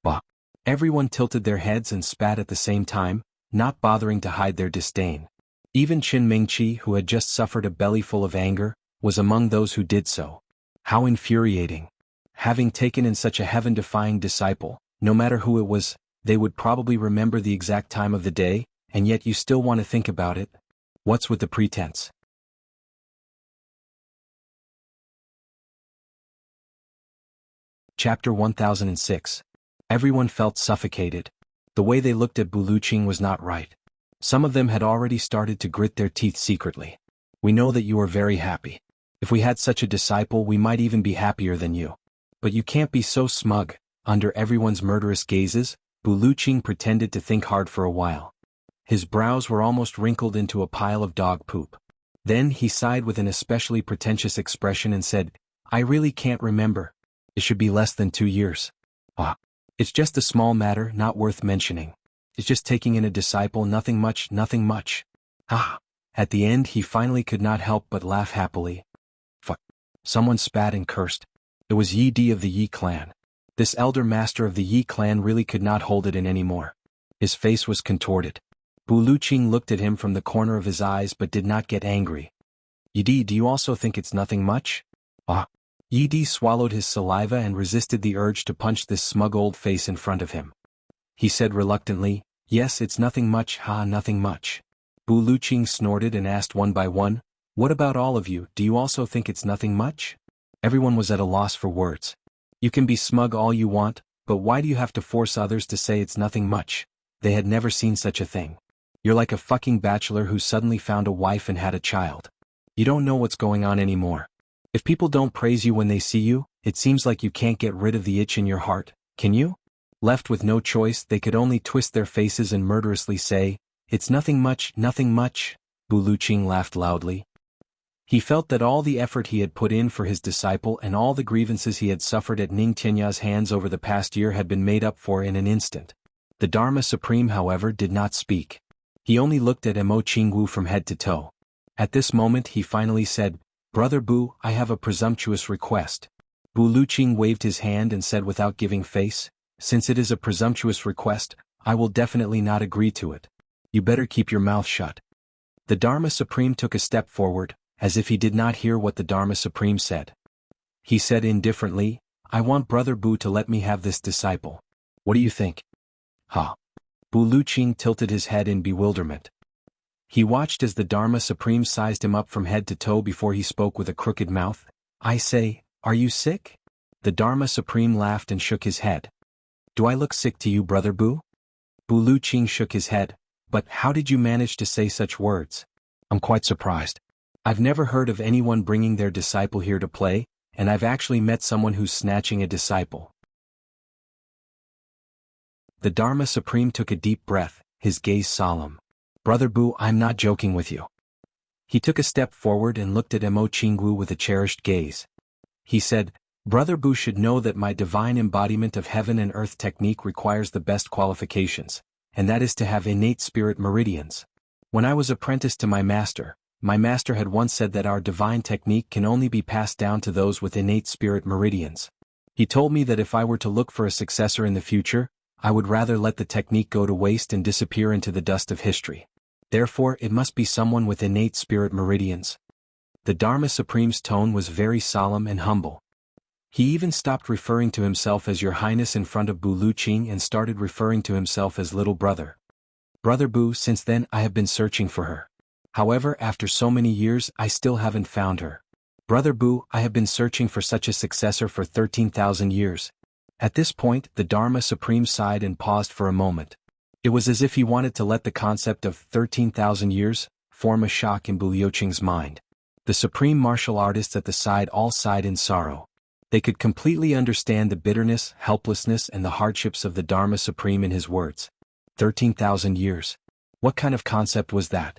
Bah. Everyone tilted their heads and spat at the same time, not bothering to hide their disdain. Even Qin Mingqi, who had just suffered a bellyful of anger, was among those who did so. How infuriating. Having taken in such a heaven-defying disciple, no matter who it was, they would probably remember the exact time of the day, and yet you still want to think about it? What's with the pretense? Chapter 1006. Everyone felt suffocated. The way they looked at Bu Luqing was not right. Some of them had already started to grit their teeth secretly. We know that you are very happy. If we had such a disciple, we might even be happier than you. But you can't be so smug. Under everyone's murderous gazes, Bu Luqing pretended to think hard for a while. His brows were almost wrinkled into a pile of dog poop. Then he sighed with an especially pretentious expression and said, I really can't remember. It should be less than 2 years. Ah. It's just a small matter, not worth mentioning. It's just taking in a disciple, nothing much, nothing much. Ah. At the end he finally could not help but laugh happily. Fuck. Someone spat and cursed. It was Yi Di of the Yi clan. This elder master of the Yi clan really could not hold it in anymore. His face was contorted. Bu Luqing looked at him from the corner of his eyes but did not get angry. Yi Di, do you also think it's nothing much? Ah. Yi Di swallowed his saliva and resisted the urge to punch this smug old face in front of him. He said reluctantly, Yes, it's nothing much, nothing much. Bu Luqing snorted and asked one by one, What about all of you, do you also think it's nothing much? Everyone was at a loss for words. You can be smug all you want, but why do you have to force others to say it's nothing much? They had never seen such a thing. You're like a fucking bachelor who suddenly found a wife and had a child. You don't know what's going on anymore. If people don't praise you when they see you, it seems like you can't get rid of the itch in your heart, can you? Left with no choice, they could only twist their faces and murderously say, It's nothing much, nothing much. Bu Luqing laughed loudly. He felt that all the effort he had put in for his disciple and all the grievances he had suffered at Ning Tianya's hands over the past year had been made up for in an instant. The Dharma Supreme, however, did not speak. He only looked at Mo Qingwu from head to toe. At this moment he finally said, Brother Bu, I have a presumptuous request. Bu Luqing waved his hand and said without giving face, Since it is a presumptuous request, I will definitely not agree to it. You better keep your mouth shut. The Dharma Supreme took a step forward, as if he did not hear what the Dharma Supreme said. He said indifferently, I want Brother Bu to let me have this disciple. What do you think? Ha. Bu Luqing tilted his head in bewilderment. He watched as the Dharma Supreme sized him up from head to toe before he spoke with a crooked mouth. I say, are you sick? The Dharma Supreme laughed and shook his head. Do I look sick to you, Brother Bu? Bu Luqing shook his head. But how did you manage to say such words? I'm quite surprised. I've never heard of anyone bringing their disciple here to play, and I've actually met someone who's snatching a disciple. The Dharma Supreme took a deep breath, his gaze solemn. Brother Bu, I'm not joking with you. He took a step forward and looked at Mo Qingwu with a cherished gaze. He said, Brother Bu should know that my divine embodiment of heaven and earth technique requires the best qualifications, and that is to have innate spirit meridians. When I was apprenticed to my master had once said that our divine technique can only be passed down to those with innate spirit meridians. He told me that if I were to look for a successor in the future, I would rather let the technique go to waste and disappear into the dust of history. Therefore, it must be someone with innate spirit meridians. The Dharma Supreme's tone was very solemn and humble. He even stopped referring to himself as Your Highness in front of Bu Luqing and started referring to himself as Little Brother. Brother Bu, since then I have been searching for her. However, after so many years, I still haven't found her. Brother Bu, I have been searching for such a successor for 13,000 years. At this point, the Dharma Supreme sighed and paused for a moment. It was as if he wanted to let the concept of 13,000 years form a shock in Bu Liuqing's mind. The supreme martial artists at the side all sighed in sorrow. They could completely understand the bitterness, helplessness and the hardships of the Dharma Supreme in his words. 13,000 years. What kind of concept was that?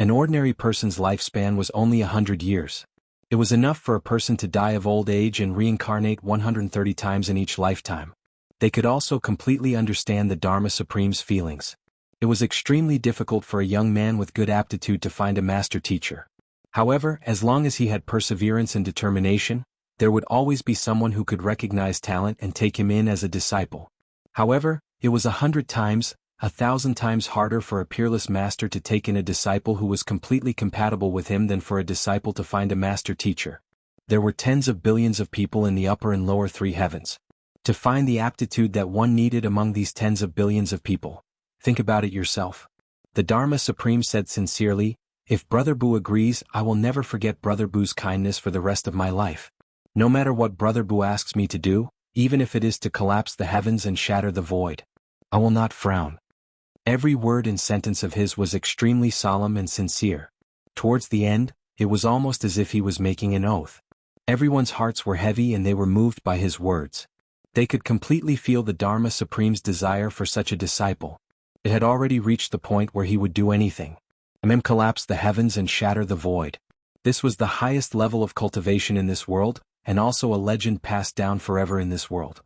An ordinary person's lifespan was only 100 years. It was enough for a person to die of old age and reincarnate 130 times in each lifetime. They could also completely understand the Dharma Supreme's feelings. It was extremely difficult for a young man with good aptitude to find a master teacher. However, as long as he had perseverance and determination, there would always be someone who could recognize talent and take him in as a disciple. However, it was 100 times, 1,000 times harder for a peerless master to take in a disciple who was completely compatible with him than for a disciple to find a master teacher. There were tens of billions of people in the upper and lower three heavens. To find the aptitude that one needed among these tens of billions of people. Think about it yourself. The Dharma Supreme said sincerely, if Brother Bu agrees, I will never forget Brother Bu's kindness for the rest of my life. No matter what Brother Bu asks me to do, even if it is to collapse the heavens and shatter the void, I will not frown. Every word and sentence of his was extremely solemn and sincere. Towards the end, it was almost as if he was making an oath. Everyone's hearts were heavy and they were moved by his words. They could completely feel the Dharma Supreme's desire for such a disciple. It had already reached the point where he would do anything. Collapse the heavens and shatter the void. This was the highest level of cultivation in this world, and also a legend passed down forever in this world.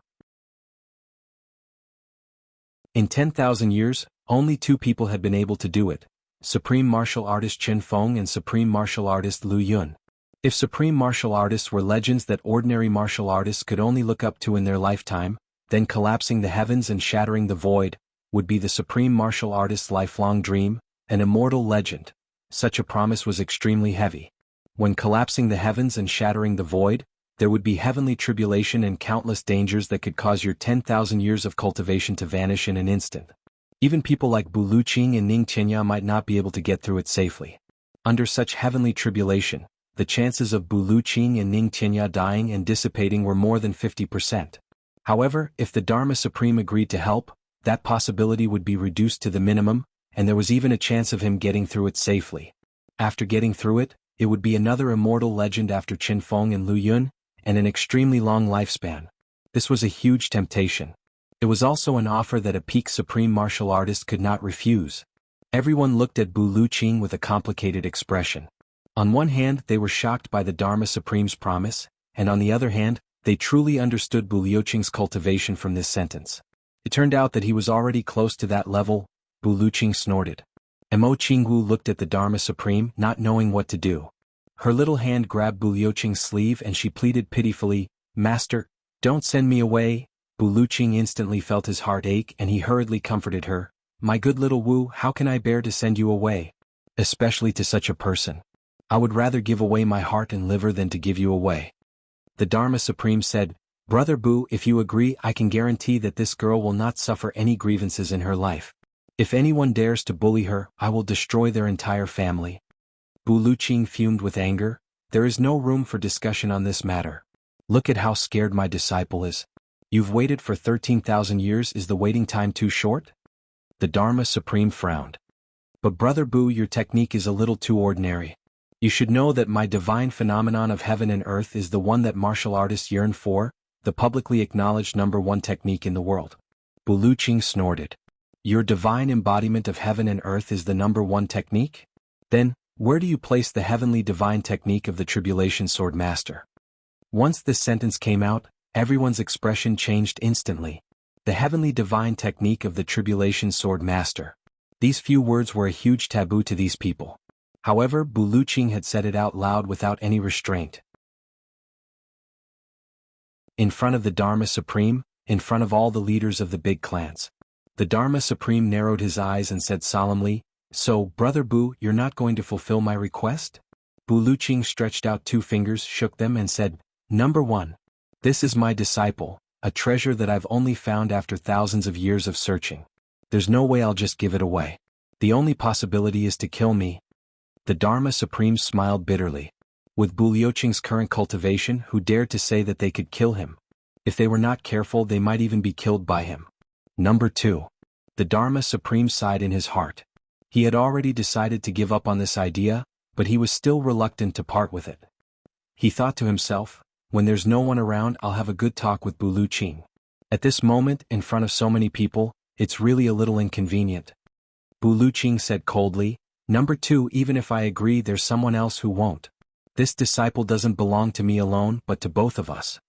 In 10,000 years, only two people had been able to do it, Supreme Martial Artist Chen Feng and Supreme Martial Artist Lu Yun. If Supreme Martial Artists were legends that ordinary martial artists could only look up to in their lifetime, then collapsing the heavens and shattering the void would be the Supreme Martial Artist's lifelong dream, an immortal legend. Such a promise was extremely heavy. When collapsing the heavens and shattering the void, there would be heavenly tribulation and countless dangers that could cause your 10,000 years of cultivation to vanish in an instant. Even people like Bu Liuqing and Ning Qianya might not be able to get through it safely. Under such heavenly tribulation, the chances of Bu Liuqing and Ning Qianya dying and dissipating were more than 50%. However, if the Dharma Supreme agreed to help, that possibility would be reduced to the minimum, and there was even a chance of him getting through it safely. After getting through it, it would be another immortal legend after Chen Feng and Lu Yun, and an extremely long lifespan. This was a huge temptation. It was also an offer that a peak supreme martial artist could not refuse. Everyone looked at Bu Liuqing with a complicated expression. On one hand, they were shocked by the Dharma Supreme's promise, and on the other hand, they truly understood Bu Liuqing's cultivation from this sentence. It turned out that he was already close to that level. Bu Liuqing snorted. Mo Qingwu looked at the Dharma Supreme, not knowing what to do. Her little hand grabbed Bu Liuqing's sleeve and she pleaded pitifully, Master, don't send me away. Bu Liuqing instantly felt his heart ache and he hurriedly comforted her. My good little Wu, how can I bear to send you away? Especially to such a person. I would rather give away my heart and liver than to give you away. The Dharma Supreme said, Brother Bu, if you agree, I can guarantee that this girl will not suffer any grievances in her life. If anyone dares to bully her, I will destroy their entire family. Bu Liuqing fumed with anger. There is no room for discussion on this matter. Look at how scared my disciple is. You've waited for 13,000 years, is the waiting time too short? The Dharma Supreme frowned. But Brother Bu, your technique is a little too ordinary. You should know that my divine phenomenon of heaven and earth is the one that martial artists yearn for, the publicly acknowledged #1 technique in the world. Bu Liuqing snorted. Your divine embodiment of heaven and earth is the #1 technique? Then, where do you place the heavenly divine technique of the Tribulation Sword Master? Once this sentence came out, everyone's expression changed instantly. The heavenly divine technique of the Tribulation Sword Master. These few words were a huge taboo to these people. However, Bu Liuqing had said it out loud without any restraint. In front of the Dharma Supreme, in front of all the leaders of the big clans. The Dharma Supreme narrowed his eyes and said solemnly, So, Brother Bu, you're not going to fulfill my request? Bu Liuqing stretched out 2 fingers, shook them and said, #1. This is my disciple, a treasure that I've only found after thousands of years of searching. There's no way I'll just give it away. The only possibility is to kill me. The Dharma Supreme smiled bitterly. With Bu Liuqing's current cultivation, who dared to say that they could kill him? If they were not careful, they might even be killed by him. Number 2. The Dharma Supreme sighed in his heart. He had already decided to give up on this idea, but he was still reluctant to part with it. He thought to himself, when there's no one around, I'll have a good talk with Bu Liuqing. At this moment, in front of so many people, it's really a little inconvenient. Bu Liuqing said coldly, Number 2, even if I agree, there's someone else who won't. This disciple doesn't belong to me alone, but to both of us.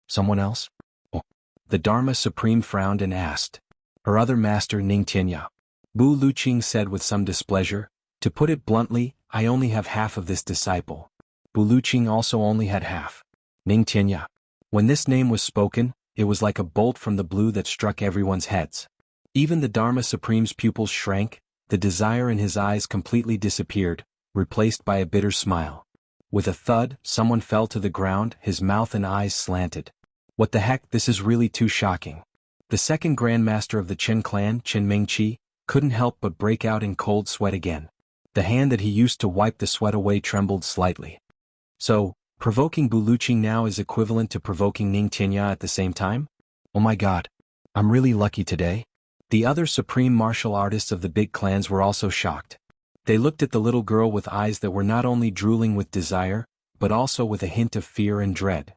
Someone else? Oh. The Dharma Supreme frowned and asked. Her other master, Ning Tianya. Bu Liuqing said with some displeasure, to put it bluntly, I only have half of this disciple. Bu Liuqing also only had half. Ning Tianya. When this name was spoken, it was like a bolt from the blue that struck everyone's heads. Even the Dharma Supreme's pupils shrank, the desire in his eyes completely disappeared, replaced by a bitter smile. With a thud, someone fell to the ground, his mouth and eyes slanted. What the heck, this is really too shocking. The second Grandmaster of the Qin clan, Qin Mingqi, couldn't help but break out in cold sweat again. The hand that he used to wipe the sweat away trembled slightly. So, provoking Bu Liuqing now is equivalent to provoking Ning Tianya at the same time? Oh my god. I'm really lucky today. The other supreme martial artists of the big clans were also shocked. They looked at the little girl with eyes that were not only drooling with desire, but also with a hint of fear and dread.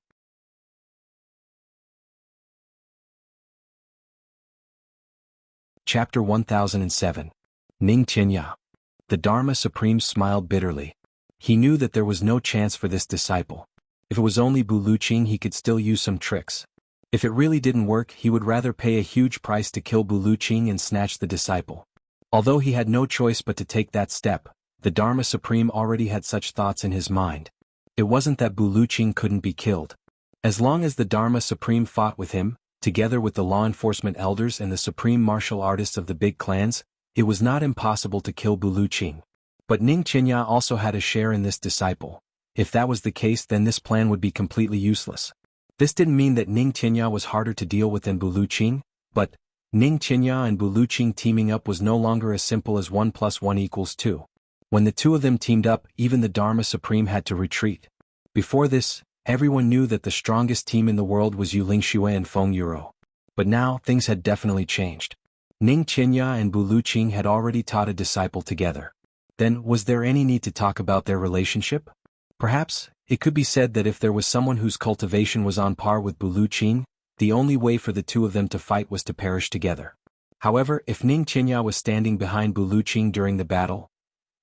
Chapter 1007. Ning Tianya. The Dharma Supreme smiled bitterly. He knew that there was no chance for this disciple. If it was only Bu Liuqing, he could still use some tricks. If it really didn't work, he would rather pay a huge price to kill Bu Liuqing and snatch the disciple. Although he had no choice but to take that step, the Dharma Supreme already had such thoughts in his mind. It wasn't that Bu Liuqing couldn't be killed. As long as the Dharma Supreme fought with him, together with the law enforcement elders and the supreme martial artists of the big clans, it was not impossible to kill Bu Liuqing. But Ning Tianya also had a share in this disciple. If that was the case, then this plan would be completely useless. This didn't mean that Ning Tianya was harder to deal with than Bu Liuqing, but Ning Tianya and Bu Liuqing teaming up was no longer as simple as 1 + 1 = 2. When the two of them teamed up, even the Dharma Supreme had to retreat. Before this, everyone knew that the strongest team in the world was Yu Lingxue and Feng Yuro. But now, things had definitely changed. Ning Tianya and Bu Liuqing had already taught a disciple together. Then, was there any need to talk about their relationship? Perhaps, it could be said that if there was someone whose cultivation was on par with Bu Liuqing, the only way for the two of them to fight was to perish together. However, if Ning Tianya was standing behind Bu Liuqing during the battle,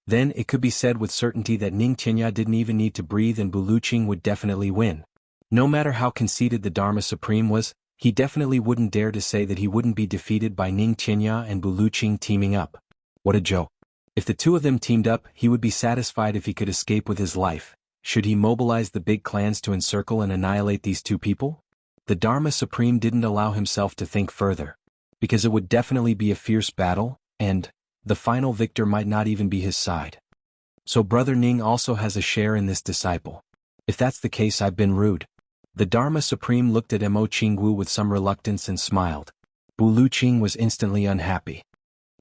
then it could be said with certainty that Ning Tianya didn't even need to breathe and Bu Liuqing would definitely win. No matter how conceited the Dharma Supreme was, he definitely wouldn't dare to say that he wouldn't be defeated by Ning Tianya and Bu Liuqing teaming up. What a joke. If the two of them teamed up, he would be satisfied if he could escape with his life. Should he mobilize the big clans to encircle and annihilate these two people? The Dharma Supreme didn't allow himself to think further. Because it would definitely be a fierce battle, and the final victor might not even be his side. So Brother Ning also has a share in this disciple. If that's the case, I've been rude. The Dharma Supreme looked at Mo Qingwu with some reluctance and smiled. Bu Liuqing was instantly unhappy.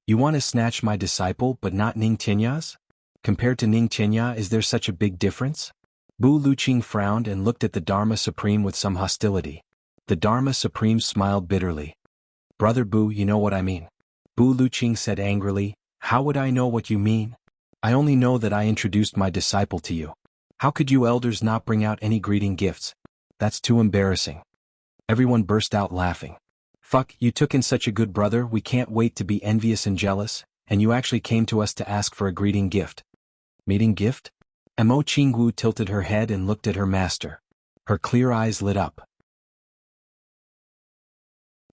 You want to snatch my disciple but not Ning Tianya's? Compared to Ning Tianya, is there such a big difference? Bu Liuqing frowned and looked at the Dharma Supreme with some hostility. The Dharma Supreme smiled bitterly. Brother Bu, you know what I mean. Bu Liuqing said angrily, how would I know what you mean? I only know that I introduced my disciple to you. How could you elders not bring out any greeting gifts? That's too embarrassing. Everyone burst out laughing. Fuck, you took in such a good brother, we can't wait to be envious and jealous, and you actually came to us to ask for a greeting gift. Meeting gift? Mo Qingwu tilted her head and looked at her master. Her clear eyes lit up.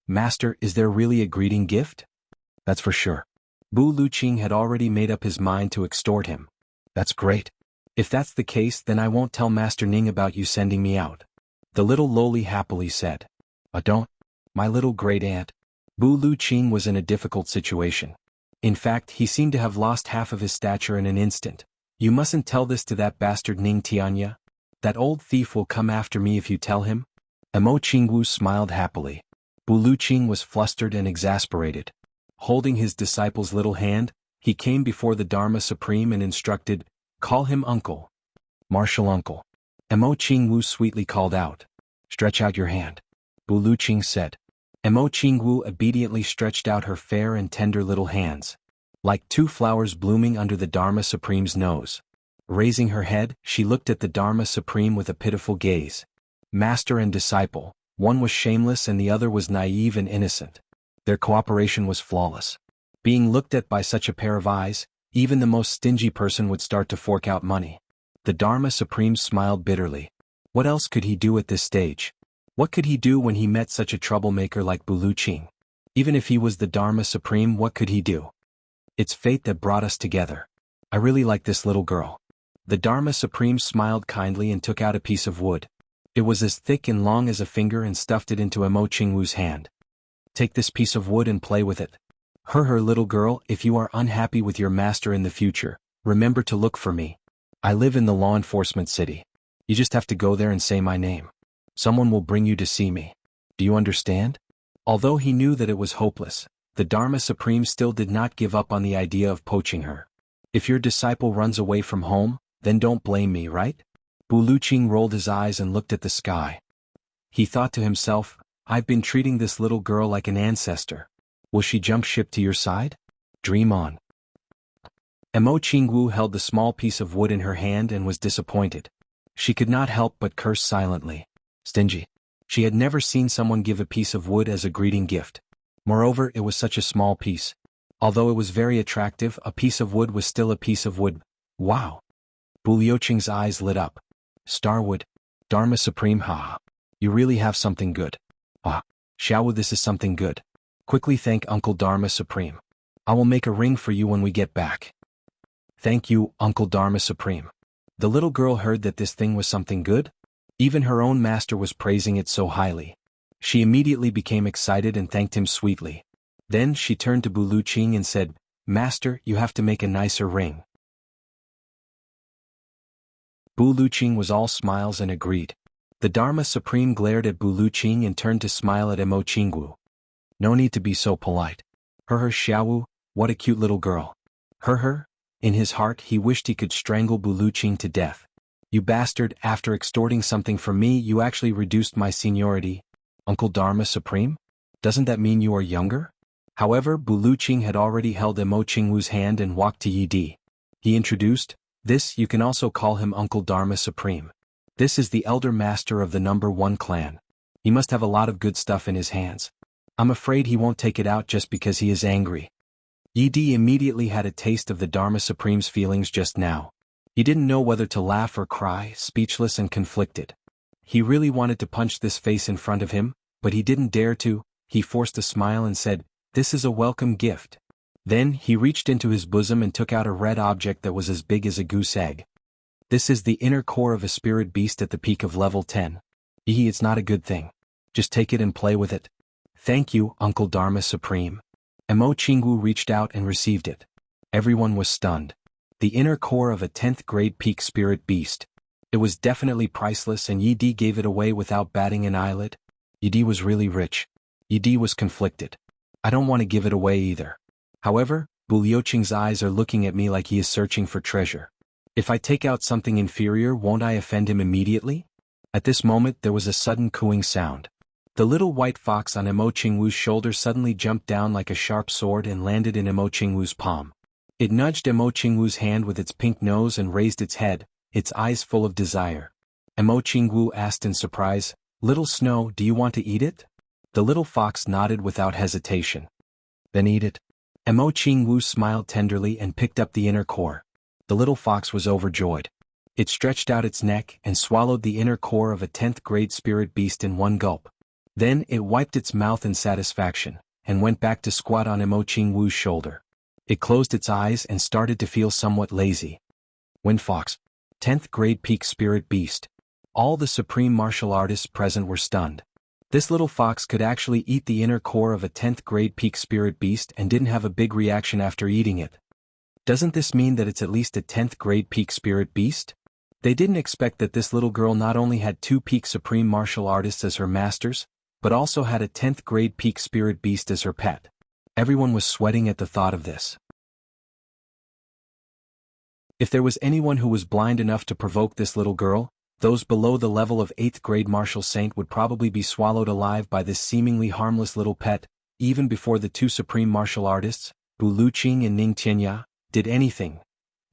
Master, is there really a greeting gift? That's for sure. Bu Liuqing had already made up his mind to extort him. That's great. If that's the case, then I won't tell Master Ning about you sending me out. The little loli happily said. Don't. My little great aunt. Bu Liuqing was in a difficult situation. In fact, he seemed to have lost half of his stature in an instant. You mustn't tell this to that bastard Ning Tianya. That old thief will come after me if you tell him. Mo Qingwu smiled happily. Bu Liuqing was flustered and exasperated. Holding his disciple's little hand, He came before the Dharma Supreme and instructed, "Call him uncle." "Martial uncle." Mo Qingwu sweetly called out. "Stretch out your hand." Bu Luqing said. Mo Qingwu obediently stretched out her fair and tender little hands, like two flowers blooming under the Dharma Supreme's nose. Raising her head, she looked at the Dharma Supreme with a pitiful gaze. Master and disciple, one was shameless and the other was naive and innocent. Their cooperation was flawless. Being looked at by such a pair of eyes, even the most stingy person would start to fork out money. The Dharma Supreme smiled bitterly. What else could he do at this stage? What could he do when he met such a troublemaker like Bu Luqing? Even if he was the Dharma Supreme, what could he do? "It's fate that brought us together. I really like this little girl." The Dharma Supreme smiled kindly and took out a piece of wood. It was as thick and long as a finger and stuffed it into Mo Qingwu's hand. "Take this piece of wood and play with it. Her little girl, if you are unhappy with your master in the future, remember to look for me. I live in the law enforcement city. You just have to go there and say my name. Someone will bring you to see me. Do you understand?" Although he knew that it was hopeless, the Dharma Supreme still did not give up on the idea of poaching her. "If your disciple runs away from home, then don't blame me, right?" Bu Luqing rolled his eyes and looked at the sky. He thought to himself, "I've been treating this little girl like an ancestor. Will she jump ship to your side? Dream on." Mo Qingwu held the small piece of wood in her hand and was disappointed. She could not help but curse silently. Stingy. She had never seen someone give a piece of wood as a greeting gift. Moreover, it was such a small piece. Although it was very attractive, a piece of wood was still a piece of wood. Wow! Bu Luqing's eyes lit up. "Starwood. Dharma Supreme, ha. You really have something good. Ah, Xiaowu, this is something good. Quickly thank Uncle Dharma Supreme. I will make a ring for you when we get back." "Thank you, Uncle Dharma Supreme." The little girl heard that this thing was something good. Even her own master was praising it so highly. She immediately became excited and thanked him sweetly. Then she turned to Bu Luqing and said, "Master, you have to make a nicer ring." Bu Luqing was all smiles and agreed. The Dharma Supreme glared at Bu Luqing and turned to smile at Mo Qingwu. "No need to be so polite. Her Xiaowu, what a cute little girl. Her. In his heart he wished he could strangle Bu Luqing to death. "You bastard, after extorting something from me you actually reduced my seniority. Uncle Dharma Supreme? Doesn't that mean you are younger?" However, Bu Luqing had already held Mo Qingwu's hand and walked to Yi Di. He introduced, "This, you can also call him Uncle Dharma Supreme. This is the elder master of the number 1 clan. He must have a lot of good stuff in his hands. I'm afraid he won't take it out just because he is angry." Yi Di immediately had a taste of the Dharma Supreme's feelings just now. He didn't know whether to laugh or cry, speechless and conflicted. He really wanted to punch this face in front of him, but he didn't dare to. He forced a smile and said, "This is a welcome gift." Then he reached into his bosom and took out a red object that was as big as a goose egg. "This is the inner core of a spirit beast at the peak of level 10. It's not a good thing. Just take it and play with it." "Thank you, Uncle Dharma Supreme." Mo Qingwu reached out and received it. Everyone was stunned. The inner core of a 10th grade peak spirit beast. It was definitely priceless and Yi Di gave it away without batting an eyelid. Yi Di was really rich. Yi Di was conflicted. "I don't want to give it away either. However, Bu Luqing's eyes are looking at me like he is searching for treasure. If I take out something inferior, won't I offend him immediately?" At this moment there was a sudden cooing sound. The little white fox on Mo Qingwu's shoulder suddenly jumped down like a sharp sword and landed in Mo Qingwu's palm. It nudged Mo Qingwu's hand with its pink nose and raised its head, its eyes full of desire. Mo Qingwu asked in surprise, "Little Snow, do you want to eat it?" The little fox nodded without hesitation. "Then eat it." Mo Qingwu smiled tenderly and picked up the inner core. The little fox was overjoyed. It stretched out its neck and swallowed the inner core of a 10th grade spirit beast in one gulp. Then it wiped its mouth in satisfaction, and went back to squat on Mo Qingwu's shoulder. It closed its eyes and started to feel somewhat lazy. Wind Fox, 10th grade peak spirit beast. All the supreme martial artists present were stunned. This little fox could actually eat the inner core of a 10th grade peak spirit beast and didn't have a big reaction after eating it. Doesn't this mean that it's at least a 10th grade peak spirit beast? They didn't expect that this little girl not only had 2 peak supreme martial artists as her masters, but also had a 10th grade peak spirit beast as her pet. Everyone was sweating at the thought of this. If there was anyone who was blind enough to provoke this little girl, those below the level of 8th grade martial saint would probably be swallowed alive by this seemingly harmless little pet, even before the two supreme martial artists, Bu Luqing and Ning Tianya, did anything.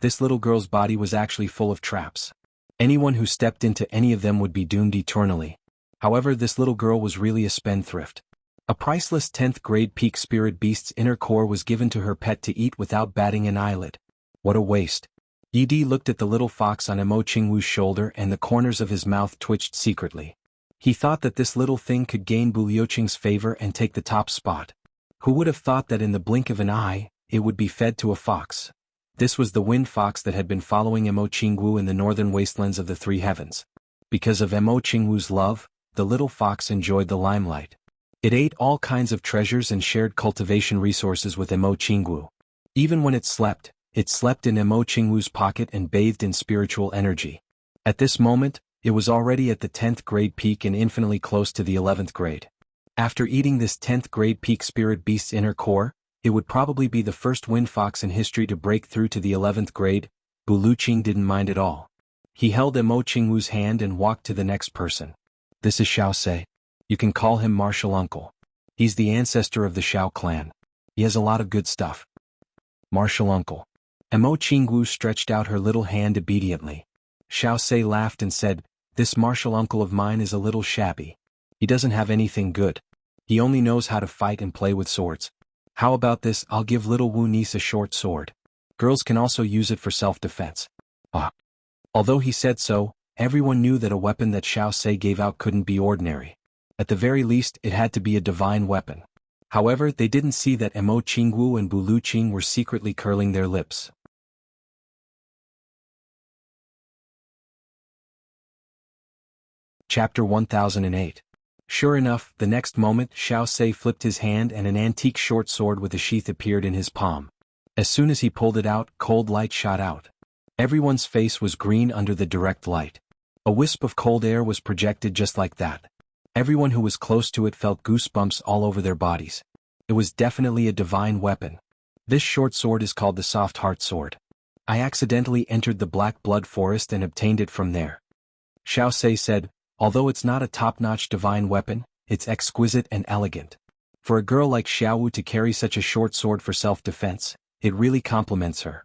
This little girl's body was actually full of traps. Anyone who stepped into any of them would be doomed eternally. However, this little girl was really a spendthrift. A priceless 10th grade peak spirit beast's inner core was given to her pet to eat without batting an eyelid. What a waste. Yi looked at the little fox on Emo Qingwu's shoulder and the corners of his mouth twitched secretly. He thought that this little thing could gain Bu Liuqing's favor and take the top spot. Who would have thought that in the blink of an eye, it would be fed to a fox? This was the wind fox that had been following Emo Qingwu in the northern wastelands of the Three Heavens. Because of Emo Qingwu's love, the little fox enjoyed the limelight. It ate all kinds of treasures and shared cultivation resources with Emo Qingwu. Even when it slept in Emo Qingwu's pocket and bathed in spiritual energy. At this moment, it was already at the 10th grade peak and infinitely close to the 11th grade. After eating this 10th grade peak spirit beast's inner core, it would probably be the first wind fox in history to break through to the 11th grade. Bu Luqing didn't mind at all. He held Emo Qingwu's hand and walked to the next person. This is Xiao Se. You can call him Martial Uncle. He's the ancestor of the Xiao clan. He has a lot of good stuff. Martial Uncle. Emo Qingwu stretched out her little hand obediently. Xiao Se laughed and said, "This martial uncle of mine is a little shabby. He doesn't have anything good. He only knows how to fight and play with swords. How about this? I'll give little Wu niece a short sword. Girls can also use it for self-defense." Although he said so, everyone knew that a weapon that Xiao Se gave out couldn't be ordinary. At the very least, it had to be a divine weapon. However, they didn't see that Emo Qingwu and Bu Luqing were secretly curling their lips. Chapter 1008. Sure enough, the next moment Xiao Se flipped his hand and an antique short sword with a sheath appeared in his palm. As soon as he pulled it out, cold light shot out. Everyone's face was green under the direct light. A wisp of cold air was projected just like that. Everyone who was close to it felt goosebumps all over their bodies. It was definitely a divine weapon. This short sword is called the Soft Heart Sword. I accidentally entered the Black Blood Forest and obtained it from there. Xiao Se said, although it's not a top-notch divine weapon, it's exquisite and elegant. For a girl like Xiaowu to carry such a short sword for self-defense, it really compliments her.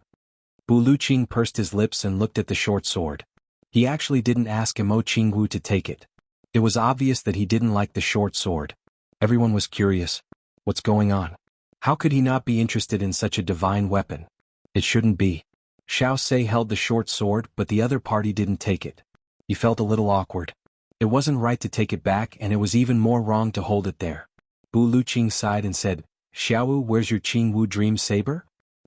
Bu Luqing pursed his lips and looked at the short sword. He actually didn't ask Emo Qingwu to take it. It was obvious that he didn't like the short sword. Everyone was curious. What's going on? How could he not be interested in such a divine weapon? It shouldn't be. Xiao Se held the short sword, but the other party didn't take it. He felt a little awkward. It wasn't right to take it back and it was even more wrong to hold it there. Bu Luqing sighed and said, "Xiaowu, where's your Qingwu dream saber?"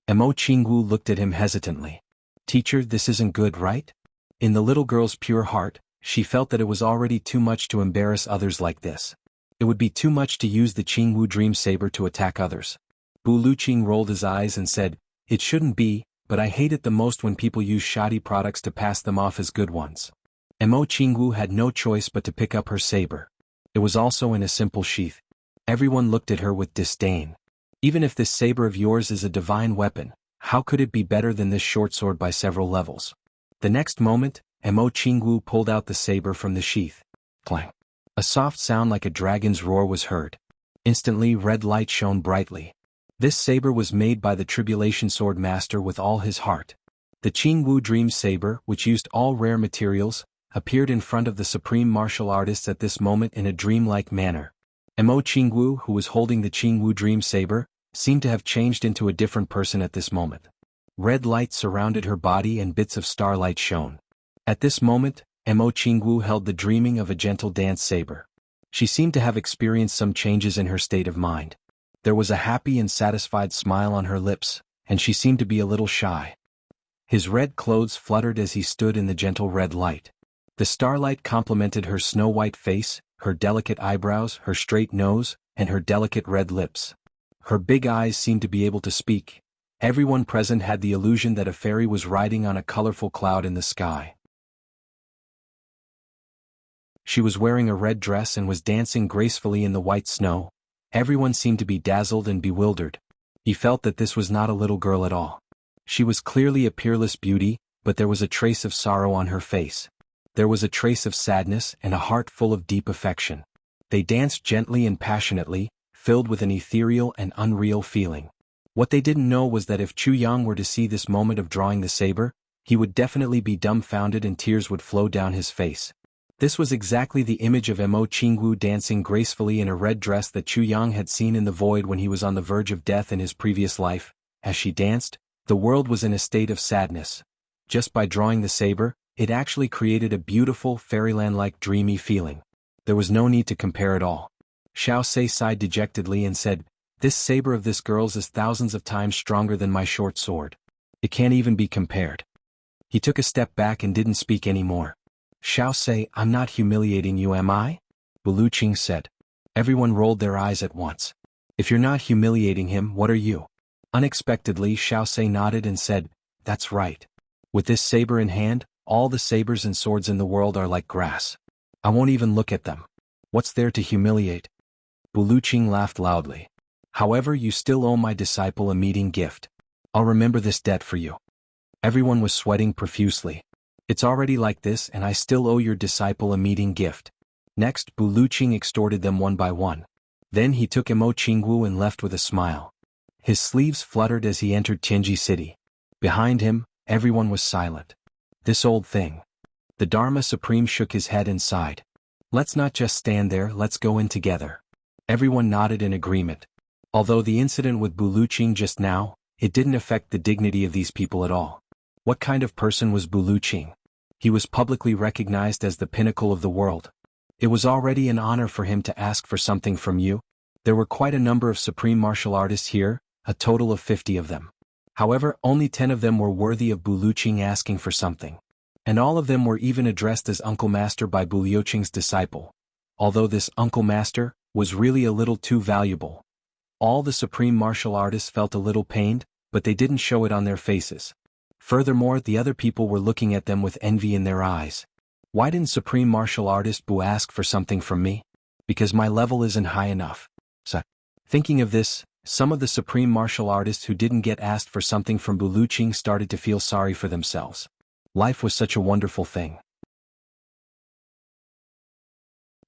Emo Qingwu looked at him hesitantly. "Teacher, this isn't good, right?" In the little girl's pure heart, she felt that it was already too much to embarrass others like this. It would be too much to use the Qingwu dream saber to attack others. Bu Luqing rolled his eyes and said, "It shouldn't be, but I hate it the most when people use shoddy products to pass them off as good ones." Emo Qingwu had no choice but to pick up her saber. It was also in a simple sheath. Everyone looked at her with disdain. Even if this saber of yours is a divine weapon, how could it be better than this short sword by several levels? The next moment, Emo Qingwu pulled out the saber from the sheath. Clang. A soft sound like a dragon's roar was heard. Instantly red light shone brightly. This saber was made by the Tribulation Sword Master with all his heart. The Qingwu Dream Saber, which used all rare materials, appeared in front of the supreme martial artists at this moment in a dreamlike manner. Emo Qingwu, who was holding the Qingwu Dream Saber, seemed to have changed into a different person at this moment. Red light surrounded her body and bits of starlight shone. At this moment, Emo Qingwu held the dreaming of a gentle dance saber. She seemed to have experienced some changes in her state of mind. There was a happy and satisfied smile on her lips, and she seemed to be a little shy. His red clothes fluttered as he stood in the gentle red light. The starlight complemented her snow-white face, her delicate eyebrows, her straight nose, and her delicate red lips. Her big eyes seemed to be able to speak. Everyone present had the illusion that a fairy was riding on a colorful cloud in the sky. She was wearing a red dress and was dancing gracefully in the white snow. Everyone seemed to be dazzled and bewildered. He felt that this was not a little girl at all. She was clearly a peerless beauty, but there was a trace of sorrow on her face. There was a trace of sadness and a heart full of deep affection. They danced gently and passionately, filled with an ethereal and unreal feeling. What they didn't know was that if Chu Yang were to see this moment of drawing the saber, he would definitely be dumbfounded and tears would flow down his face. This was exactly the image of Mo Qingwu dancing gracefully in a red dress that Chu Yang had seen in the void when he was on the verge of death in his previous life. As she danced, the world was in a state of sadness. Just by drawing the saber, it actually created a beautiful fairyland-like dreamy feeling. There was no need to compare at all. Xiao Sei sighed dejectedly and said, "This saber of this girl's is thousands of times stronger than my short sword. It can't even be compared." He took a step back and didn't speak anymore. "Xiao Sei, I'm not humiliating you, am I?" Buluqing said. Everyone rolled their eyes at once. "If you're not humiliating him, what are you?" Unexpectedly, Xiao Sei nodded and said, "That's right. With this saber in hand, all the sabers and swords in the world are like grass. I won't even look at them. What's there to humiliate?" Buluqing laughed loudly. "However, you still owe my disciple a meeting gift. I'll remember this debt for you." Everyone was sweating profusely. "It's already like this and I still owe your disciple a meeting gift." Next, Buluqing extorted them one by one. Then he took Mo Qingwu and left with a smile. His sleeves fluttered as he entered Tianji City. Behind him, everyone was silent. This old thing. The Dharma Supreme shook his head and sighed. "Let's not just stand there, let's go in together." Everyone nodded in agreement. Although the incident with Buluqing just now, it didn't affect the dignity of these people at all. What kind of person was Buluqing? He was publicly recognized as the pinnacle of the world. It was already an honor for him to ask for something from you. There were quite a number of supreme martial artists here, a total of 50 of them. However, only 10 of them were worthy of Buluqing asking for something. And all of them were even addressed as Uncle Master by Buluqing's disciple. Although this Uncle Master was really a little too valuable. All the supreme martial artists felt a little pained, but they didn't show it on their faces. Furthermore, the other people were looking at them with envy in their eyes. Why didn't Supreme Martial Artist Bu ask for something from me? Because my level isn't high enough. So, thinking of this, some of the Supreme Martial Artists who didn't get asked for something from Buluqing started to feel sorry for themselves. Life was such a wonderful thing.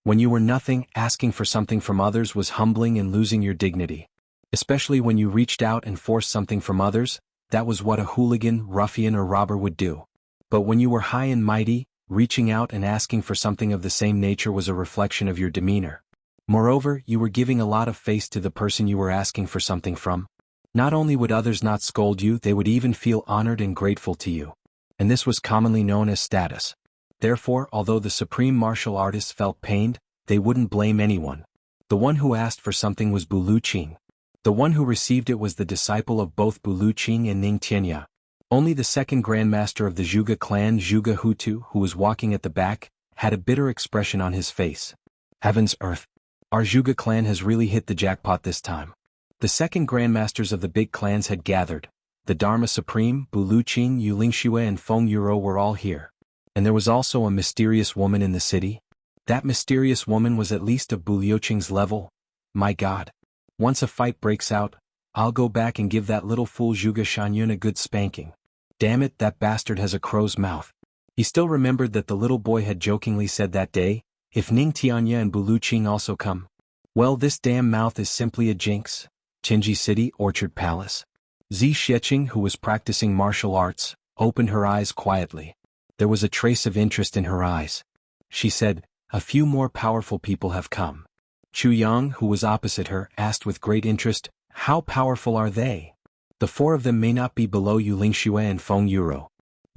When you were nothing, asking for something from others was humbling and losing your dignity. Especially when you reached out and forced something from others, that was what a hooligan, ruffian or robber would do. But when you were high and mighty, reaching out and asking for something of the same nature was a reflection of your demeanor. Moreover, you were giving a lot of face to the person you were asking for something from. Not only would others not scold you, they would even feel honored and grateful to you. And this was commonly known as status. Therefore, although the supreme martial artists felt pained, they wouldn't blame anyone. The one who asked for something was Buluqing. The one who received it was the disciple of both Buluqing and Ning Tianya. Only the second grandmaster of the Zhuge clan, Zhuge Hutu, who was walking at the back, had a bitter expression on his face. Heavens earth! Our Zhuge clan has really hit the jackpot this time. The second grandmasters of the big clans had gathered. The Dharma Supreme, Buluqing, Yulingshui and Feng Yuro were all here. And there was also a mysterious woman in the city. That mysterious woman was at least of Buluqing's level. My God! Once a fight breaks out, I'll go back and give that little fool Zhuge Shanyun a good spanking. Damn it, that bastard has a crow's mouth. He still remembered that the little boy had jokingly said that day, if Ning Tianya and Buluqing also come. Well, this damn mouth is simply a jinx. Tianji City, Orchard Palace. Zi Xieching, who was practicing martial arts, opened her eyes quietly. There was a trace of interest in her eyes. She said, "A few more powerful people have come." Chu Yang, who was opposite her, asked with great interest, "How powerful are they?" "The 4 of them may not be below Yulingshui and Feng Yuro."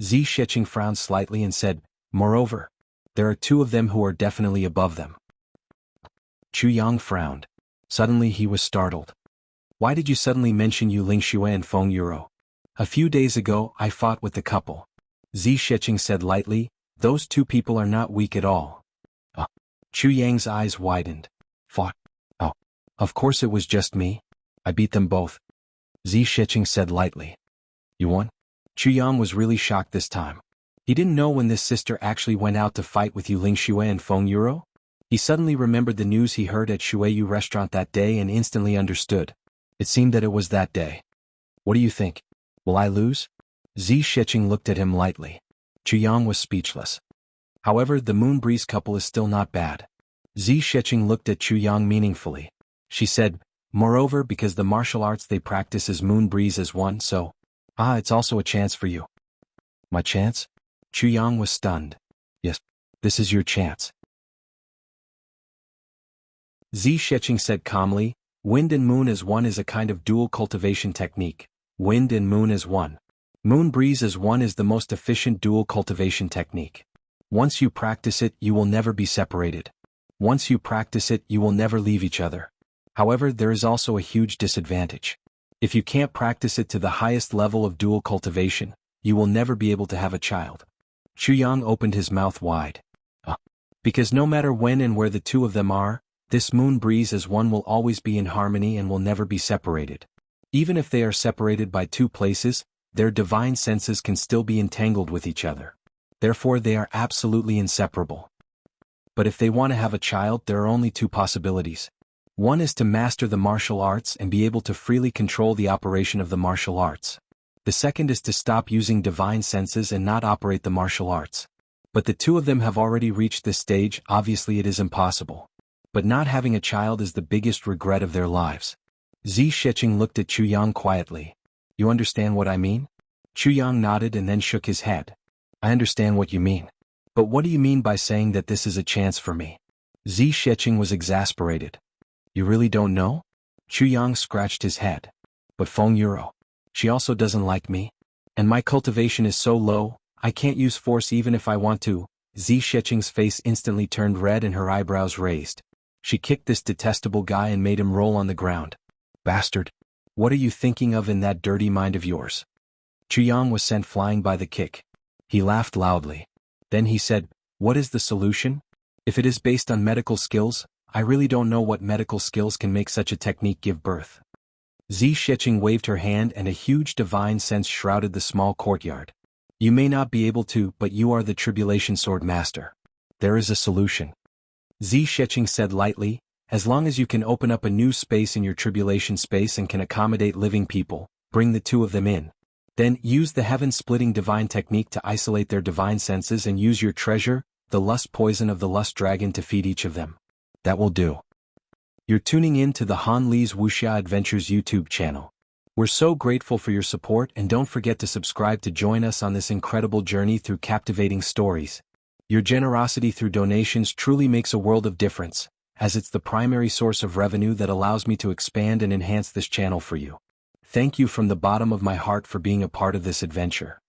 Zi Xieching frowned slightly and said, "Moreover, there are 2 of them who are definitely above them." Chu Yang frowned. Suddenly he was startled. "Why did you suddenly mention Yulingshui and Feng Yuro? A few days ago I fought with the couple." Zi Xieching said lightly, "Those 2 people are not weak at all." Chu Yang's eyes widened. "Fought? Oh, of course it was just me. I beat them both." Zi Xieching said lightly. "You won?" Chu Yang was really shocked this time. He didn't know when this sister actually went out to fight with Yulingshui and Feng Yuro. He suddenly remembered the news he heard at Shuiyu restaurant that day and instantly understood. It seemed that it was that day. "What do you think? Will I lose?" Zi Shiqing looked at him lightly. Chuyang was speechless. However, the Moon Breeze couple is still not bad. Zi Shiqing looked at Chuyang meaningfully. She said, moreover, because the martial arts they practice is Moon Breeze as one, so... it's also a chance for you. My chance? Chuyang was stunned. Yes, this is your chance. Zi Shiqing said calmly, Wind and Moon as one is a kind of dual cultivation technique. Wind and Moon as one. Moon Breeze as one is the most efficient dual cultivation technique. Once you practice it, you will never be separated. Once you practice it, you will never leave each other. However, there is also a huge disadvantage. If you can't practice it to the highest level of dual cultivation, you will never be able to have a child. Chuyang opened his mouth wide. Because no matter when and where the two of them are, this Moon Breeze as one will always be in harmony and will never be separated. Even if they are separated by two places, their divine senses can still be entangled with each other. Therefore they are absolutely inseparable. But if they want to have a child, there are only two possibilities. One is to master the martial arts and be able to freely control the operation of the martial arts. The second is to stop using divine senses and not operate the martial arts. But the two of them have already reached this stage. Obviously it is impossible. But not having a child is the biggest regret of their lives. Zi Shiqing looked at Chuyang quietly. You understand what I mean? Chuyang nodded and then shook his head. I understand what you mean. But what do you mean by saying that this is a chance for me? Zi Shiqing was exasperated. You really don't know? Chuyang scratched his head. But Feng Yuro. She also doesn't like me. And my cultivation is so low, I can't use force even if I want to. Zi Shiqing's face instantly turned red and her eyebrows raised. She kicked this detestable guy and made him roll on the ground. Bastard. What are you thinking of in that dirty mind of yours? Chuyang was sent flying by the kick. He laughed loudly. Then he said, what is the solution? If it is based on medical skills, I really don't know what medical skills can make such a technique give birth. Zi Shiqing waved her hand and a huge divine sense shrouded the small courtyard. You may not be able to, but you are the Tribulation Sword Master. There is a solution. Zi Shiqing said lightly, as long as you can open up a new space in your tribulation space and can accommodate living people, bring the two of them in. Then use the heaven-splitting divine technique to isolate their divine senses and use your treasure, the lust poison of the lust dragon, to feed each of them. That will do. You're tuning in to the Han Li's Wuxia Adventures YouTube channel. We're so grateful for your support, and don't forget to subscribe to join us on this incredible journey through captivating stories. Your generosity through donations truly makes a world of difference, as it's the primary source of revenue that allows me to expand and enhance this channel for you. Thank you from the bottom of my heart for being a part of this adventure.